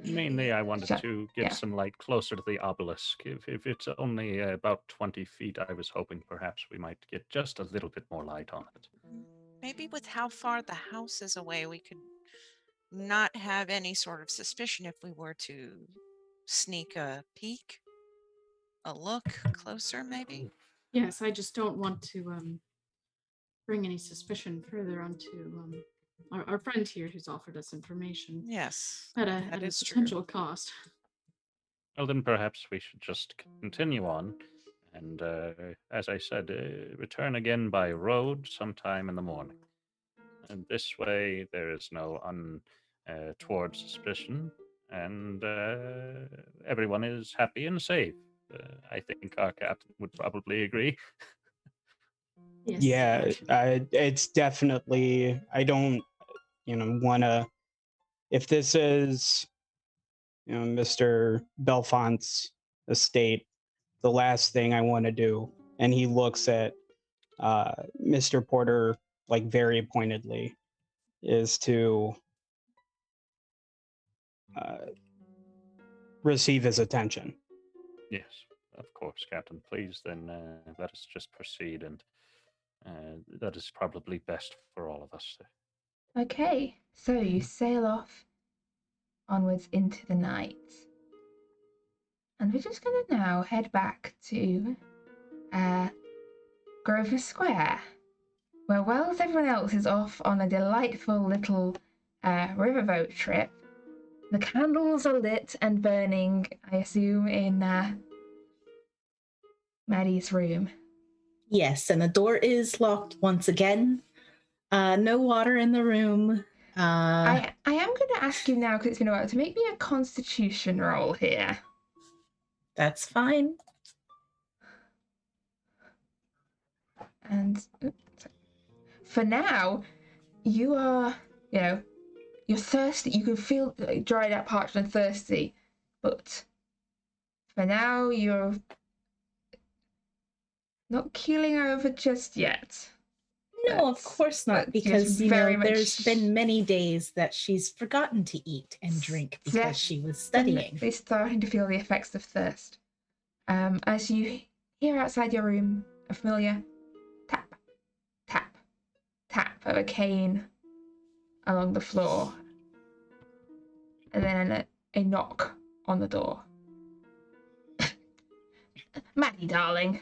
mainly, I wanted to get some light closer to the obelisk. If it's only about 20 feet, I was hoping perhaps we might get just a little bit more light on it. Maybe with how far the house is away, we could not have any sort of suspicion if we were to sneak a peek, a look closer, maybe. Yes, I just don't want to bring any suspicion further onto our friend here who's offered us information. Yes, at a potential cost. Well, then perhaps we should just continue on And as I said, return again by road sometime in the morning. And this way, there is no untoward suspicion, and everyone is happy and safe. I think our captain would probably agree. Yes. Yeah, it's definitely. I don't, want to. If this is, Mr. Bellfont's estate, the last thing I want to do, and he looks at Mr. Porter like very pointedly, is to receive his attention. Yes, of course, Captain. Please, then let us just proceed, and that is probably best for all of us. Okay, so you sail off onwards into the night. And we're just going to now head back to Grosvenor Square, where whilst everyone else is off on a delightful little riverboat trip, the candles are lit and burning, I assume, in Maddie's room. Yes, and the door is locked once again. No water in the room. I am going to ask you now, because it's been a while, to make me a constitution roll here. That's fine. And for now, you are, you're thirsty. You can feel dried out, parched, and thirsty. But for now, you're not keeling over just yet. No, of course not, because there's been many days that she's forgotten to eat and drink because she was studying. They're starting to feel the effects of thirst. As you hear outside your room a familiar tap, tap, tap of a cane along the floor, and then a knock on the door. Maddie, darling.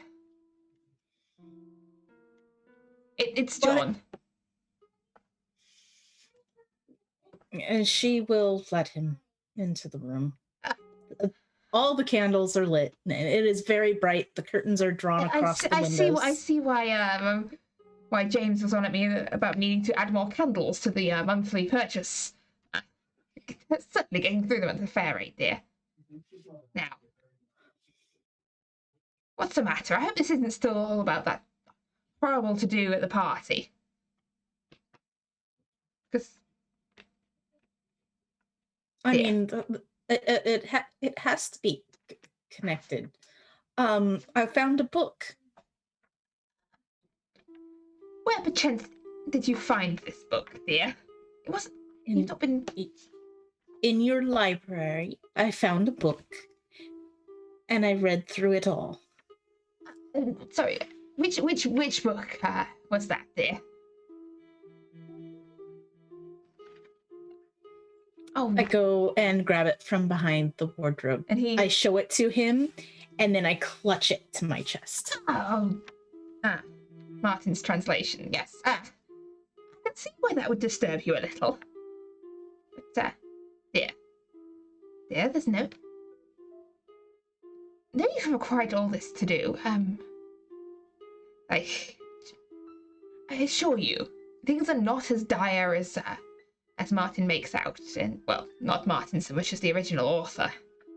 It's John. And she will let him into the room. All the candles are lit. It is very bright. The curtains are drawn across the windows. I see why James was on at me about needing to add more candles to the monthly purchase. That's certainly getting through them at the fair rate, dear. Now, what's the matter? I hope this isn't still all about that horrible to do at the party. Because I mean, it has to be connected. I found a book. Where perchance did you find this book, dear? It wasn't. You've not been in your library. I found a book, and I read through it all. Sorry, which book was that, dear? Oh, I go and grab it from behind the wardrobe. And I show it to him, and then I clutch it to my chest. Martin's translation, yes. I can see why that would disturb you a little. But, dear, there's no need for quite all this to do. I assure you, things are not as dire as Martin makes out, and, well, not Martin so much as the original author.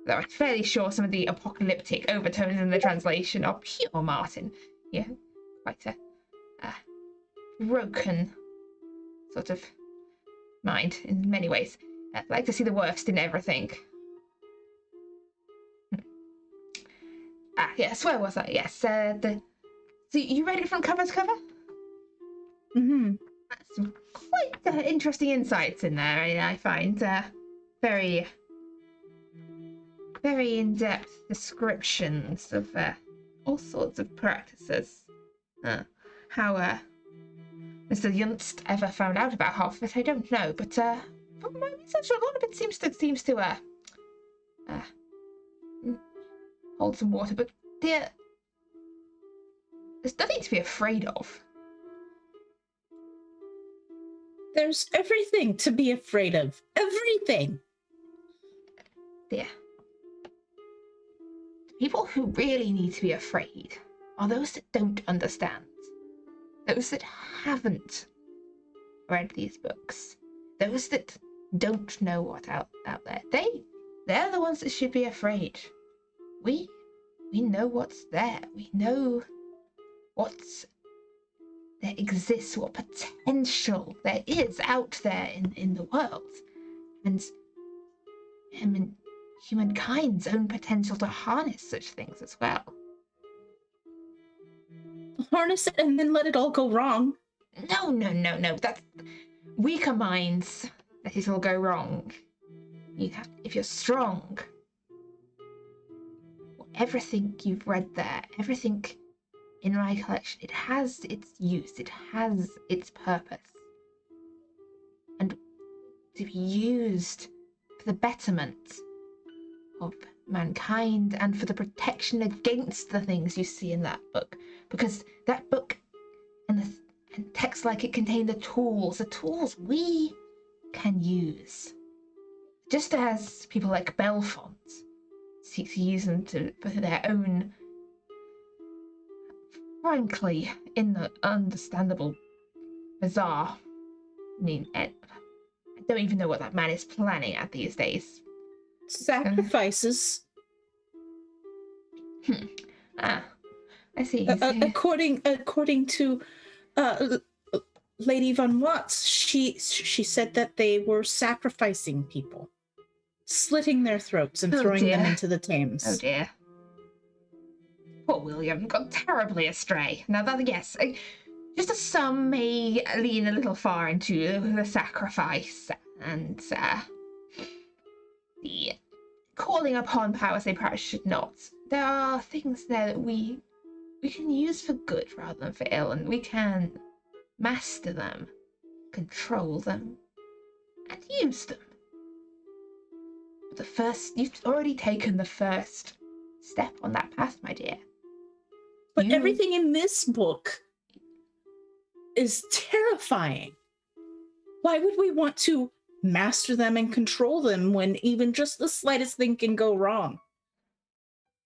Though I'm fairly sure some of the apocalyptic overtones in the translation are pure Martin. Yeah, quite a broken sort of mind in many ways. I'd like to see the worst in everything. Yes, where was I? Yes, so you read it from cover to cover? Mm-hmm. That's quite interesting insights in there, I find. Very in-depth descriptions of all sorts of practices. How Mr. Yunst ever found out about half of it, I don't know, but from my research, a lot of it seems to hold some water. But dear, there's nothing to be afraid of. There's everything to be afraid of. Everything. Dear, the people who really need to be afraid are those that don't understand, those that haven't read these books, those that don't know what's out there. They're the ones that should be afraid. We know what's there. We know what's there exists, what potential there is out there in the world. And humankind's own potential to harness such things as well. Harness it and then let it all go wrong. No. That's weaker minds that it'll go wrong. If you're strong, everything you've read there, everything in my collection, it has its use, it has its purpose. And to be used for the betterment of mankind and for the protection against the things you see in that book. Because that book and texts like it contain the tools we can use. Just as people like Bellfont seek to use them for their own, frankly, understandable, bizarre. I don't even know what that man is planning at these days. Sacrifices. I see. According to Lady Von Watts, she said that they were sacrificing people, slitting their throats and throwing them into the Thames. Oh dear. Poor William got terribly astray. Now that, yes, just as some may lean a little far into the sacrifice and the calling upon powers they perhaps should not, there are things there that we can use for good rather than for ill, and we can master them, control them, and use them. You've already taken the first step on that path, my dear. But everything in this book is terrifying. Why would we want to master them and control them when even just the slightest thing can go wrong?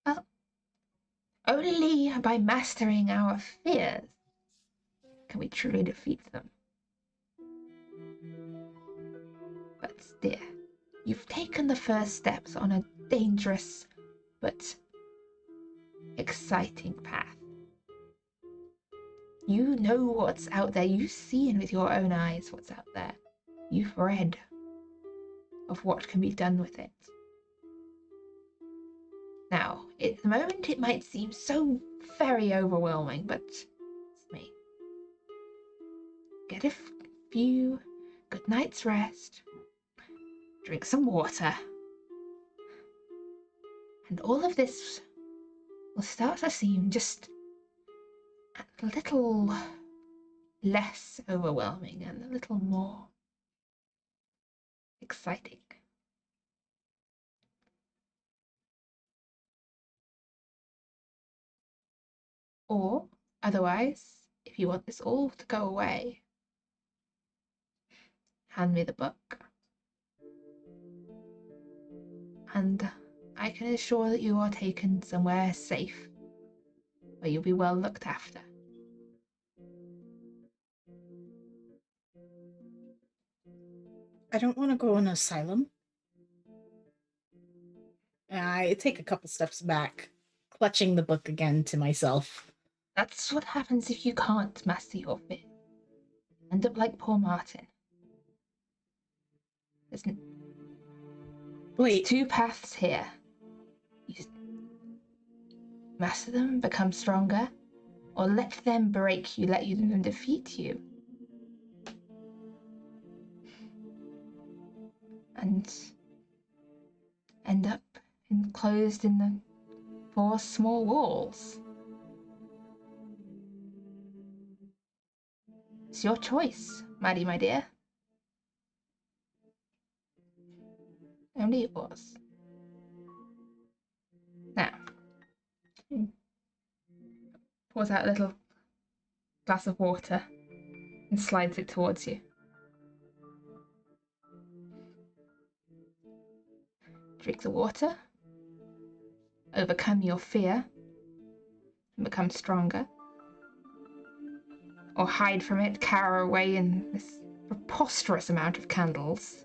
Well, only by mastering our fears can we truly defeat them. But dear, you've taken the first steps on a dangerous but exciting path. You know what's out there. You've seen with your own eyes what's out there. You've read of what can be done with it. Now, at the moment it might seem so very overwhelming, but it's me. Get a few good night's rest, drink some water, and all of this will start to seem just a little less overwhelming and a little more exciting. Or, otherwise, if you want this all to go away, hand me the book. And I can assure that you are taken somewhere safe, where you'll be well looked after. I don't want to go in an asylum. I take a couple steps back, clutching the book again to myself. That's what happens if you can't master your fear. End up like poor Martin. There's two paths here. You master them, become stronger, or let them break you, let them defeat you. And end up enclosed in the 4 small walls. It's your choice, Maddie, my dear. Only yours. Now, pours out a little glass of water and slides it towards you. Drink the water. Overcome your fear. and become stronger. Or hide from it, cower away in this preposterous amount of candles.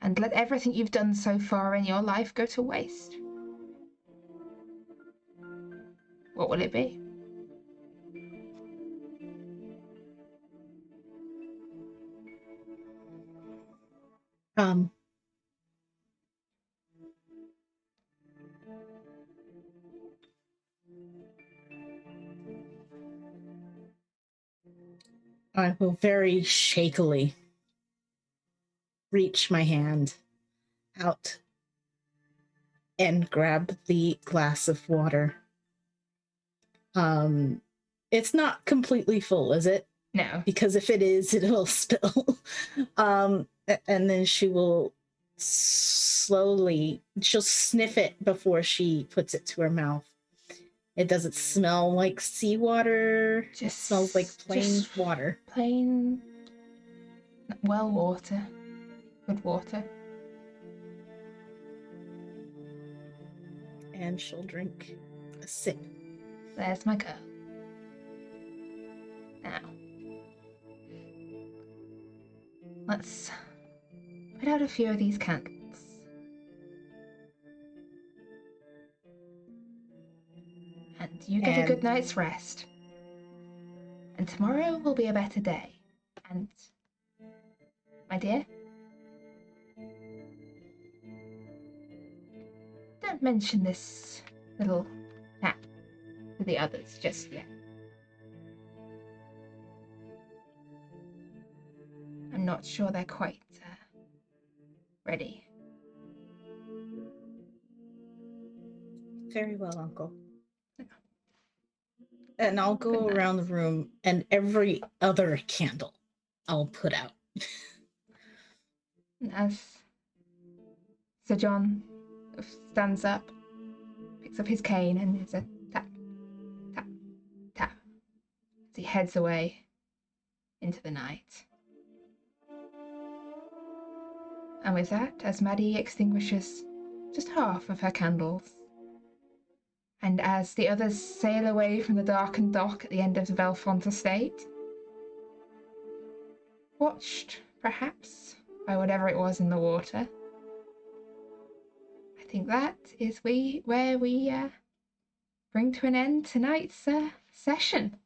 And let everything you've done so far in your life go to waste. What will it be? I will very shakily reach my hand out and grab the glass of water. It's not completely full, is it? No. Because if it is, it will spill. And then she will slowly, she'll sniff it before she puts it to her mouth. It doesn't smell like seawater. It smells like plain water. Plain, well water. Good water. And she'll drink a sip. There's my girl. Now, let's put out a few of these candles. And you get a good night's rest. And tomorrow will be a better day. And, my dear, don't mention this little nap to the others just yet. I'm not sure they're quite ready. Very well, Uncle. And I'll go Good around night. the room, and every other candle I'll put out. As Sir John stands up, picks up his cane, and it's a tap, tap, tap, as he heads away into the night. And with that, as Maddie extinguishes just half of her candles, and as the others sail away from the darkened dock at the end of the Bellfont estate, watched, perhaps, by whatever it was in the water, I think that is where we bring to an end tonight's session.